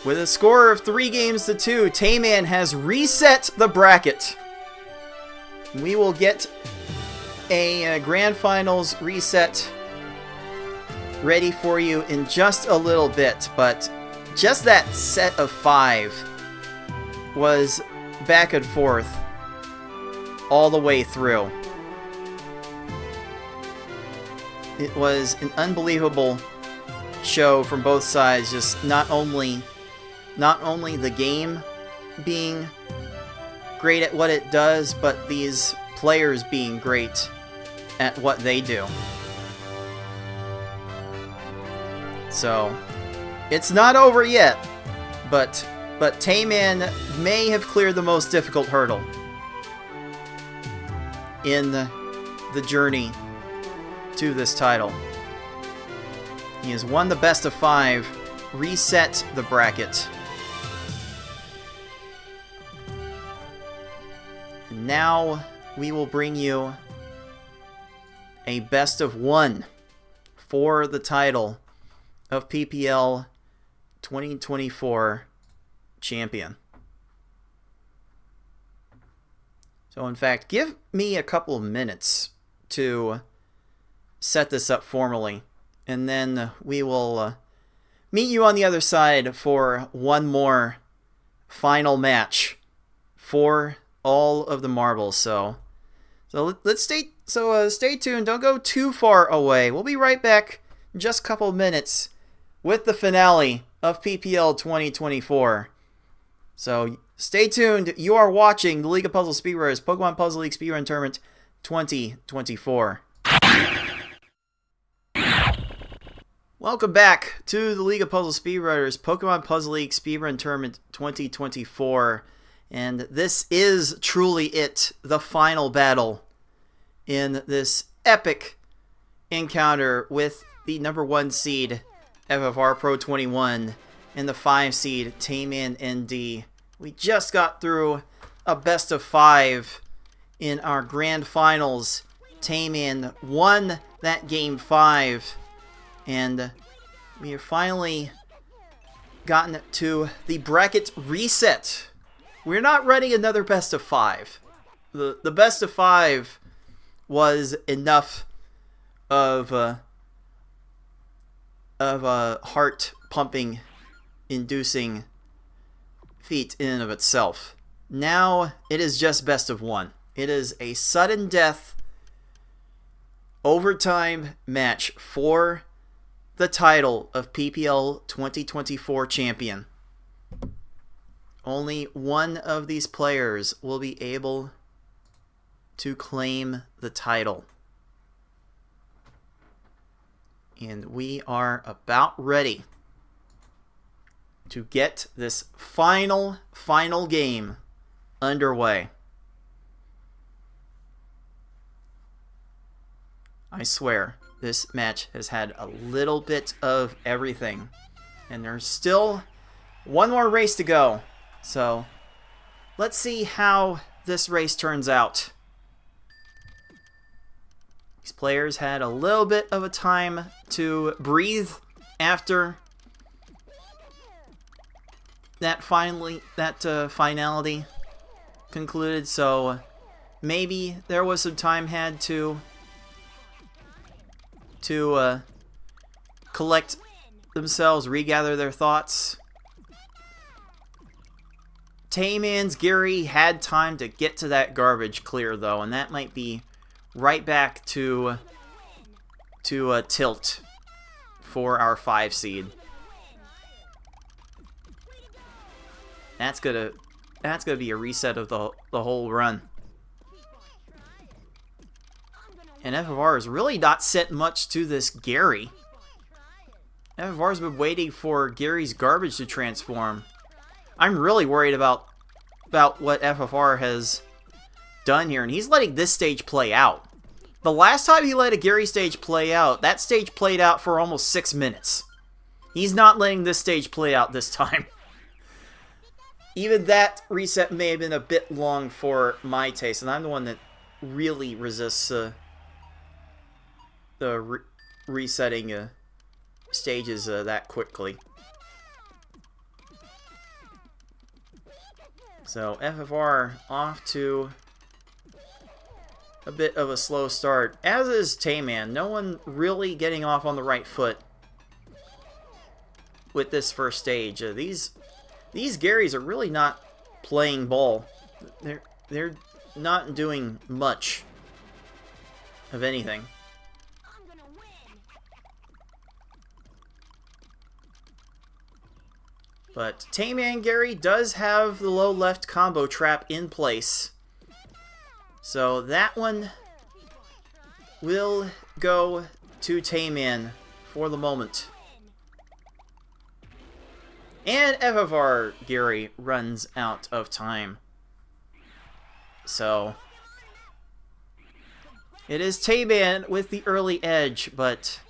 With a score of 3-2, Tayman has reset the bracket. We will get a Grand Finals reset ready for you in just a little bit, but just that set of 5 was back and forth all the way through. It was an unbelievable show from both sides, just not only the game being great at what it does, but these players being great at what they do. So, it's not over yet, but Tayman may have cleared the most difficult hurdle in the journey to this title. He has won the best of 5, reset the bracket. And now we will bring you a best of 1 for the title of PPL 2024 champion. So in fact, give me a couple of minutes to set this up formally, and then we will meet you on the other side for one more final match for all of the marbles. So let's stay tuned. Don't go too far away. We'll be right back in just a couple of minutes with the finale of PPL 2024. So stay tuned. You are watching the League of Puzzle Speedrunners Pokemon Puzzle League Speedrun Tournament 2024. Welcome back to the League of Puzzle Speedrunners Pokemon Puzzle League Speedrun Tournament 2024. And this is truly it, the final battle in this epic encounter with the number 1 seed FFR Pro 21 and the 5 seed TaymanND. We just got through a best of 5 in our grand finals. Tayman won that game 5, and we have finally gotten to the bracket reset. We're not running another best of 5. The best of 5 was enough of a heart-pumping, inducing feat in and of itself. Now it is just best of 1. It is a sudden death overtime match for the title of PPL 2024 champion. Only one of these players will be able to claim the title. And we are about ready to get this final game underway. I swear, this match has had a little bit of everything. And there's still one more race to go. So, let's see how this race turns out. These players had a little bit of a time to breathe after that finality concluded, so maybe there was some time had to collect themselves, regather their thoughts. Tayman's Gary had time to get to that garbage clear, though, and that might be right back to tilt for our 5 seed. That's gonna be a reset of the whole run. And FFR has really not sent much to this Gary. FFR's been waiting for Gary's garbage to transform. I'm really worried about what FFR has done here, and he's letting this stage play out. The last time he let a Gary stage play out, that stage played out for almost 6 minutes. He's not letting this stage play out this time. Even that reset may have been a bit long for my taste, and I'm the one that really resists resetting stages that quickly. So FFR off to a bit of a slow start, as is TaymanND. No one really getting off on the right foot with this first stage. These Garys are really not playing ball. They're not doing much of anything. But TaymanND Gary does have the low left combo trap in place. So that one will go to TaymanND for the moment. And FFR Gary runs out of time. So it is TaymanND with the early edge, but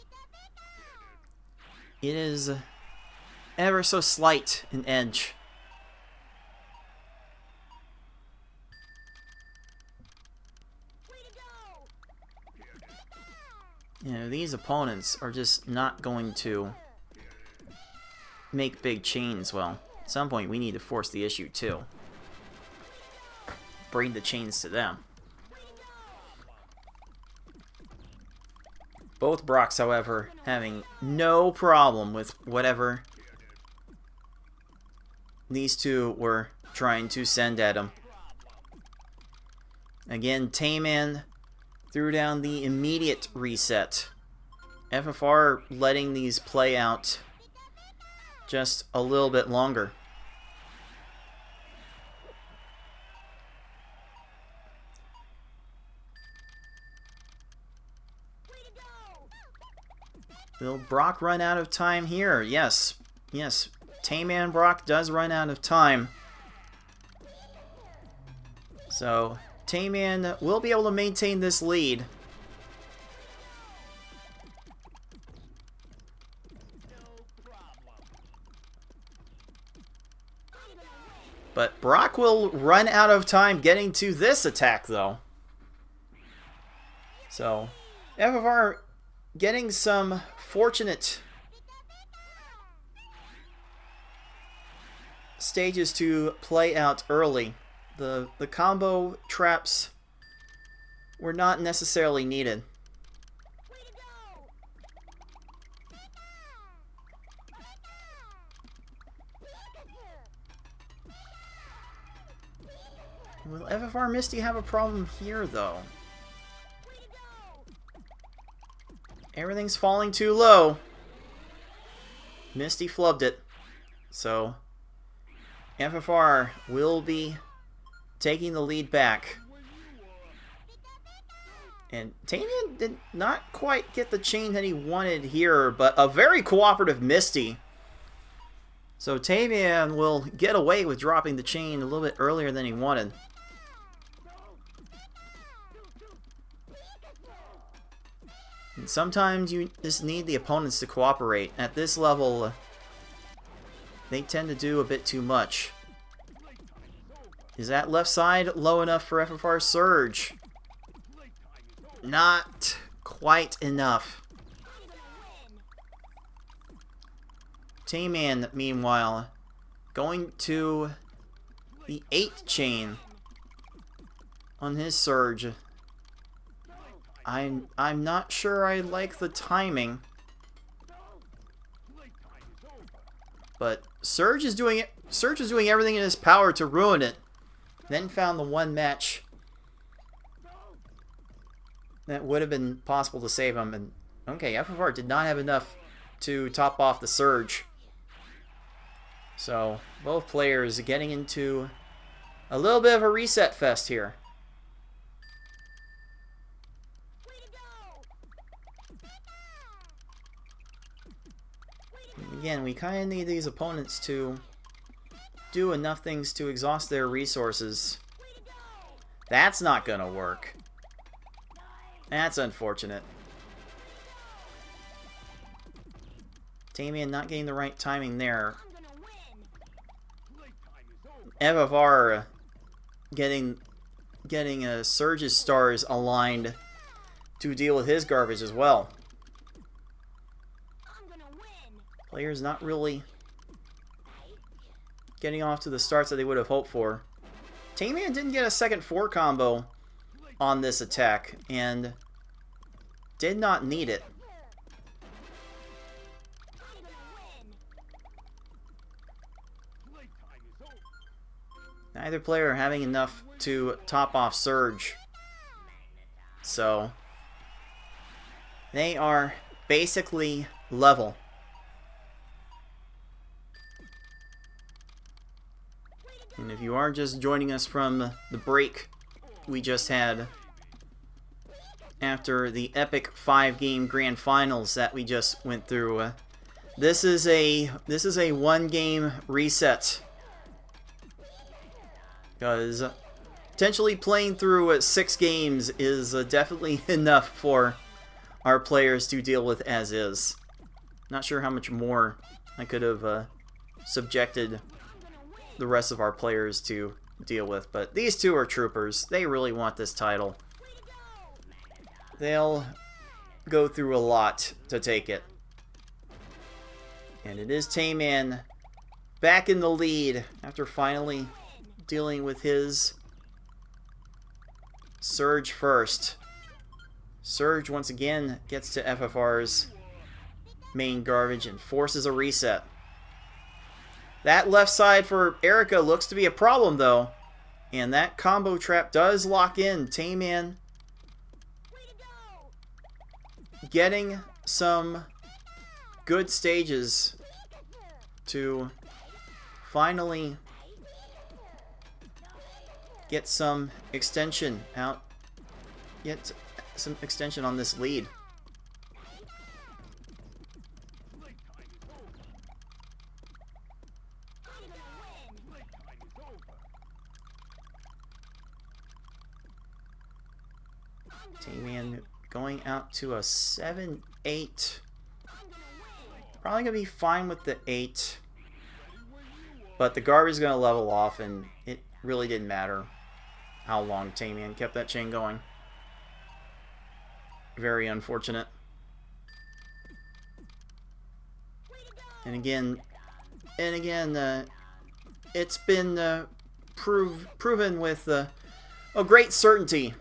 it is ever so slight an edge. You know, these opponents are just not going to make big chains. Well, at some point we need to force the issue too. Bring the chains to them. Both Brocks, however, having no problem with whatever these two were trying to send at him. Again, TaymanND threw down the immediate reset. FFR letting these play out just a little bit longer. Will Brock run out of time here? Yes. Yes. TaymanND Brock does run out of time. So TaymanND will be able to maintain this lead. But Brock will run out of time getting to this attack, though. So FFR getting some fortunate stages to play out early. The combo traps were not necessarily needed. Will FFR Misty have a problem here, though? Everything's falling too low. Misty flubbed it. So FFR will be taking the lead back. And TaymanND did not quite get the chain that he wanted here, but a very cooperative Misty. So TaymanND will get away with dropping the chain a little bit earlier than he wanted. And sometimes you just need the opponents to cooperate. At this level, they tend to do a bit too much. Is that left side low enough for FFR Surge? Not quite enough. TaymanND, meanwhile, going to the 8th chain on his Surge. I'm not sure I like the timing, but Surge is doing it. Surge is doing everything in his power to ruin it. Then found the one match that would have been possible to save him. And okay, FFR did not have enough to top off the Surge. So both players getting into a little bit of a reset fest here. Again, we kind of need these opponents to do enough things to exhaust their resources. That's not gonna work. That's unfortunate. TaymanND not getting the right timing there. FFR getting Surge's stars aligned to deal with his garbage as well. Players not really getting off to the starts that they would have hoped for. TaymanND didn't get a second 4 combo on this attack, and did not need it. Neither player having enough to top off Surge. So they are basically level. And if you are just joining us from the break we just had after the epic 5-game grand finals that we just went through, this is a 1-game reset. Because potentially playing through 6 games is definitely enough for our players to deal with as is. Not sure how much more I could have subjected the rest of our players to deal with, but these two are troopers. They really want this title. They'll go through a lot to take it. And it is TaymanND back in the lead after finally dealing with his Surge first. Surge once again gets to FFR's main garbage and forces a reset. That left side for Erica looks to be a problem though. And that combo trap does lock in. TaymanND getting some good stages to finally get some extension out. Get some extension on this lead. TaymanND going out to a 7-8. Probably going to be fine with the 8. But the garbage is going to level off, and it really didn't matter how long TaymanND kept that chain going. Very unfortunate. And again, it's been proven with a great certainty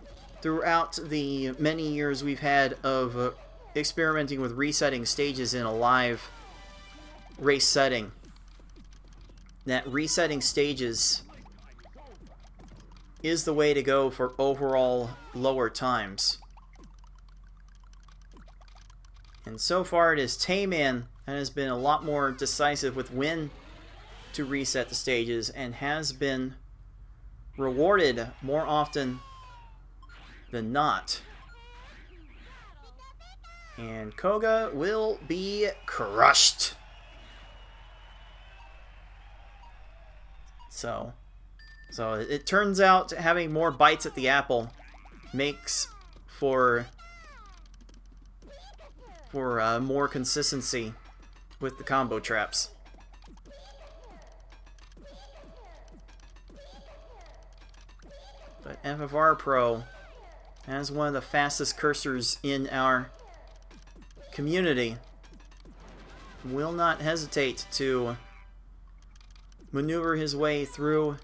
throughout the many years we've had of experimenting with resetting stages in a live race setting, that resetting stages is the way to go for overall lower times. And so far it is TaymanND that has been a lot more decisive with when to reset the stages and has been rewarded more often than not. And Koga will be crushed. So it turns out having more bites at the apple makes for more consistency with the combo traps. But FFR Pro has one of the fastest cursors in our community. Will not hesitate to maneuver his way through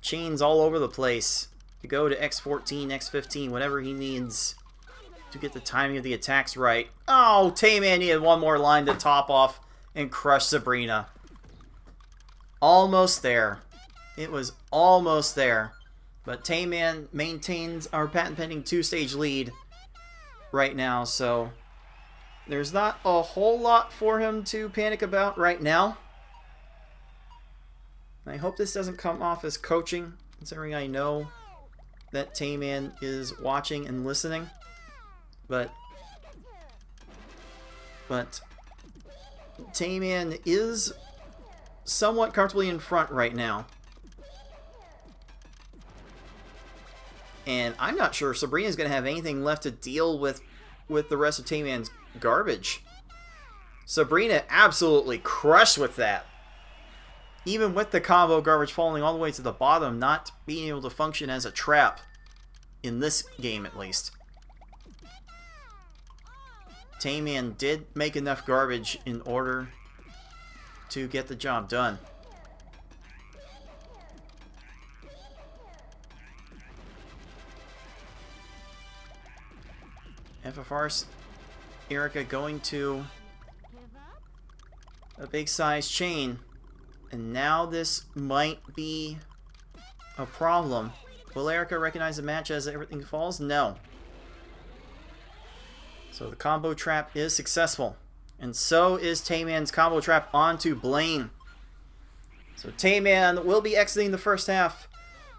chains all over the place to go to X14, X15, whatever he needs to get the timing of the attacks right. Oh, TaymanND needed one more line to top off and crush Sabrina. Almost there. It was almost there. But TaymanND maintains our patent-pending 2-stage lead right now, so there's not a whole lot for him to panic about right now. I hope this doesn't come off as coaching, considering I know that TaymanND is watching and listening. But TaymanND is somewhat comfortably in front right now. And I'm not sure Sabrina's going to have anything left to deal with the rest of TaymanND's garbage. Sabrina absolutely crushed with that. Even with the combo garbage falling all the way to the bottom, not being able to function as a trap. In this game, at least. TaymanND did make enough garbage in order to get the job done. FFR's Erica going to a big size chain. And now this might be a problem. Will Erica recognize the match as everything falls? No. So the combo trap is successful. And so is TaymanND's combo trap onto Blaine. So TaymanND will be exiting the first half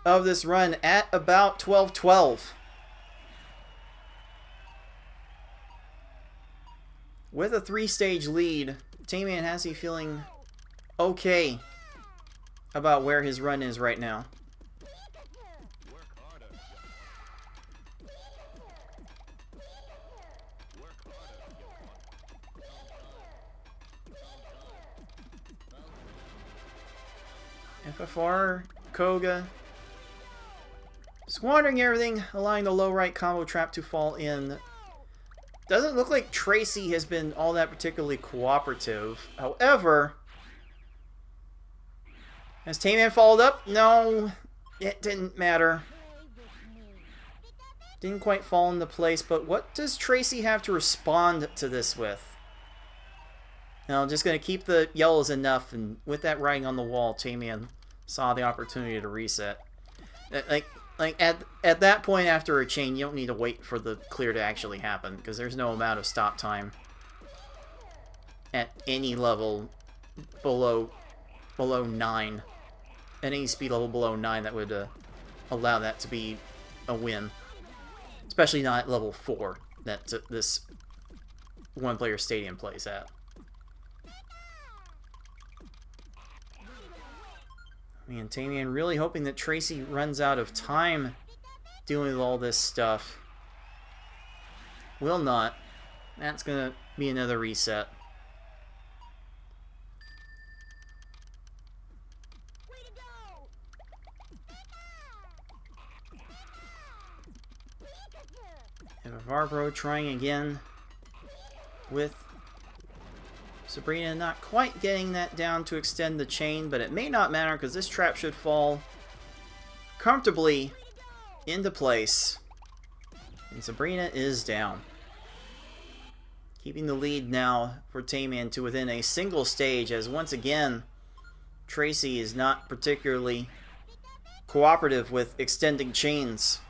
of this run at about 12-12. With a 3-stage lead, TaymanND has to be feeling okay about where his run is right now. FFR, Koga, squandering everything, allowing the low right combo trap to fall in. Doesn't look like Tracy has been all that particularly cooperative. However, has TaymanND followed up? No, it didn't matter. Didn't quite fall into place, but what does Tracy have to respond to this with? No, I'm just going to keep the yellows enough, and with that writing on the wall, TaymanND saw the opportunity to reset. Like at that point after a chain, you don't need to wait for the clear to actually happen, because there's no amount of stop time at any level below 9. At any speed level below 9 that would allow that to be a win. Especially not at level 4 that this one-player stadium plays at. Man, TaymanND really hoping that Tracy runs out of time dealing with all this stuff. Will not. That's going to be another reset. FFR trying again with Sabrina not quite getting that down to extend the chain, but it may not matter because this trap should fall comfortably into place. And Sabrina is down. Keeping the lead now for TaymanND to within a single stage, as once again Tracy is not particularly cooperative with extending chains.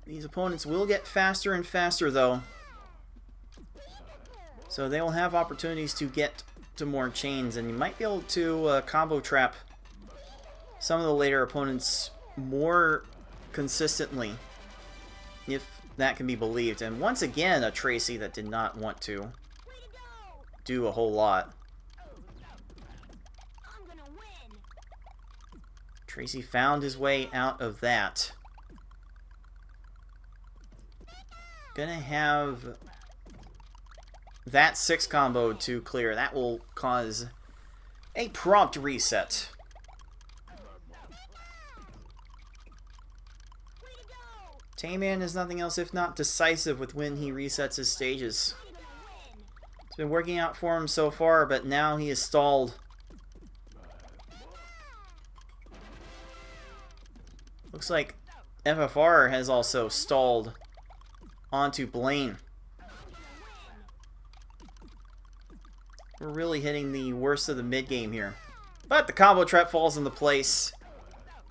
These opponents will get faster and faster, though. So they will have opportunities to get to more chains, and you might be able to combo trap some of the later opponents more consistently, if that can be believed. And once again, a Tracy that did not want to do a whole lot. Tracy found his way out of that. Gonna have that 6 combo to clear. That will cause a prompt reset. TaymanND is nothing else if not decisive with when he resets his stages. It's been working out for him so far, but now he is stalled. Looks like FFR has also stalled onto Blaine. We're really hitting the worst of the mid-game here. But the combo trap falls into place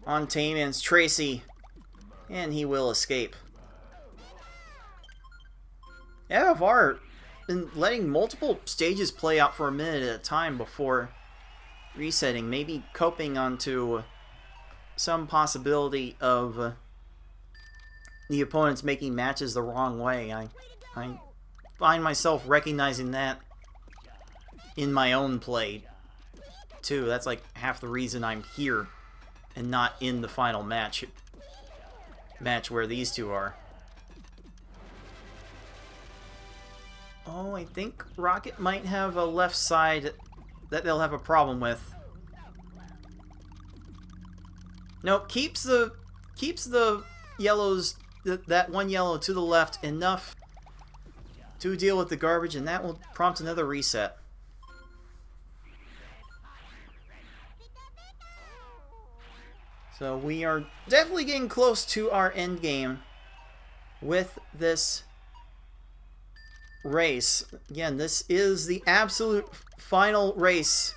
on TaymanND's Tracy, and he will escape. FFR been letting multiple stages play out for a minute at a time before resetting, maybe coping onto some possibility of the opponents making matches the wrong way. I find myself recognizing that in my own play, too. That's like half the reason I'm here and not in the final match where these two are. Oh, I think Rocket might have a left side that they'll have a problem with. Nope, keeps the yellows, that one yellow to the left enough to deal with the garbage, and that will prompt another reset. So we are definitely getting close to our end game with this race. Again, this is the absolute final race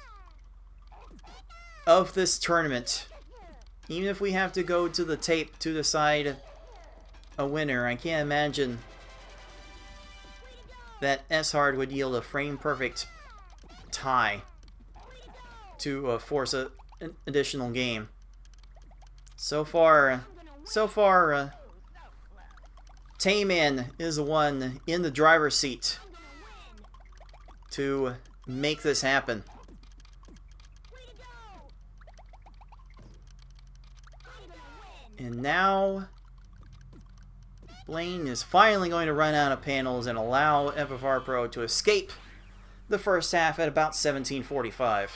of this tournament. Even if we have to go to the tape to decide a winner, I can't imagine that S-Hard would yield a frame-perfect tie to force an additional game. So far, Tayman is the one in the driver's seat to make this happen. And now Blaine is finally going to run out of panels and allow FFR Pro to escape the first half at about 17:45.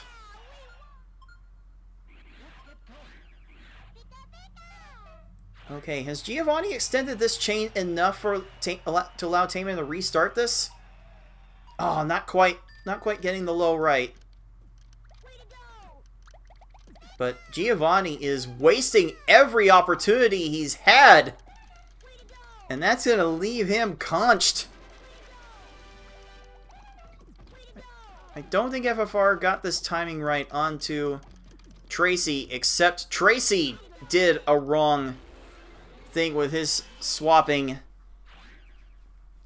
Okay, has Giovanni extended this chain enough to allow Tayman to restart this? Oh, not quite getting the low right. But Giovanni is wasting every opportunity he's had. And that's going to leave him conched. I don't think FFR got this timing right onto Tracy, except Tracy did a wrong thing with his swapping.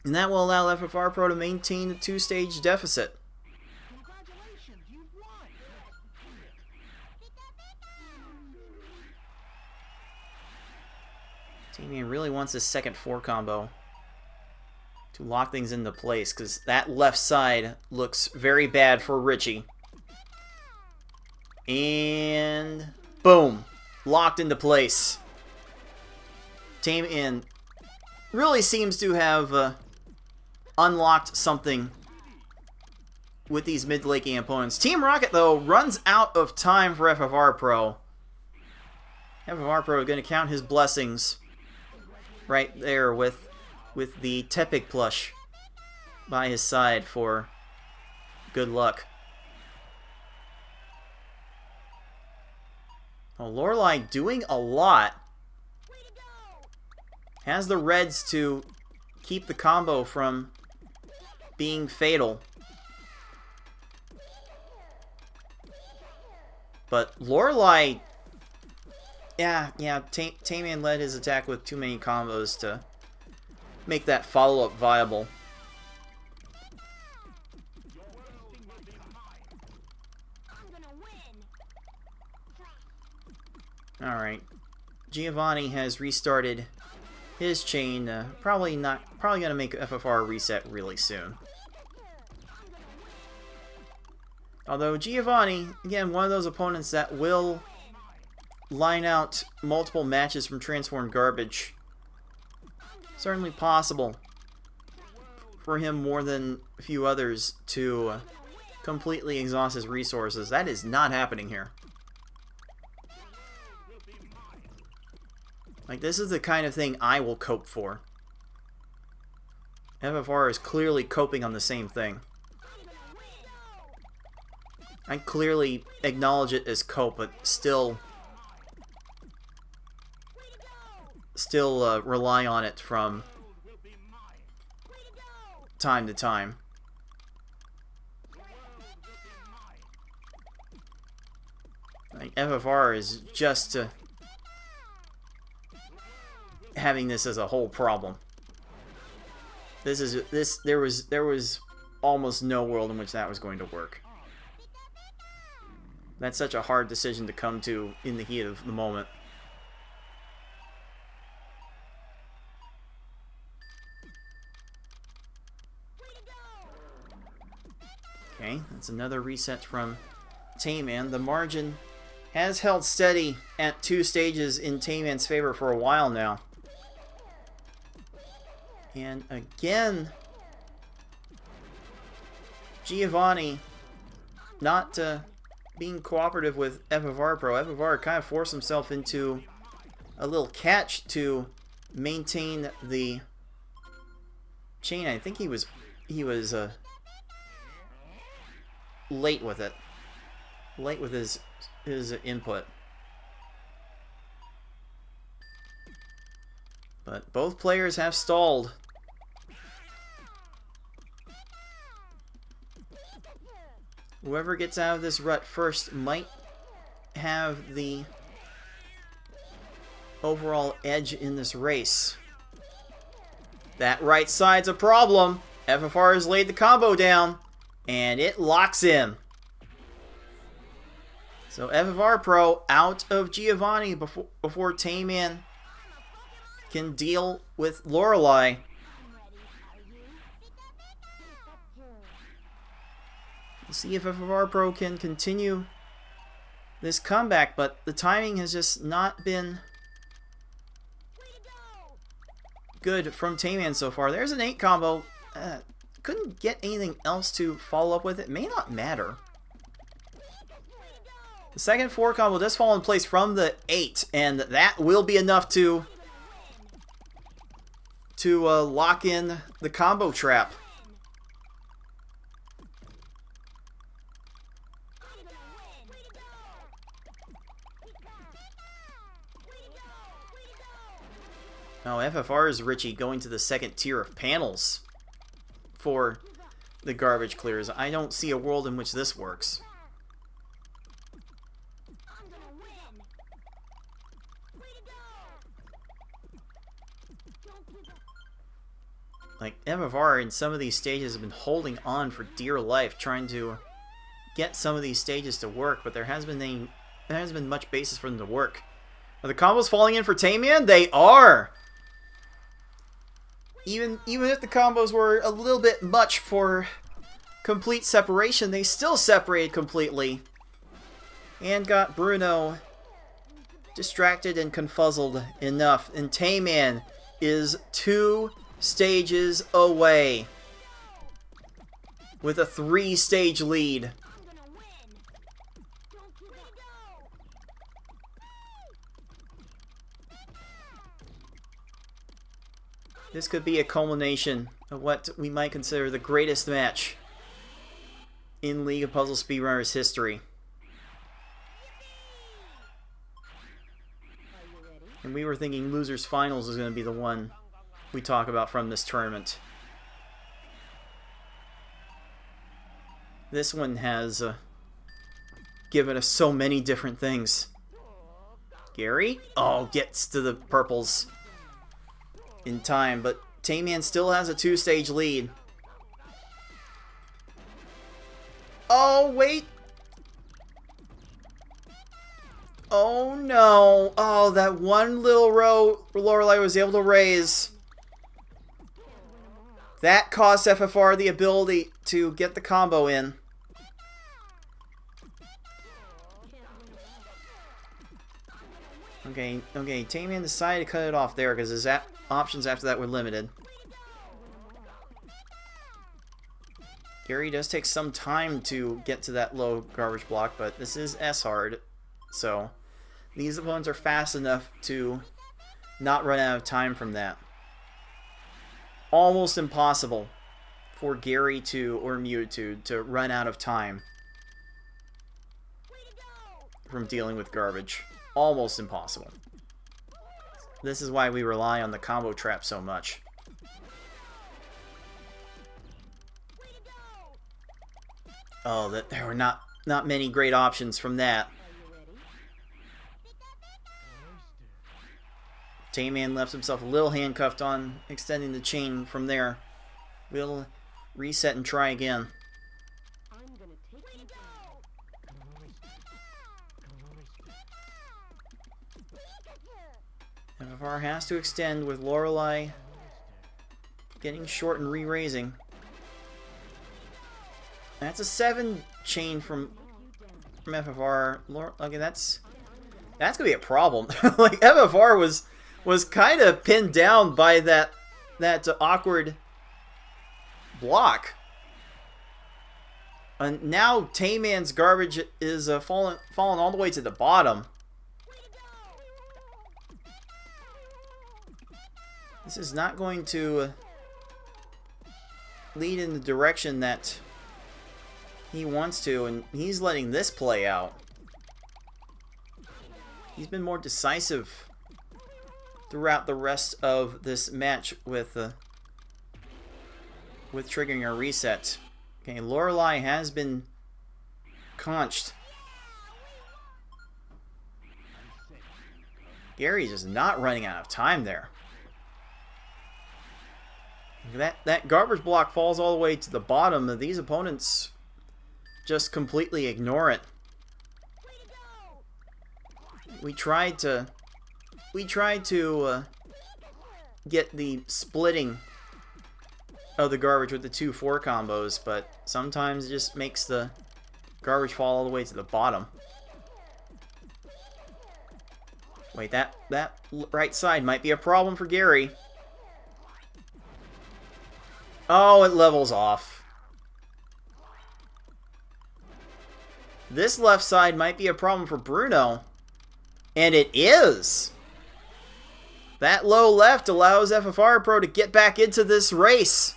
And that will allow FFR Pro to maintain the two-stage deficit. Tayman really wants his second 4 combo to lock things into place, because that left side looks very bad for Richie. And boom, locked into place. Tayman really seems to have unlocked something with these mid-late game opponents. Team Rocket, though, runs out of time for FFR Pro. FFR Pro is going to count his blessings right there with the Tepig plush by his side for good luck. Oh, Lorelei doing a lot. Has the reds to keep the combo from being fatal. But Lorelei, yeah, Tayman led his attack with too many combos to make that follow-up viable. Alright. Giovanni has restarted his chain. Probably going to make FFR reset really soon. Although Giovanni, again, one of those opponents that will line out multiple matches from Transformed Garbage. Certainly possible for him more than a few others to completely exhaust his resources. That is not happening here. Like, this is the kind of thing I will cope for. FFR is clearly coping on the same thing. I clearly acknowledge it as cope, but still rely on it from time to time. Like, FFR is just having this as a whole problem. There was almost no world in which that was going to work. That's such a hard decision to come to in the heat of the moment. Okay, that's another reset from Tayman. The margin has held steady at 2 stages in Tayman's favor for a while now. And again, Giovanni not being cooperative with FFR Pro. FFR kind of forced himself into a little catch to maintain the chain. I think he was late with it. Late with his input. But both players have stalled. Whoever gets out of this rut first might have the overall edge in this race. That right side's a problem. FFR has laid the combo down, and it locks in. So FFR Pro out of Giovanni before Tayman can deal with Lorelei. Let's see if FFR Pro can continue this comeback, but the timing has just not been good from Tayman so far. There's an 8 combo. Couldn't get anything else to follow up with. It may not matter. The second 4 combo does fall in place from the 8, and that will be enough to lock in the combo trap. Now, FFR's Richie going to the second tier of panels for the garbage clears. I don't see a world in which this works. Like, FFR in some of these stages have been holding on for dear life, trying to get some of these stages to work, but there hasn't been much basis for them to work. Are the combos falling in for Tayman? They are! Even if the combos were a little bit much for complete separation, they still separated completely. And got Bruno distracted and confuzzled enough. And Tayman is 2 stages away with a 3-stage lead. This could be a culmination of what we might consider the greatest match in League of Puzzle Speedrunners history. And we were thinking Losers Finals is going to be the one we talk about from this tournament. This one has given us so many different things. Gary? Oh, gets to the purples in time, but Tayman still has a 2-stage lead. Oh, wait. Oh, no. Oh, that one little row Lorelei was able to raise. That cost FFR the ability to get the combo in. Okay, Tayman decided to cut it off there because his options after that were limited. Gary does take some time to get to that low garbage block, but this is S-hard, so these opponents are fast enough to not run out of time from that. Almost impossible for Gary or Mewtwo to run out of time from dealing with garbage. Almost impossible. This is why we rely on the combo trap so much. Oh, there were not many great options from that. Tayman left himself a little handcuffed on extending the chain from there. We'll reset and try again. FFR has to extend with Lorelei getting short and re-raising. That's a 7 chain from FFR. Okay, that's gonna be a problem. Like, FFR was kind of pinned down by that awkward block. And now Tayman's garbage is falling all the way to the bottom. This is not going to lead in the direction that he wants to, and he's letting this play out. He's been more decisive throughout the rest of this match with triggering our reset. Okay, Lorelei has been conched. Gary's just not running out of time there. That garbage block falls all the way to the bottom, and these opponents just completely ignore it. We tried to get the splitting of the garbage with the 2-4 combos, but sometimes it just makes the garbage fall all the way to the bottom. Wait, that right side might be a problem for Gary. Oh, it levels off. This left side might be a problem for Bruno. And it is! That low left allows FFR Pro to get back into this race.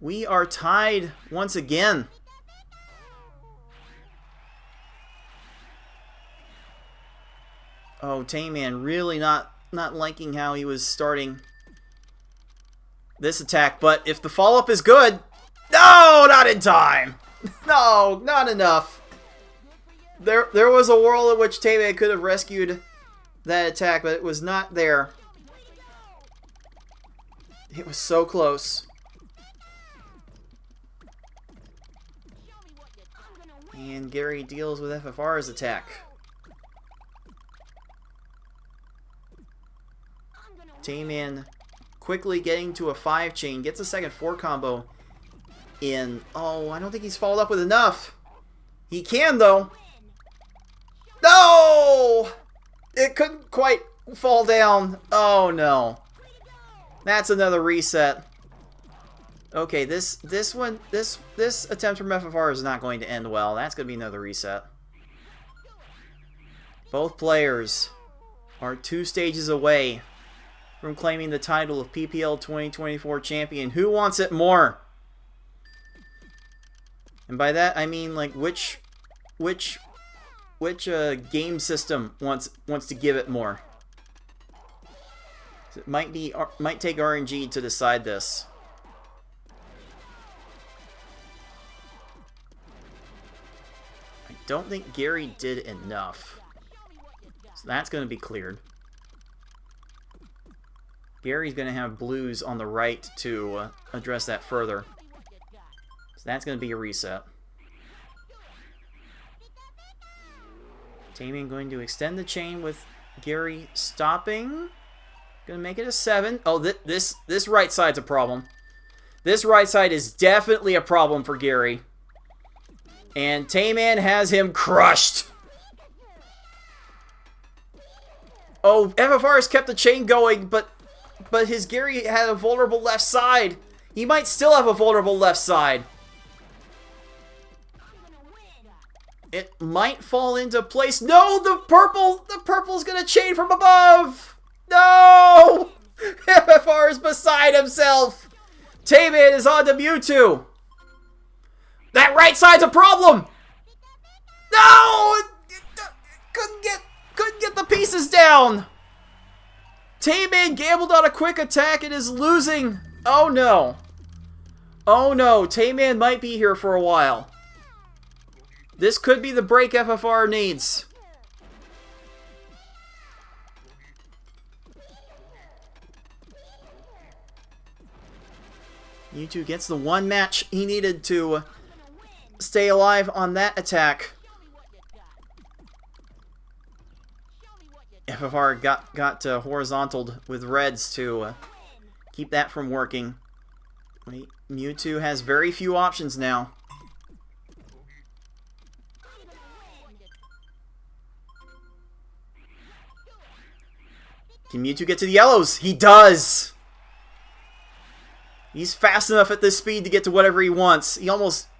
We are tied once again. Oh, Tayman really not liking how he was starting this attack, but if the follow-up is good... No, not in time! No, not enough. There was a world in which Tayman could have rescued that attack, but it was not there. It was so close. And Gary deals with FFR's attack. Tayman quickly getting to a 5-chain, gets a second 4 combo in. Oh, I don't think he's followed up with enough. He can, though. No! It couldn't quite fall down. Oh, no. That's another reset. Okay, this attempt from FFR is not going to end well. That's going to be another reset. Both players are 2 stages away from claiming the title of PPL 2024 champion. Who wants it more? And by that I mean, like, which game system wants to give it more? It might take RNG to decide this. I don't think Gary did enough, so that's going to be cleared. Gary's going to have blues on the right to address that further. So that's going to be a reset. Tayman going to extend the chain with Gary stopping. Going to make it a 7. Oh, this right side's a problem. This right side is definitely a problem for Gary. And Tayman has him crushed. Oh, FFR has kept the chain going, but his Gary had a vulnerable left side. He might still have a vulnerable left side. It might fall into place. No, the purple's gonna chain from above. No! FFR is beside himself. Tayman is on to Mewtwo. That right side's a problem. No! Couldn't get the pieces down. Tayman gambled on a quick attack and is losing. Oh no. Oh no, Tayman might be here for a while. This could be the break FFR needs. Mewtwo gets the one match he needed to stay alive on that attack. FFR got horizontaled with reds to keep that from working. Wait, Mewtwo has very few options now. Can Mewtwo get to the yellows? He does! He's fast enough at this speed to get to whatever he wants.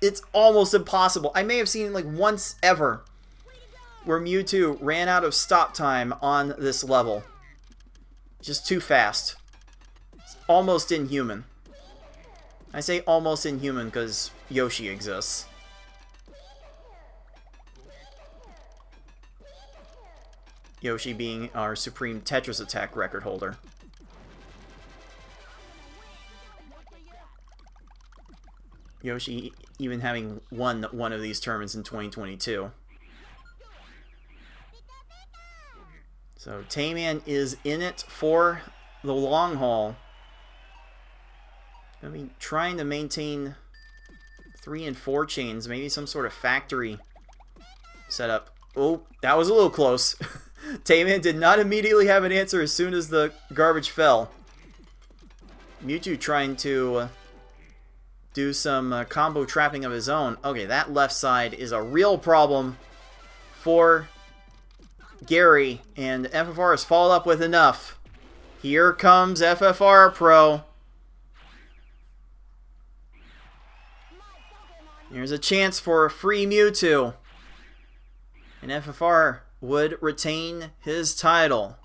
It's almost impossible. I may have seen it like once ever where Mewtwo ran out of stop time on this level. Just too fast. It's almost inhuman. I say almost inhuman because Yoshi exists. Yoshi being our supreme Tetris attack record holder. Yoshi even having won one of these tournaments in 2022. So Tayman is in it for the long haul. I mean, trying to maintain 3 and 4 chains, maybe some sort of factory setup. Oh, that was a little close. Tayman did not immediately have an answer as soon as the garbage fell. Mewtwo trying to do some combo trapping of his own. Okay, that left side is a real problem for Gary, and FFR has followed up with enough. Here comes FFR Pro. Here's a chance for a free Mewtwo. And FFR would retain his title.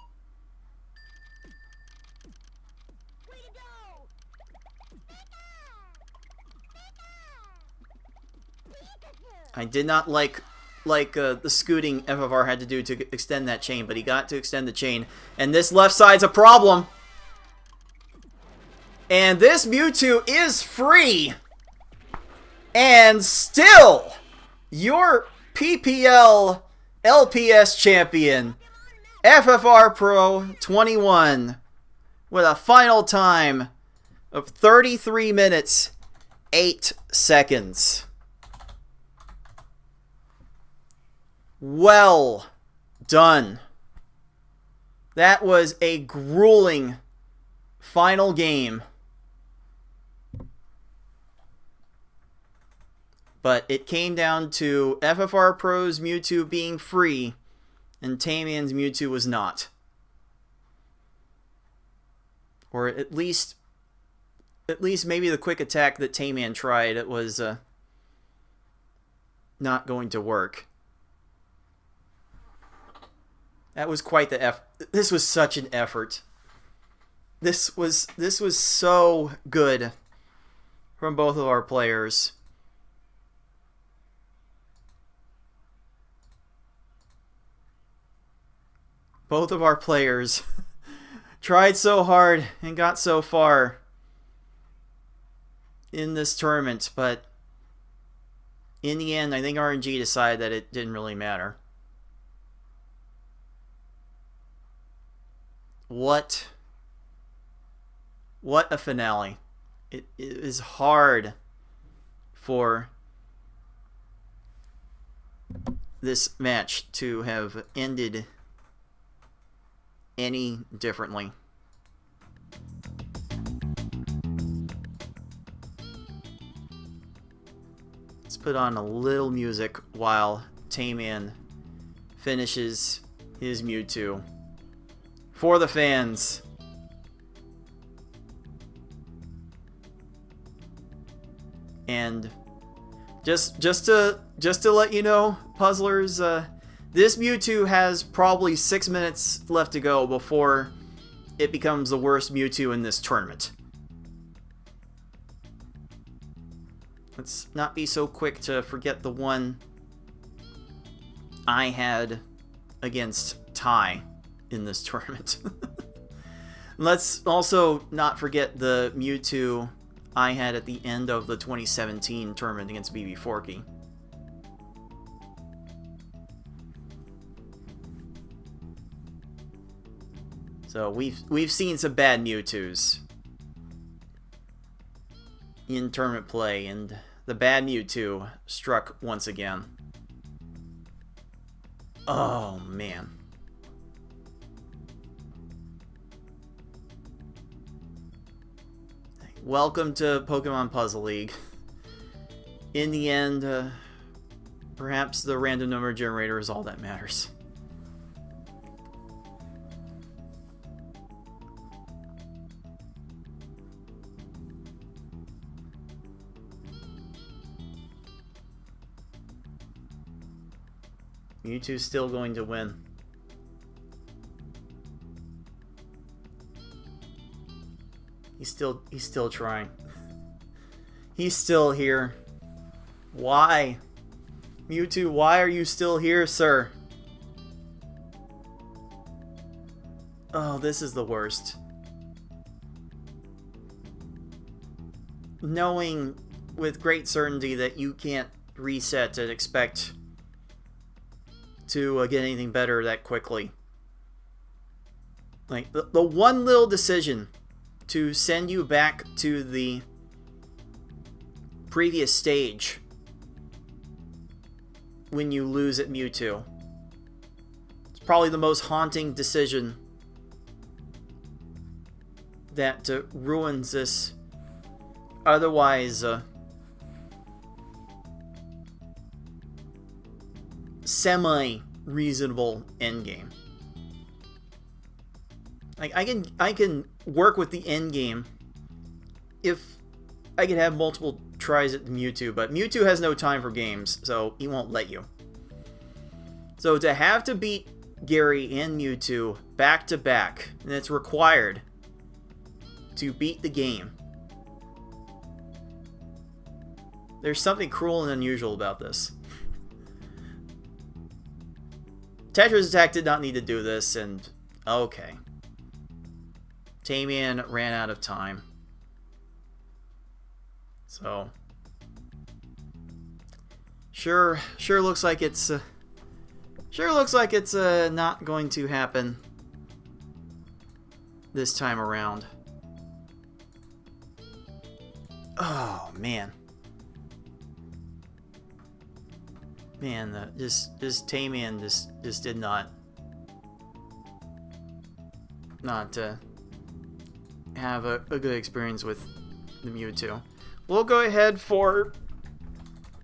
I did not like the scooting FFR had to do to extend that chain, but he got to extend the chain. And this left side's a problem. And this Mewtwo is free. And still, your PPL LPS champion, FFR Pro 21, with a final time of 33 minutes, 8 seconds. Well done. That was a grueling final game. But it came down to FFR Pro's Mewtwo being free, and Tayman's Mewtwo was not. Or at least maybe the quick attack that Tayman tried, it was not going to work. That was quite the effort. This was such an effort. This was so good from both of our players. Both of our players tried so hard and got so far in this tournament, but in the end, I think RNG decided that it didn't really matter. What a finale. It is hard for this match to have ended any differently. Let's put on a little music while Tayman finishes his Mewtwo. For the fans. And just to let you know, puzzlers, this Mewtwo has probably 6 minutes left to go before it becomes the worst Mewtwo in this tournament. Let's not be so quick to forget the one I had against Ty in this tournament. Let's also not forget the Mewtwo I had at the end of the 2017 tournament against BB Forky. So we've seen some bad Mewtwo's in tournament play, and the bad Mewtwo struck once again. Oh man. Welcome to Pokemon Puzzle League. In the end, perhaps the random number generator is all that matters. Mewtwo's still going to win. He's still trying. He's still here. Why? Mewtwo, why are you still here, sir? Oh, this is the worst. Knowing with great certainty that you can't reset and expect to get anything better that quickly. Like, the one little decision to send you back to the previous stage when you lose at Mewtwo. It's probably the most haunting decision that ruins this otherwise semi-reasonable endgame. Like, I can work with the endgame if I can have multiple tries at Mewtwo, but Mewtwo has no time for games, so he won't let you. So to have to beat Gary and Mewtwo back to back, and it's required to beat the game. There's something cruel and unusual about this. Tetra's attack did not need to do this, and okay. Tayman ran out of time. So sure looks like it's not going to happen this time around. Oh man. Man, this Tayman just did not have a good experience with the Mewtwo. We'll go ahead for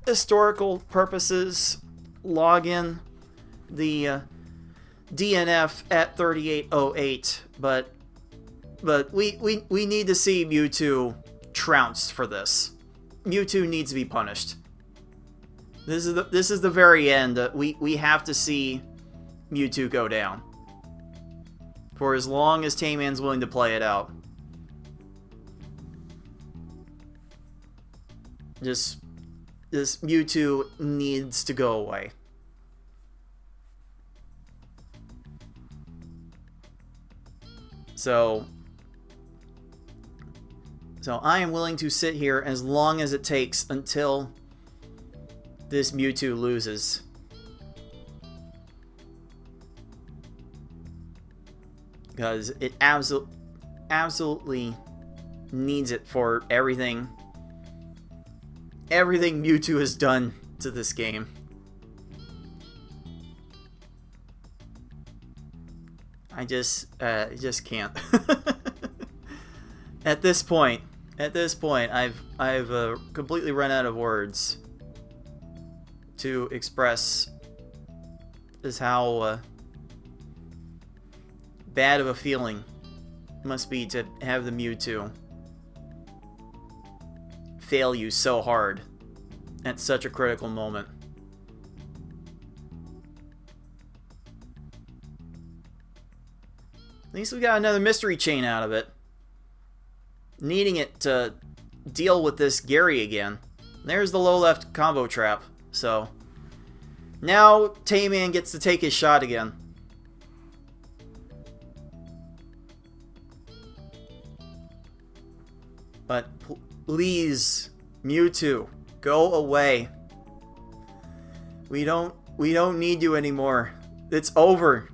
historical purposes, log in the DNF at 3808, but we need to see Mewtwo trounced for this. Mewtwo needs to be punished. This is the very end. We have to see Mewtwo go down for as long as Tayman's willing to play it out. This Mewtwo needs to go away. So I am willing to sit here as long as it takes until this Mewtwo loses. Because it absolutely needs it for everything Mewtwo has done to this game. I just can't. At this point, I've completely run out of words to express is how bad of a feeling it must be to have the Mewtwo fail you so hard at such a critical moment. At least we got another mystery chain out of it. Needing it to deal with this Gary again. There's the low left combo trap. So now Tayman gets to take his shot again. But please, Mewtwo, go away. We don't need you anymore. It's over.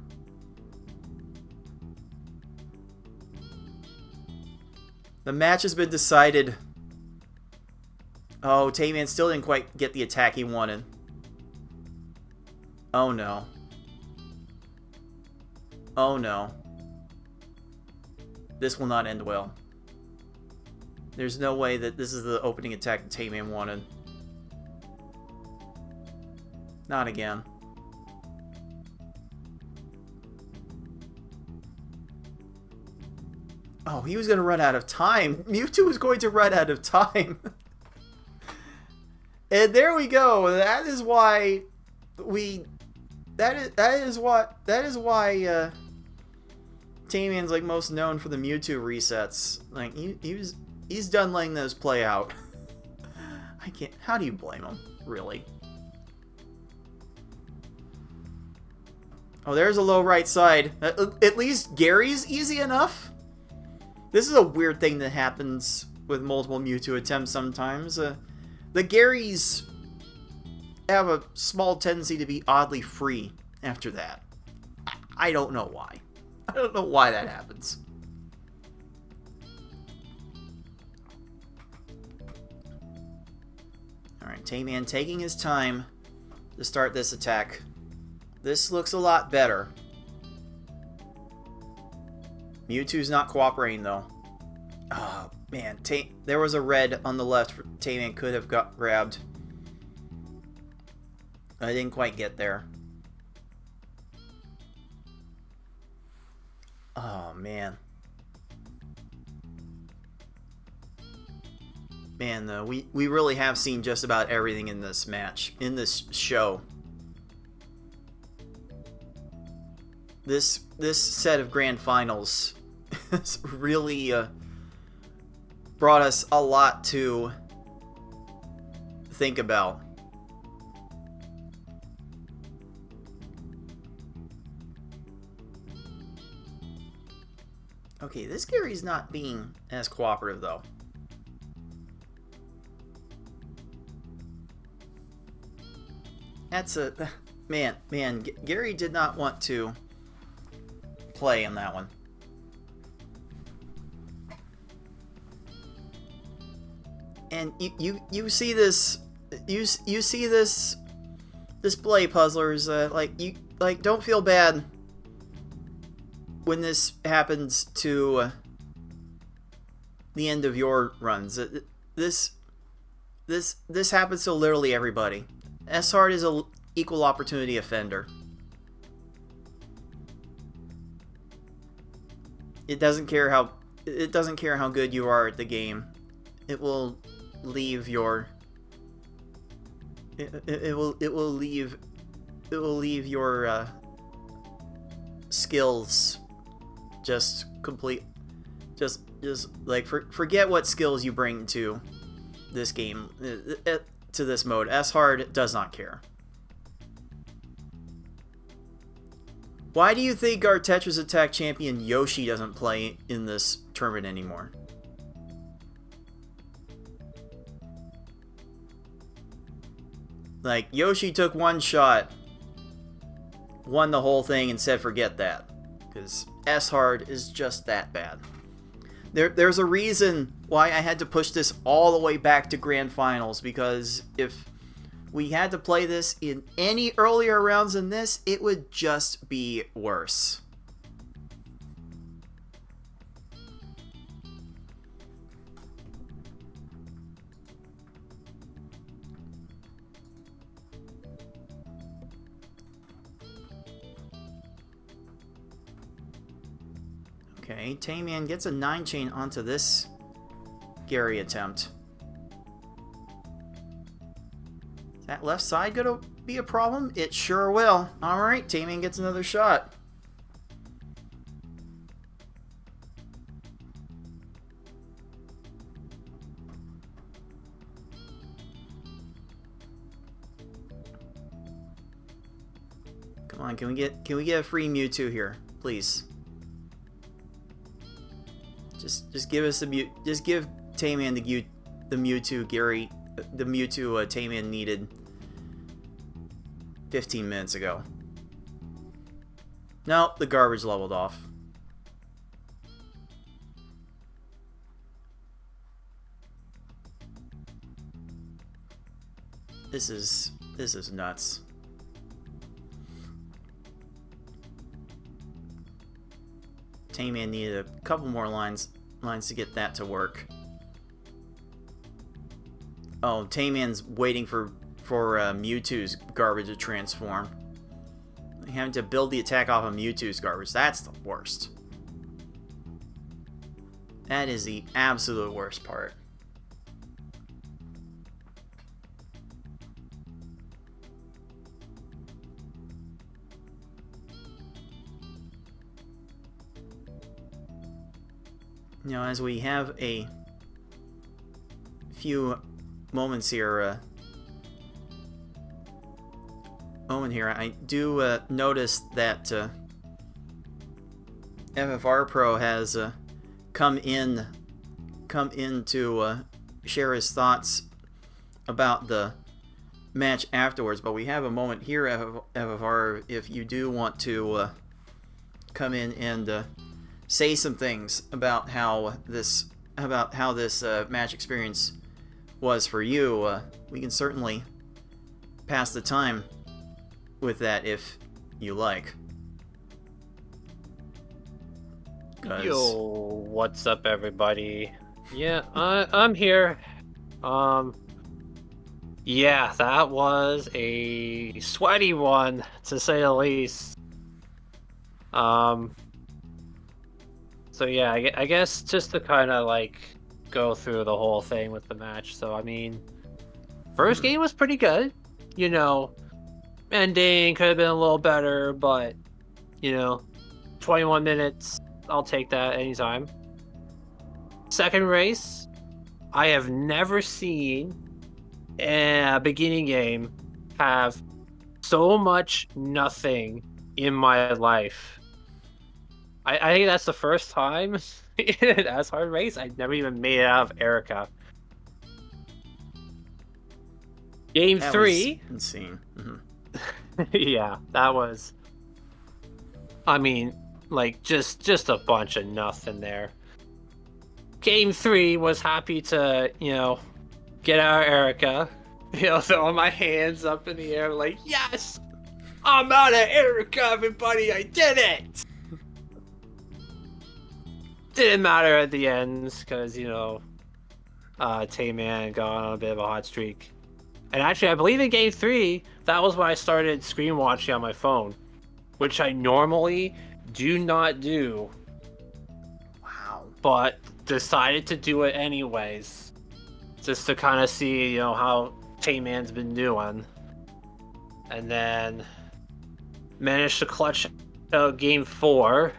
The match has been decided. Oh, Tayman still didn't quite get the attack he wanted. Oh no. Oh no. This will not end well. There's no way that this is the opening attack that Tayman wanted. Not again. Oh, he was going to run out of time. Mewtwo was going to run out of time. And there we go. That is why Tayman's like most known for the Mewtwo resets. Like he's done letting those play out. I can't. How do you blame him? Really? Oh, there's a low right side. At least Gary's easy enough. This is a weird thing that happens with multiple Mewtwo attempts sometimes. The Garys have a small tendency to be oddly free after that. I don't know why. I don't know why that happens. Alright, Tayman taking his time to start this attack. This looks a lot better. Mewtwo's not cooperating though. Oh man, there was a red on the left Tayman could have got grabbed. I didn't quite get there. Oh man. Man, we really have seen just about everything in this match, in this show. This set of grand finals has really brought us a lot to think about. Okay, this Gary's not being as cooperative though. That's a... Man, Gary did not want to play on that one. And you see this... You see this display, puzzlers. Like, don't feel bad when this happens to the end of your runs. This happens to literally everybody. S-Hard is an equal opportunity offender. It doesn't care how good you are at the game. It will leave your it will leave your skills just like forget what skills you bring to this game, to this mode. S-Hard does not care. Why do you think our Tetris Attack champion Yoshi doesn't play in this tournament anymore? Like, Yoshi took one shot, won the whole thing, and said forget that. Because S-Hard is just that bad. There's a reason why I had to push this all the way back to Grand Finals, because if we had to play this in any earlier rounds than this, it would just be worse. Okay, Tayman gets a 9-chain onto this Gary attempt. Is that left side gonna be a problem? It sure will. Alright, Tayman gets another shot. Come on, can we get a free Mewtwo here, please? Just give us just give Tayman the Mewtwo Tayman needed 15 minutes ago. Nope, the garbage leveled off. This is nuts. Tayman needed a couple more lines to get that to work. Oh, Tayman's waiting for Mewtwo's garbage to transform. Having to build the attack off of Mewtwo's garbage, that's the worst. That is the absolute worst part. Now, as we have a few moments here, moment here, I do notice that FFR Pro has come in to share his thoughts about the match afterwards. But we have a moment here, FFR, if you do want to come in and say some things about how this match experience was for you. We can certainly pass the time with that if you like. Yo, what's up, everybody? Yeah, I'm here. Yeah, that was a sweaty one, to say the least. So yeah, I guess just to kind of like go through the whole thing with the match. So I mean, first game was pretty good. You know, ending could have been a little better, but you know, 21 minutes, I'll take that anytime. Second race, I have never seen a beginning game have so much nothing in my life. I think that's the first time in an S-hard race I've never even made it out of Erica. Game That 3. was insane. Yeah, that was... I mean, like, just a bunch of nothing there. Game 3 was happy to, you know, get out of Erica. You know, throwing my hands up in the air like, yes! I'm out of Erica, everybody! I did it! Didn't matter at the end, because, you know, TaymanND got on a bit of a hot streak. And actually, I believe in Game 3, that was when I started screen watching on my phone, which I normally do not do. Wow. But decided to do it anyways, just to kind of see, you know, how TaymanND's been doing. And then managed to clutch out Game 4.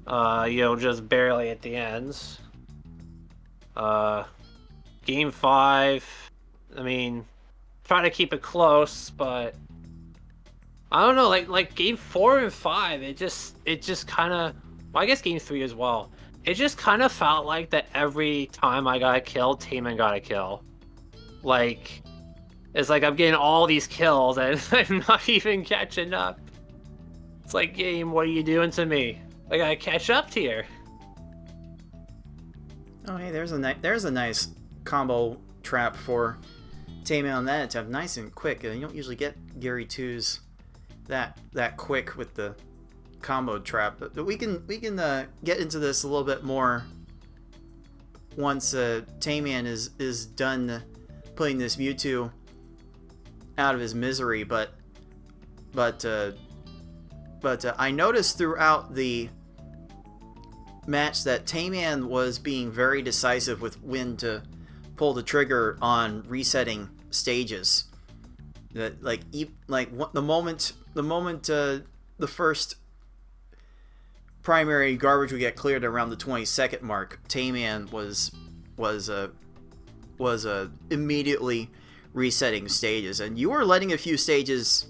You know, just barely at the end. Game 5, I mean, try to keep it close, but I don't know, like Game 4 and 5, it just kind of, well, I guess Game 3 as well. It just kind of felt like that every time I got a kill, TaymanND got a kill. Like, it's like I'm getting all these kills and I'm not even catching up. It's like, game, what are you doing to me? I gotta catch up here. Oh, hey, there's a nice combo trap for TaymanND on that attempt. Nice and quick. You don't usually get Gary 2's that quick with the combo trap, but we can get into this a little bit more once TaymanND is done putting this Mewtwo out of his misery. But I noticed throughout the match that TaymanND was being very decisive with when to pull the trigger on resetting stages. That the moment the first primary garbage would get cleared around the 20-second mark, TaymanND was immediately resetting stages, and you were letting a few stages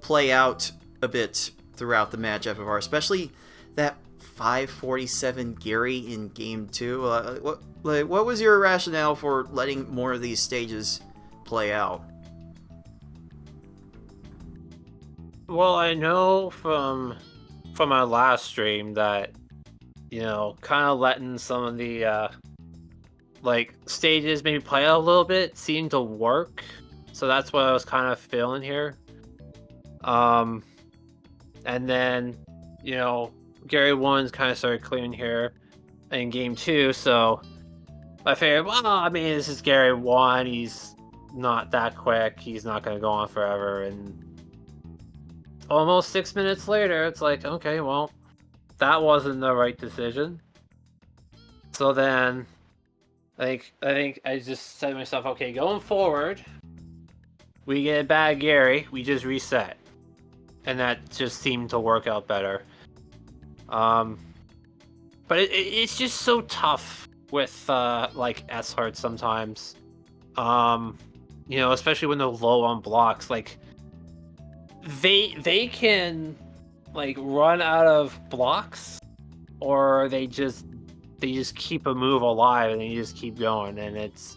play out a bit throughout the match, FFR, especially that 547 Gary in Game 2. What was your rationale for letting more of these stages play out? Well, I know from our last stream that, you know, kind of letting some of the like stages maybe play out a little bit seemed to work, so that's what I was kind of feeling here. And then, you know, Gary 1's kind of started clearing here in Game 2, so I figured, well, I mean, this is Gary 1, he's not that quick, he's not going to go on forever, and almost 6 minutes later, it's like, okay, well, that wasn't the right decision. So then, I think I just said to myself, okay, going forward, we get a bad Gary, we just reset. And that just seemed to work out better. But it's just so tough with like S-hard sometimes. You know, especially when they're low on blocks. Like, they can like run out of blocks, or they just keep a move alive and they just keep going, and it's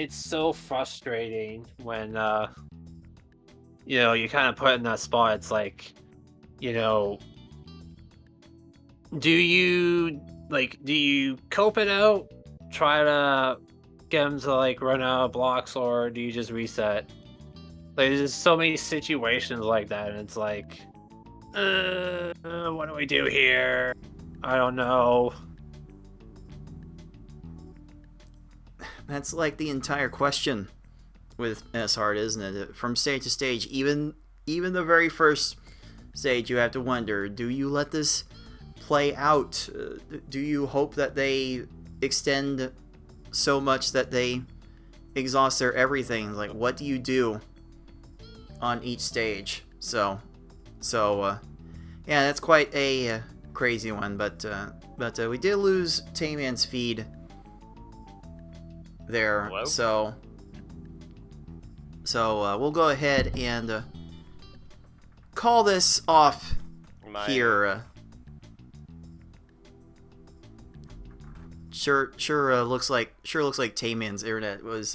so frustrating when you kind of put in that spot. It's like, do you cope it out, try to get them to like run out of blocks, or do you just reset? Like, there's so many situations like that, and it's like, what do we do here? I don't know. That's like the entire question with S-Hard, isn't it? From stage to stage, even the very first stage, you have to wonder, do you let this play out? Do you hope that they extend so much that they exhaust their everything? Like, what do you do on each stage? So yeah, that's quite a crazy one, but we did lose TaymanND's feed there. Hello? So we'll go ahead and call this off here. Sure looks like TaymanND's internet was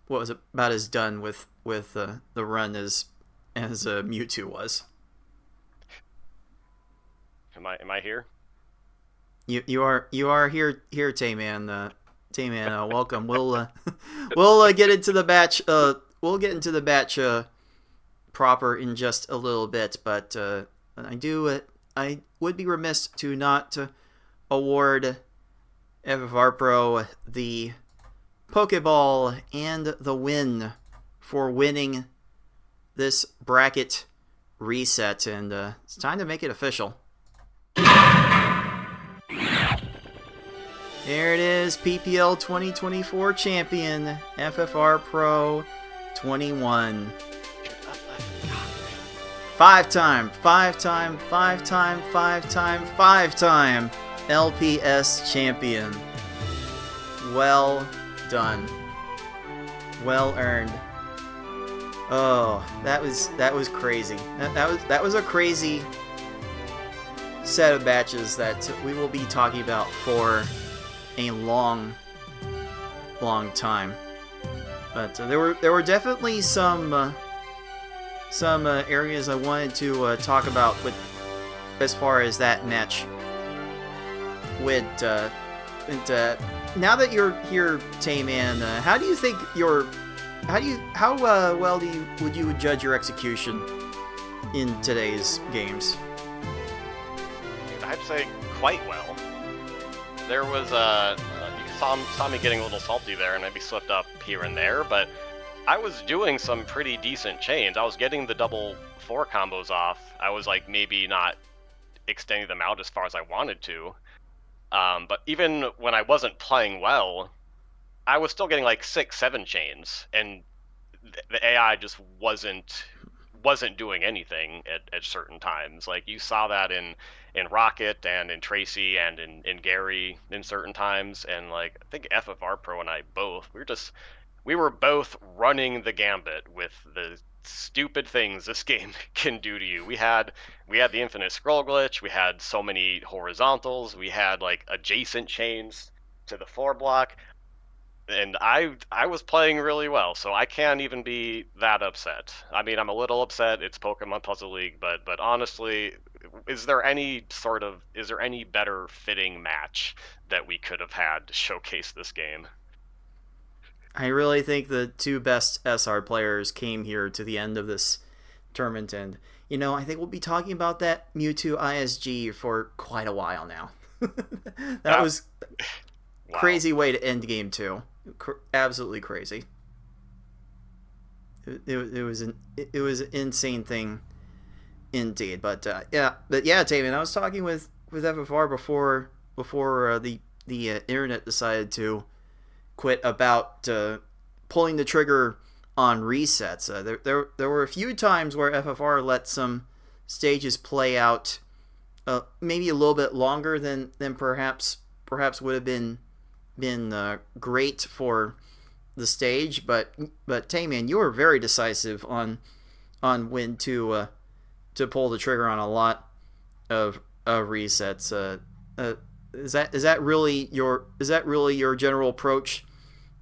what was about as done with the run as Mewtwo was. Am I here? You are here, Tayman. Tayman, welcome. We'll get into the batch. We'll get into the batch proper in just a little bit, but I would be remiss to not award FFR Pro the Pokeball and the win for winning this bracket reset, and it's time to make it official. There it is, PPL 2024 champion, FFR Pro 21. Five-time LPS champion. Well done. Well earned. Oh, that was crazy. That was a crazy set of batches that we will be talking about for a long time. But there were definitely some areas I wanted to talk about with as far as that match. With now that you're here, Tayman, how do you think how well would you judge your execution in today's games? I'd say quite well. There was you saw me getting a little salty there, and maybe slipped up here and there, but I was doing some pretty decent chains. I was getting the double 4 combos off. I was like maybe not extending them out as far as I wanted to. But even when I wasn't playing well, I was still getting like 6-7 chains, and the AI just wasn't doing anything at certain times. Like, you saw that in Rocket and in Tracy and in Gary in certain times, and like I think FFR Pro and I both, we were both running the gambit with the stupid things this game can do to you. We had the infinite scroll glitch, we had so many horizontals, we had like adjacent chains to the 4 block, and I was playing really well, so I can't even be that upset. I mean, I'm a little upset, it's Pokemon Puzzle League, but honestly, is there any better fitting match that we could have had to showcase this game? I really think the two best SR players came here to the end of this tournament, and I think we'll be talking about that Mewtwo ISG for quite a while now. That was wow. Crazy way to end game 2. Absolutely crazy. It was an insane thing indeed. But yeah, Tayman, I was talking with FFR before the internet decided to quit about pulling the trigger on resets. There were a few times where FFR let some stages play out maybe a little bit longer than perhaps would have been great for the stage, but Tayman, you were very decisive on on when to pull the trigger on a lot of resets. Is that really your general approach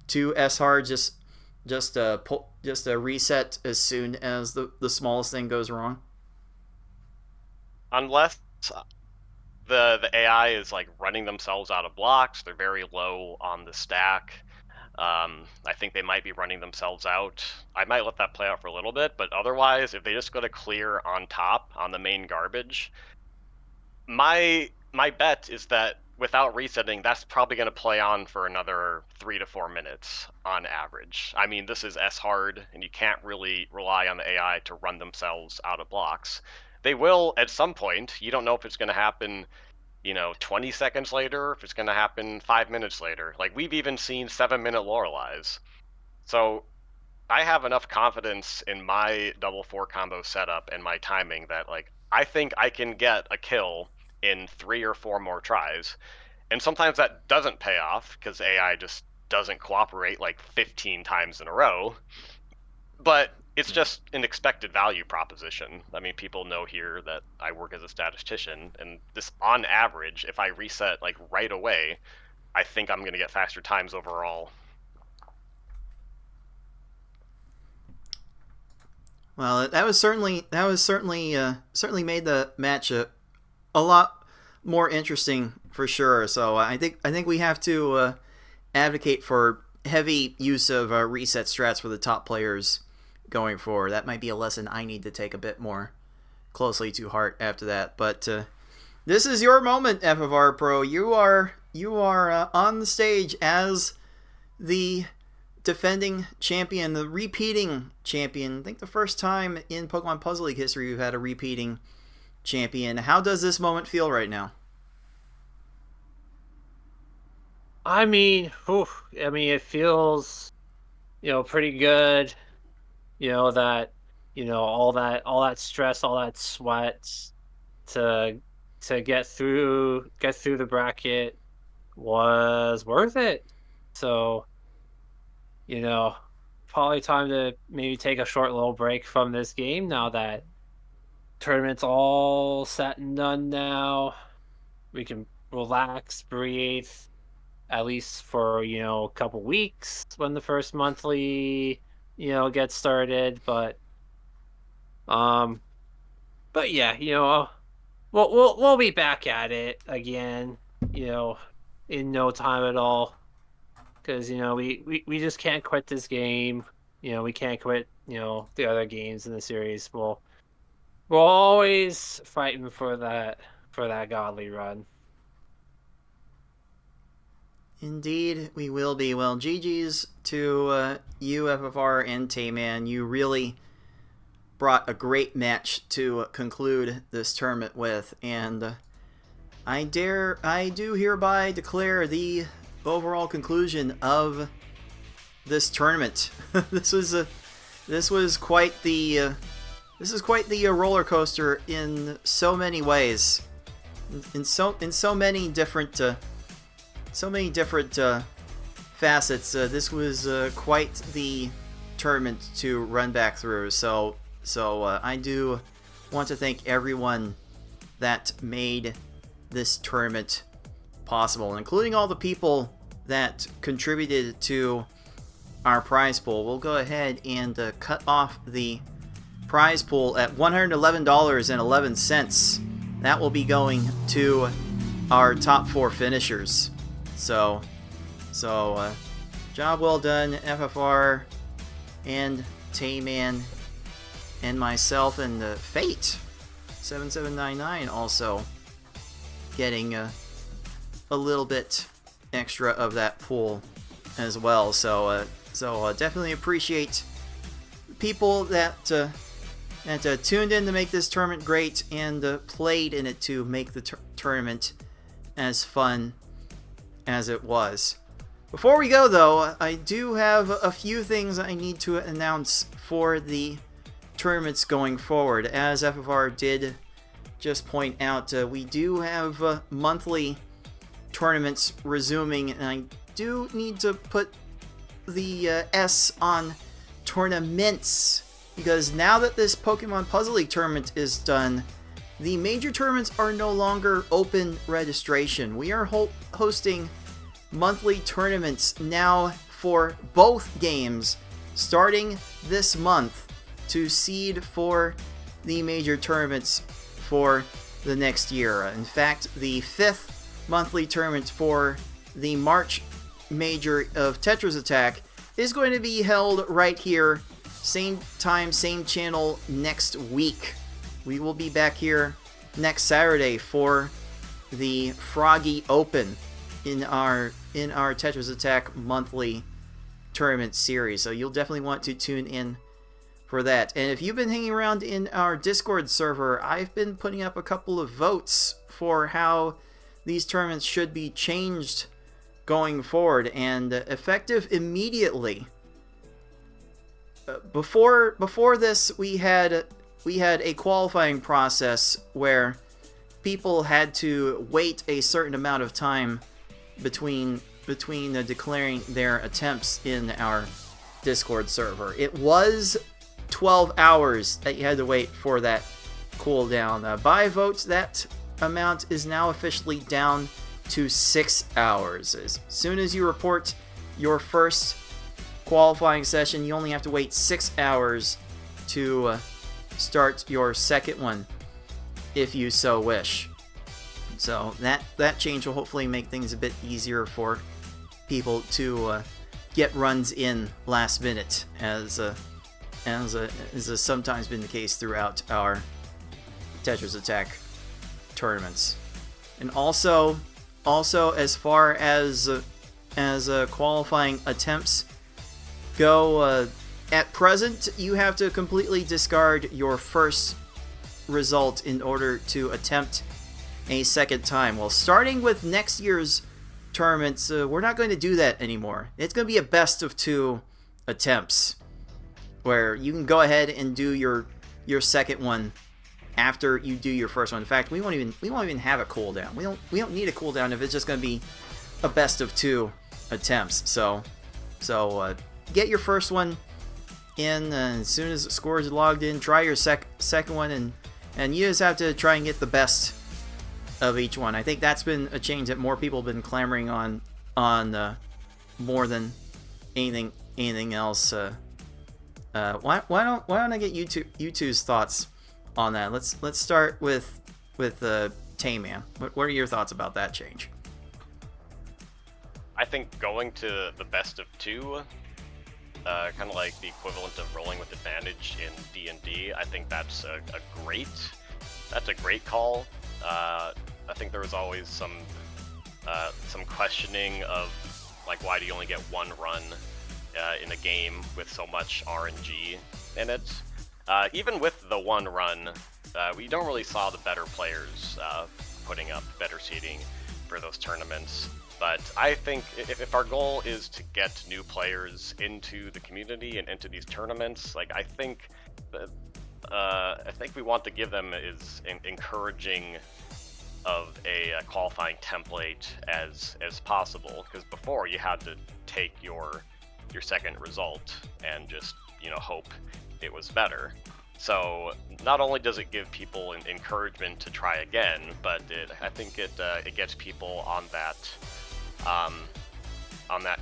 to S hard? Just a reset as soon as the smallest thing goes wrong? Unless the AI is like running themselves out of blocks, they're very low on the stack. I think they might be running themselves out. I might let that play out for a little bit, but otherwise, if they just go to clear on top on the main garbage, my bet is that without resetting, that's probably going to play on for another 3 to 4 minutes on average. I mean, this is S hard, and you can't really rely on the AI to run themselves out of blocks. They will at some point. You don't know if it's going to happen 20 seconds later, if it's going to happen 5 minutes later. Like, we've even seen 7-minute Loreleis. So I have enough confidence in my double 4 combo setup and my timing that, like, I think I can get a kill in 3 or 4 more tries. And sometimes that doesn't pay off because AI just doesn't cooperate like 15 times in a row. But it's just an expected value proposition. I mean, people know here that I work as a statistician, and this, on average, if I reset like right away, I think I'm going to get faster times overall. Well, that was certainly made the match a lot more interesting for sure. So I think we have to advocate for heavy use of reset strats for the top players going forward. That might be a lesson I need to take a bit more closely to heart after that. But this is your moment, FFR Pro. You are on the stage as the defending champion, the repeating champion. I think the first time in Pokemon Puzzle League history we've had a repeating champion. How does this moment feel right now? I mean, it feels, pretty good. That, all that stress, all that sweat to get through the bracket was worth it. So, probably time to maybe take a short little break from this game now that tournament's all set and done now. We can relax, breathe, at least for, a couple weeks when the first monthly, gets started. But yeah, we'll be back at it again, in no time at all. Because, we just can't quit this game. We can't quit, the other games in the series. We're always fighting for that godly run. Indeed, we will be. Well, GG's to you, FFR, and Tayman. You really brought a great match to conclude this tournament with, and I do hereby declare the overall conclusion of this tournament. This was quite the roller coaster in so many ways, in so many different facets. This was quite the tournament to run back through. So I do want to thank everyone that made this tournament possible, including all the people that contributed to our prize pool. We'll go ahead and cut off the prize pool at $111.11. That will be going to our top 4 finishers. So job well done, FFR and Tayman and myself, and Fate 7799 also getting a little bit extra of that pool as well. So definitely appreciate people that tuned in to make this tournament great and played in it to make the tournament as fun as it was. Before we go, though, I do have a few things I need to announce for the tournaments going forward. As FFR did just point out, we do have monthly tournaments resuming, and I do need to put the S on tournaments because now that this Pokemon Puzzle League tournament is done, the major tournaments are no longer open registration. We are hosting monthly tournaments now for both games starting this month to seed for the major tournaments for the next year. In fact, the 5th monthly tournament for the March major of Tetris Attack is going to be held right here, same time, same channel next week. We will be back here next Saturday for the Froggy Open in our Tetris Attack monthly tournament series. So you'll definitely want to tune in for that. And if you've been hanging around in our Discord server, I've been putting up a couple of votes for how these tournaments should be changed going forward and effective immediately. Before this, we had a qualifying process where people had to wait a certain amount of time between declaring their attempts in our Discord server. It was 12 hours that you had to wait for that cooldown. By votes, that amount is now officially down to 6 hours. As soon as you report your first qualifying session, you only have to wait 6 hours to start your second one, if you so wish. So that change will hopefully make things a bit easier for people to get runs in last minute, as has sometimes been the case throughout our Tetris Attack tournaments. And also as far as qualifying attempts go, at present you have to completely discard your first result in order to attempt a second time. Well, starting with next year's tournaments, we're not going to do that anymore. It's going to be a best of 2 attempts, where you can go ahead and do your second one after you do your first one. In fact, we won't even have a cooldown. We don't need a cooldown if it's just going to be a best of 2 attempts. So get your first one in, as soon as the score is logged in, try your second one, and you just have to try and get the best of each one. I think that's been a change that more people have been clamoring on more than anything else. Why don't I get you two's thoughts on that? Let's start with Tayman. What are your thoughts about that change? I think going to the best of 2, kind of like the equivalent of rolling with advantage in D&D. I think that's a great call. I think there was always some questioning of, like, why do you only get 1 run in a game with so much RNG in it? Even with the 1 run, we don't really saw the better players putting up better seeding for those tournaments. But I think if our goal is to get new players into the community and into these tournaments, like, I think we want to give them is encouraging of a qualifying template as possible, because before you had to take your second result and just hope it was better. So not only does it give people an encouragement to try again, but I think it gets people on that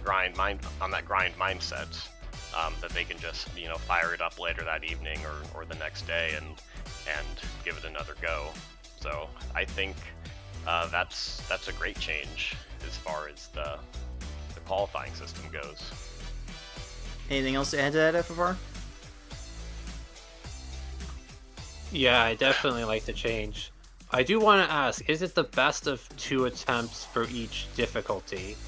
grind mindset, that they can just fire it up later that evening or the next day and give it another go. So I think that's a great change as far as the qualifying system goes. Anything else to add to that, FFR? Yeah, I definitely like the change. I do want to ask, is it the best of 2 attempts for each difficulty?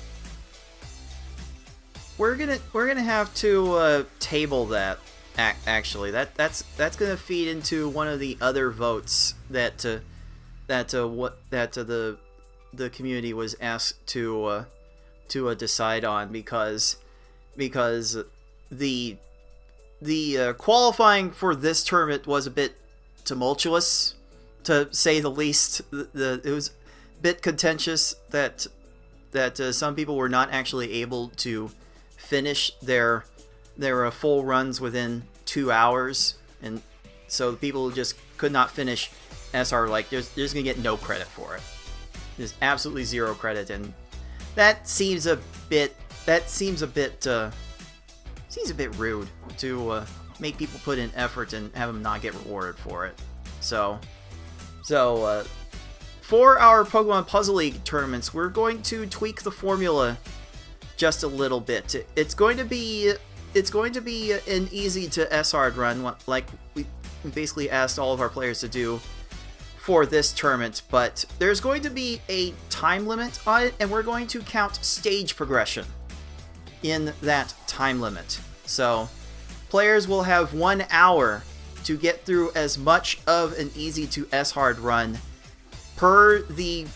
We're gonna have to table that. Actually, that's gonna feed into one of the other votes that the community was asked to decide on, because the qualifying for this tournament was a bit tumultuous, to say the least. It was a bit contentious that some people were not actually able to finish their full runs within 2 hours, and so the people who just could not finish SR, like, they're just gonna get no credit for it. There's absolutely 0 credit, and that seems a bit rude to make people put in effort and have them not get rewarded for it. So for our Pokemon Puzzle League tournaments, we're going to tweak the formula just a little bit. It's going to be an easy to SR run, like we basically asked all of our players to do for this tournament, but there's going to be a time limit on it, and we're going to count stage progression in that time limit. So players will have 1 hour to get through as much of an easy to S-hard run per the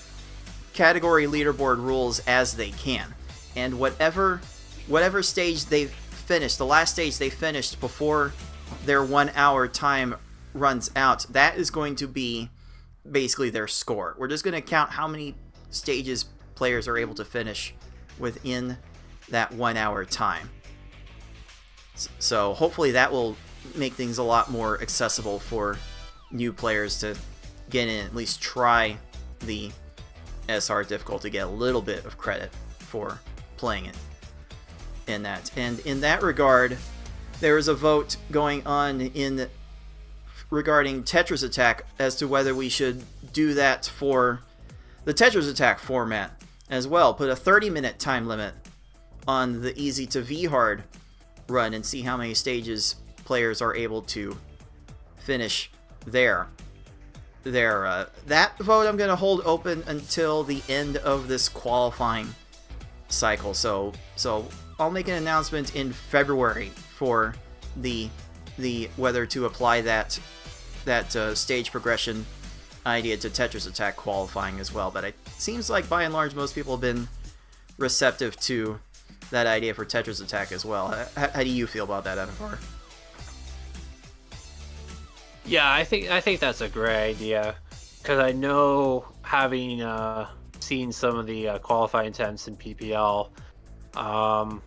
category leaderboard rules as they can. And whatever stage they've finished, the last stage they finished before their 1 hour time runs out, that is going to be basically their score. We're just going to count how many stages players are able to finish within that 1 hour time. So hopefully that will make things a lot more accessible for new players to get in, at least try the SR difficulty, get a little bit of credit for playing it in that. And in that regard, there is a vote going on regarding Tetris Attack as to whether we should do that for the Tetris Attack format as well. Put a 30-minute time limit on the easy to V-hard run and see how many stages players are able to finish there. That vote I'm going to hold open until the end of this qualifying cycle. So I'll make an announcement in February for the whether to apply that stage progression idea to Tetris Attack qualifying as well. But it seems like by and large most people have been receptive to that idea for Tetris Attack as well. How do you feel about that, FFR? Yeah, I think that's a great idea, because I know, having seen some of the qualifying attempts in PPL, some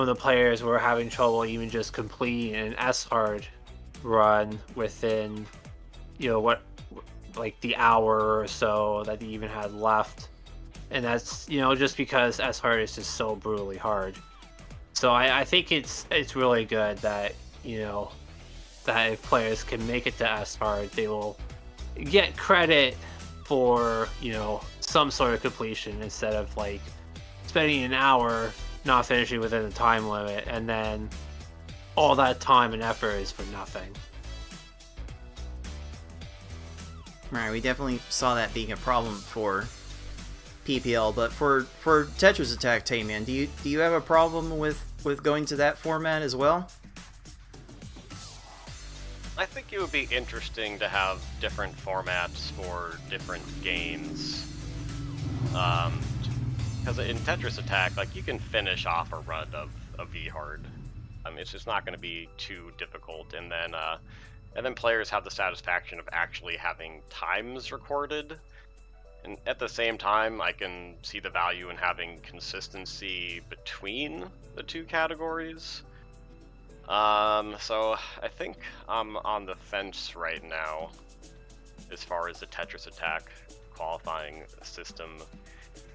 of the players were having trouble even just completing an S-hard run within, like the hour or so that they even had left. And that's, just because S-hard is just so brutally hard. So I think it's really good that, that if players can make it to S-hard, they will get credit for, some sort of completion, instead of like spending an hour not finishing within the time limit, and then all that time and effort is for nothing. Right, we definitely saw that being a problem for PPL, but for Tetris Attack, Tayman, do you have a problem with going to that format as well? I think it would be interesting to have different formats for different games. Because in Tetris Attack, like, you can finish off a run of a V-hard. I mean, it's just not going to be too difficult, and then players have the satisfaction of actually having times recorded. And at the same time, I can see the value in having consistency between the two categories. So I think I'm on the fence right now as far as the Tetris Attack qualifying system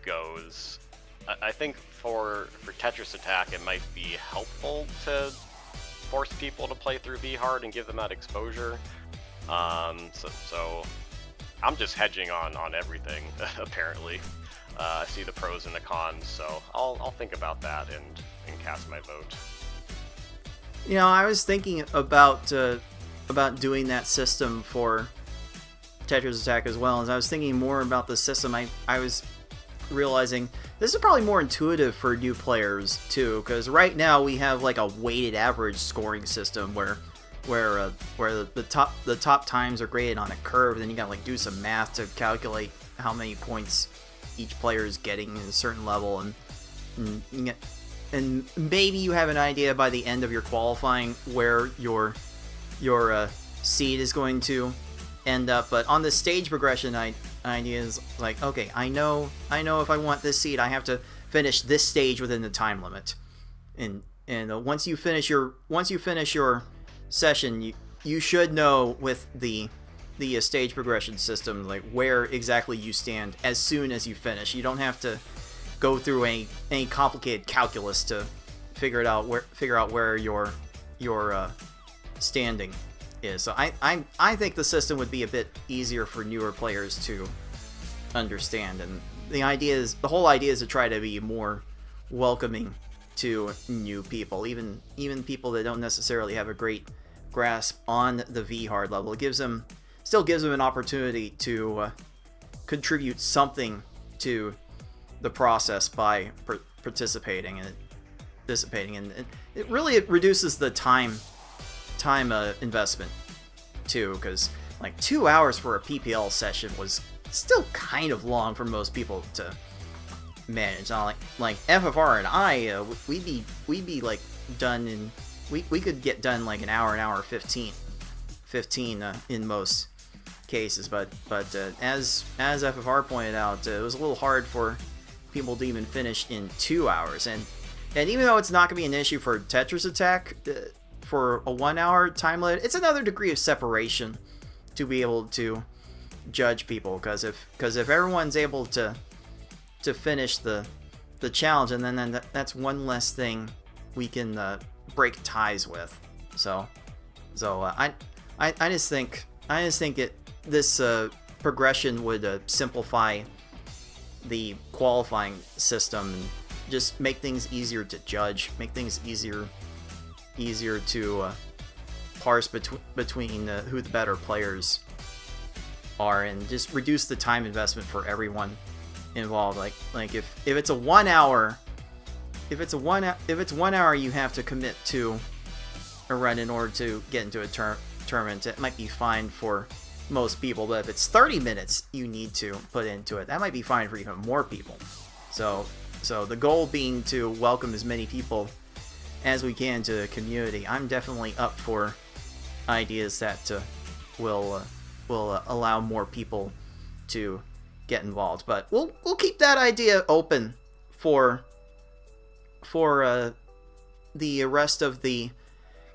goes. I think for Tetris Attack, it might be helpful to force people to play through V-hard and give them that exposure. So I'm just hedging on everything, apparently. I see the pros and the cons, so I'll think about that and cast my vote. I was thinking about doing that system for Tetris Attack as well. As I was thinking more about the system, I was realizing this is probably more intuitive for new players too, because right now we have like a weighted average scoring system where the top times are graded on a curve, then you gotta like do some math to calculate how many points each player is getting at a certain level, and maybe you have an idea by the end of your qualifying where your seed is going to end up. But on the stage progression idea is like, okay, I know if I want this seed, I have to finish this stage within the time limit, and once you finish your session, you should know with the stage progression system, like where exactly you stand as soon as you finish. You don't have to go through any complicated calculus to figure out where your standing is. So I think the system would be a bit easier for newer players to understand, and the whole idea is to try to be more welcoming to new people, even people that don't necessarily have a great grasp on the V hard level. It still gives them an opportunity to contribute something to the process by participating, and it really reduces the time investment too, because like 2 hours for a PPL session was still kind of long for most people to manage. Not like FFR and I, we'd be like done in we could get done like an hour 15 in most cases, but as FFR pointed out, it was a little hard for people to even finish in 2 hours, and even though it's not going to be an issue for Tetris Attack for a 1 hour time limit, it's another degree of separation to be able to judge people, because if everyone's able to finish the challenge, and then that's one less thing we can break ties with. So I just think this progression would simplify the qualifying system and just make things easier to judge, make things easier to parse between who the better players are, and just reduce the time investment for everyone involved. Like if it's a 1 hour, if it's 1 hour you have to commit to a run in order to get into a tournament, it might be fine for most people. But if it's 30 minutes you need to put into it, that might be fine for even more people. So the goal being to welcome as many people as we can to the community. I'm definitely up for ideas that will allow more people to get involved. But we'll keep that idea open for the rest of the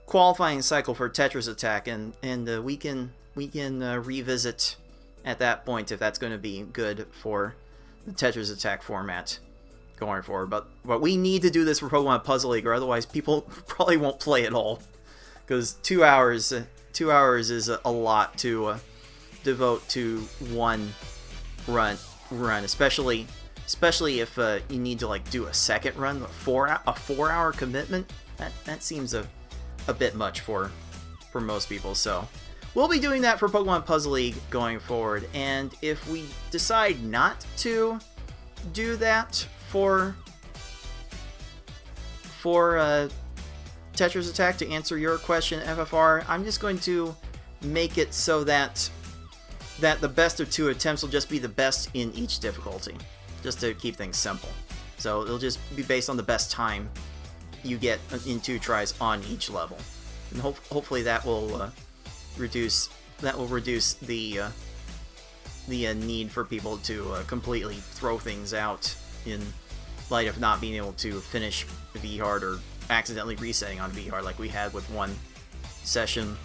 qualifying cycle for Tetris Attack, and we can revisit at that point if that's going to be good for the Tetris Attack format going forward. But we need to do this for Pokemon Puzzle League, or otherwise people probably won't play at all, because 2 hours is a lot to devote to one run, especially if you need to like do a second run, a 4 hour commitment. That seems a bit much for most people. So we'll be doing that for Pokemon Puzzle League going forward, and if we decide not to do that for Tetris Attack, to answer your question, FFR, I'm just going to make it so that the best of 2 attempts will just be the best in each difficulty, just to keep things simple. So it'll just be based on the best time you get in 2 tries on each level, and hopefully that will reduce the need for people to completely throw things out in light of not being able to finish V-Hard or accidentally resetting on V-Hard like we had with one session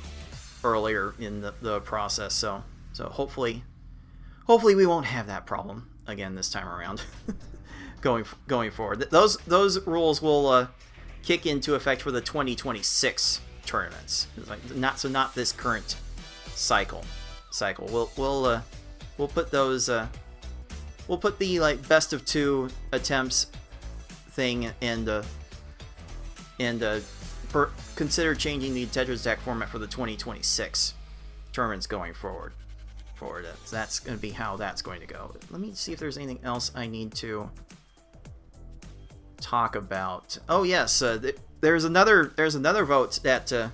earlier in the process. So hopefully we won't have that problem again this time around. going forward, those rules will kick into effect for the 2026 tournaments. Not this current cycle. We'll put those. We'll put the like best of 2 attempts thing, and consider changing the Tetris Attack format for the 2026 tournaments going forward. So that's going to be how that's going to go. Let me see if there's anything else I need to talk about. Oh yes, there's another vote that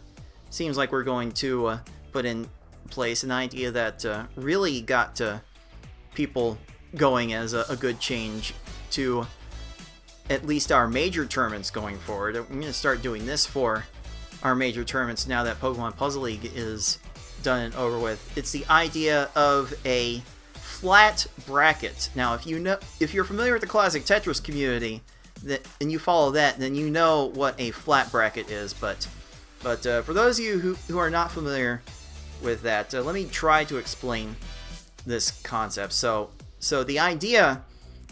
seems like we're going to put in place, an idea that really got people going as a good change to at least our major tournaments going forward. I'm going to start doing this for our major tournaments now that Pokemon Puzzle League is done and over with. It's the idea of a flat bracket. Now, if you're familiar with the classic Tetris community and you follow that, then you know what a flat bracket is. But But for those of you who are not familiar with that, let me try to explain this concept. So the idea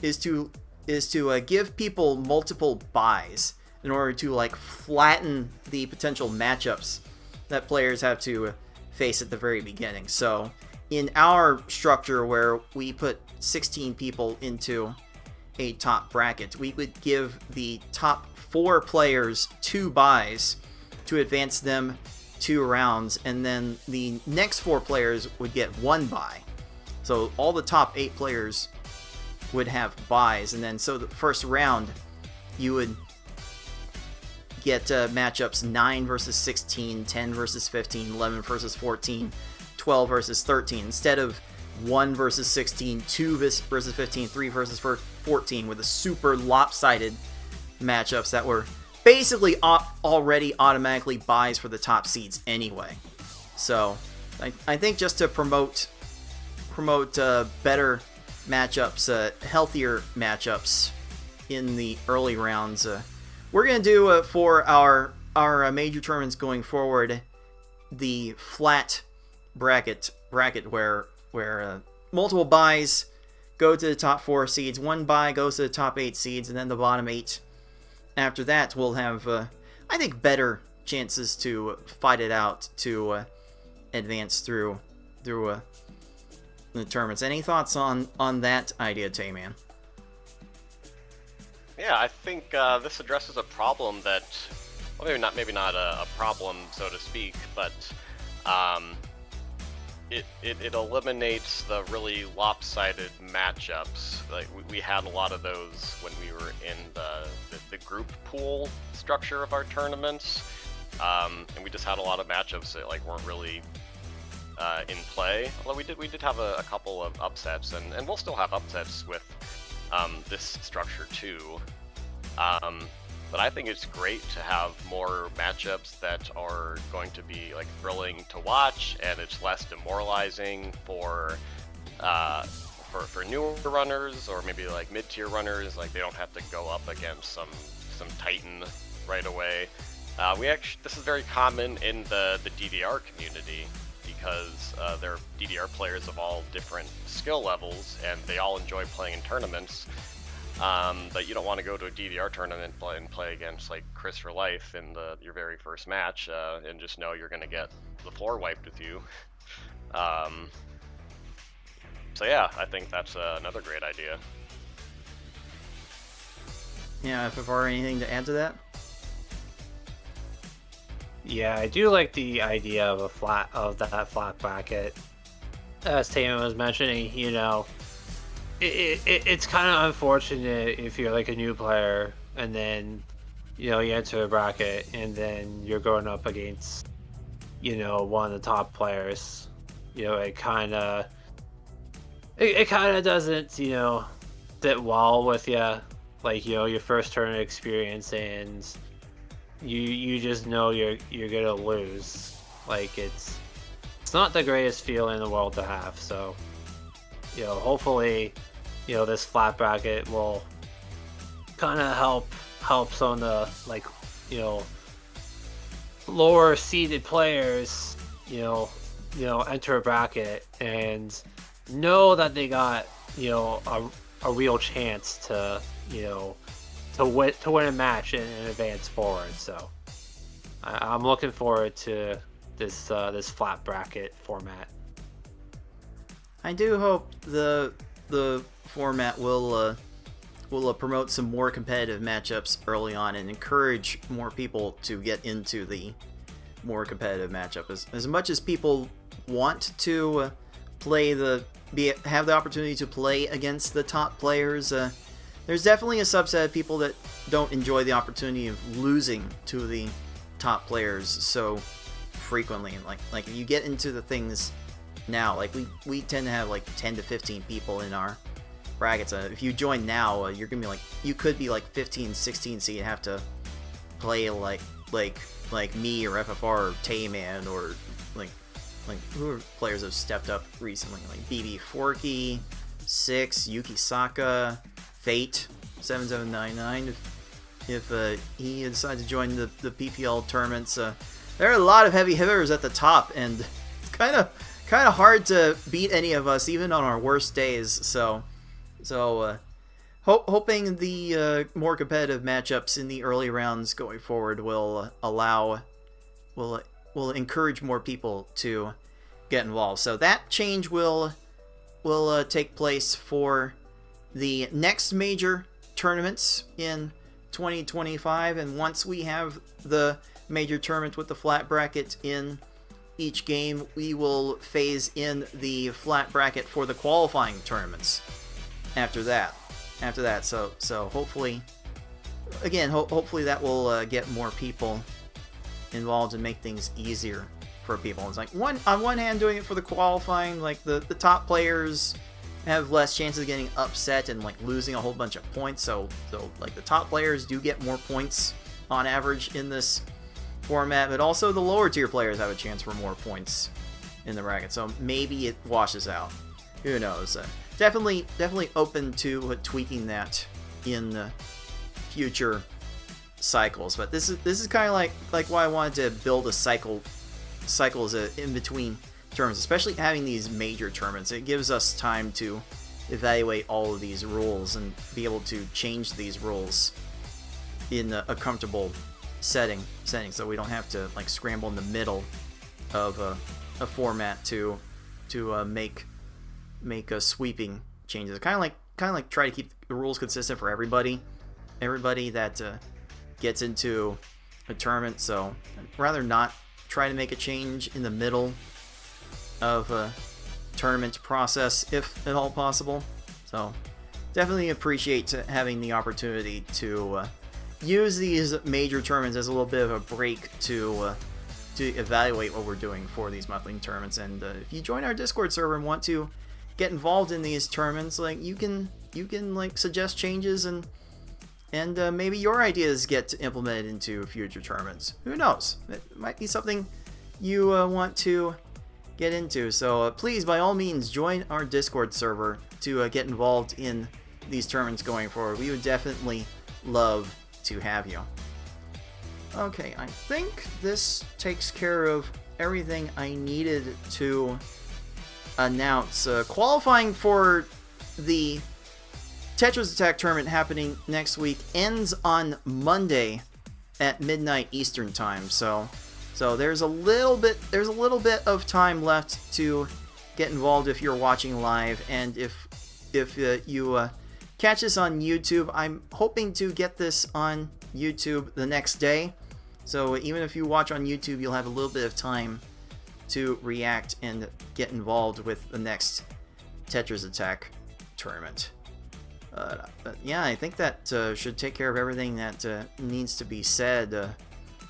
is to give people multiple buys in order to like flatten the potential matchups that players have to face at the very beginning. So in our structure where we put 16 people into a top bracket, we would give the top 4 players 2 buys to advance them 2 rounds, and then the next 4 players would get 1 bye. So all the top 8 players would have buys, and then so the first round you would get matchups 9 versus 16, 10 versus 15, 11 versus 14, 12 versus 13, instead of 1 versus 16, 2 versus 15, 3 versus 14, with the super lopsided matchups that were basically already automatically buys for the top seeds anyway. So I think just to promote better matchups, healthier matchups in the early rounds, we're gonna do for our major tournaments going forward the flat bracket where multiple buys go to the top 4 seeds, 1 bye goes to the top 8 seeds, and then the bottom 8. After that, we'll have, I think, better chances to fight it out to advance through the tournaments. Any thoughts on that idea, Tayman? Yeah, I think this addresses a problem that, well, maybe not a problem, so to speak, but it eliminates the really lopsided matchups. Like we had a lot of those when we were in the group pool structure of our tournaments, and we just had a lot of matchups that like weren't really in play. Although we did have a couple of upsets, and we'll still have upsets with this structure too. But I think it's great to have more matchups that are going to be like thrilling to watch, and it's less demoralizing for newer runners or maybe like mid-tier runners. Like they don't have to go up against some titan right away. This is very common in the DDR community because there are DDR players of all different skill levels, and they all enjoy playing in tournaments. But you don't want to go to a DDR tournament and play against like Chris for life in your very first match, and just know you're going to get the floor wiped with you. So yeah, I think that's another great idea. Yeah, FFR, anything to add to that? Yeah, I do like the idea of that flat bracket. As Tayman was mentioning, you know, it's kind of unfortunate if you're like a new player and then, you know, you enter a bracket and then you're going up against, you know, one of the top players. You know, it kind of doesn't, you know, sit well with you. Like, you know, your first tournament experience, and you just know you're gonna lose. Like, it's not the greatest feeling in the world to have. So, you know, hopefully, you know, this flat bracket will kind of help some of the, like, you know, lower seeded players, you know, enter a bracket and know that they got, you know, a real chance to, you know, to win a match and advance forward. So I'm looking forward to this flat bracket format. I do hope the format will promote some more competitive matchups early on and encourage more people to get into the more competitive matchup. As much as people want to have the opportunity to play against the top players, there's definitely a subset of people that don't enjoy the opportunity of losing to the top players so frequently. Like if you get into the things now, like we tend to have like 10 to 15 people in our brackets. If you join now, you're gonna be like, you could be like 15, 16, so you have to play like me or FFR or Tayman or like who are players that have stepped up recently, like BB Forky, Six, Yuki Saka, Fate 7799 if he decides to join the PPL tournaments. there are a lot of heavy hitters at the top, and it's kind of hard to beat any of us, even on our worst days. So hoping the more competitive matchups in the early rounds going forward will encourage more people to get involved. So that change will take place for the next major tournaments in 2025, and once we have the major tournament with the flat bracket in each game, we will phase in the flat bracket for the qualifying tournaments after that. So hopefully, again, hopefully that will get more people involved and make things easier for people. It's like on one hand, doing it for the qualifying, like the top players have less chances of getting upset and like losing a whole bunch of points. So like the top players do get more points on average in this format, but also the lower tier players have a chance for more points in the bracket. So maybe it washes out. Who knows? Definitely open to tweaking that in future cycles. But this is kind of like why I wanted to build a cycles in between tournaments, especially having these major tournaments. It gives us time to evaluate all of these rules and be able to change these rules in a comfortable setting, so we don't have to like scramble in the middle of a format to make sweeping changes. Kind of like try to keep the rules consistent for everybody that gets into a tournament. So I'd rather not try to make a change in the middle of a tournament process, if at all possible. So definitely appreciate having the opportunity to use these major tournaments as a little bit of a break to evaluate what we're doing for these monthly tournaments. And if you join our Discord server and want to get involved in these tournaments, like you can like suggest changes and maybe your ideas get implemented into future tournaments. Who knows? It might be something you want to get into. So please, by all means, join our Discord server to get involved in these tournaments going forward. We would definitely love to have you. Okay, I think this takes care of everything I needed to announce. Qualifying for the Tetris Attack tournament happening next week ends on Monday at midnight Eastern time. So there's a little bit of time left to get involved if you're watching live, and if you catch this on YouTube, I'm hoping to get this on YouTube the next day. So even if you watch on YouTube, you'll have a little bit of time to react and get involved with the next Tetris Attack tournament. But yeah, I think that should take care of everything that needs to be said.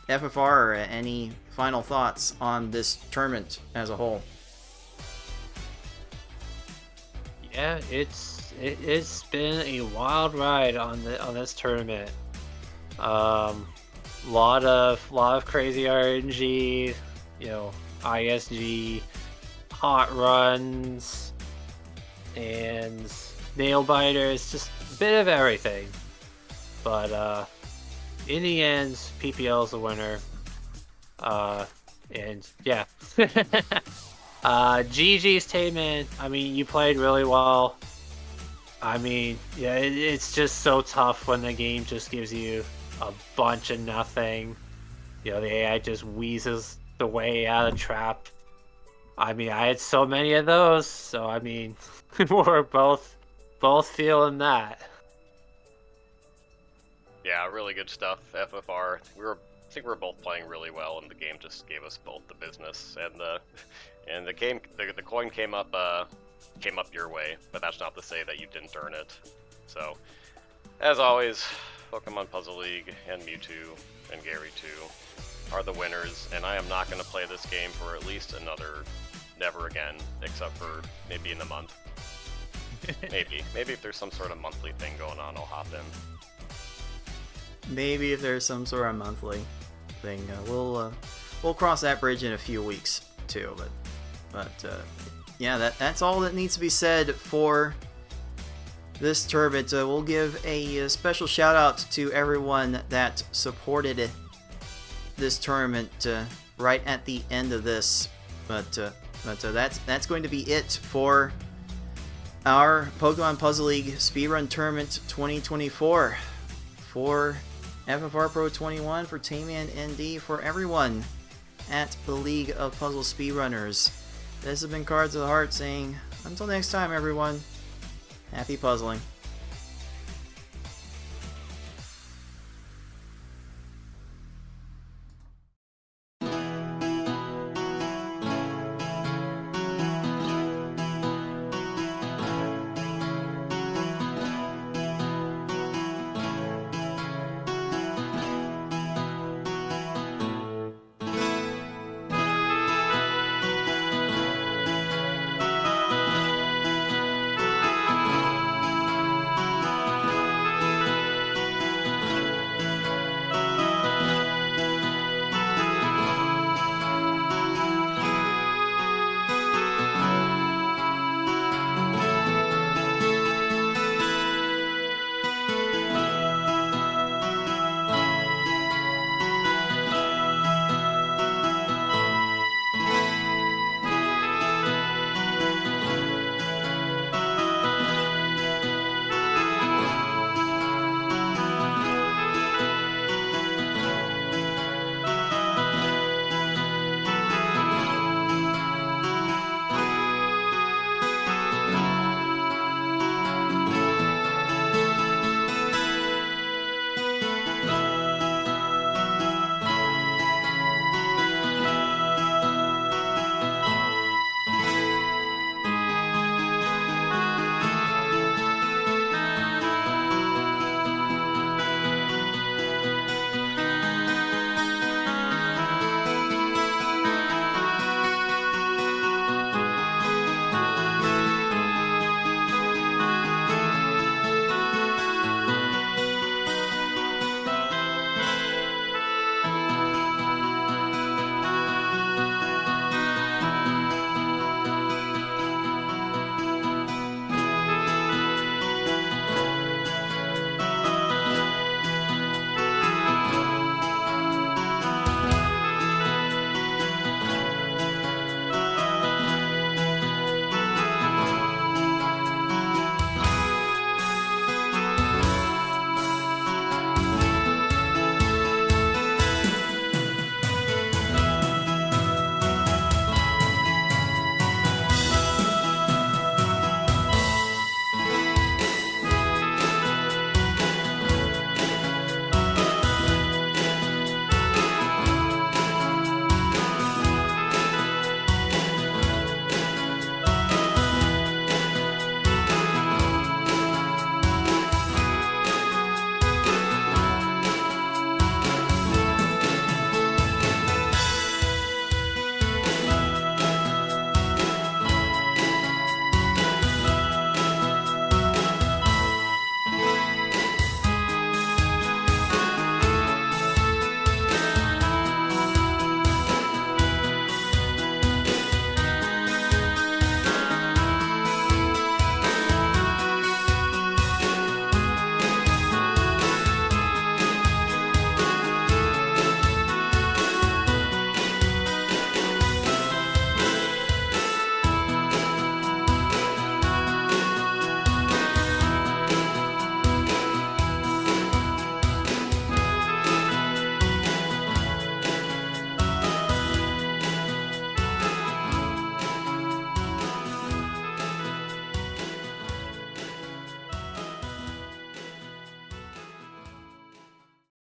FFR, any final thoughts on this tournament as a whole? Yeah, it's been a wild ride on this tournament. Lot of crazy RNG, ISG, hot runs, and nail biters, just a bit of everything. But in the end, PPL is the winner. And yeah. GG's Tayman. I mean, you played really well. I mean, yeah, it's just so tough when the game just gives you a bunch of nothing. The AI just wheezes the way out of the trap. I mean, I had so many of those, so I mean, we're both feeling that. Yeah, really good stuff, FFR. I think we were both playing really well, and the game just gave us both the business. And the coin came up your way, but that's not to say that you didn't earn it. So, as always, Pokemon Puzzle League and Mewtwo and Gary too are the winners, and I am not going to play this game for at least never again, except for maybe in a month. Maybe if there's some sort of monthly thing going on, I'll hop in. Maybe if there's some sort of monthly thing, we'll cross that bridge in a few weeks too. But yeah, that's all that needs to be said for this tournament. We'll give a special shout out to everyone that supported this tournament right at the end of this. But that's going to be it for our Pokemon Puzzle League Speedrun Tournament 2024. For FFR Pro 21, for TaymanND, for everyone at the League of Puzzle Speedrunners. This has been Cards of the Heart saying, until next time everyone, happy puzzling.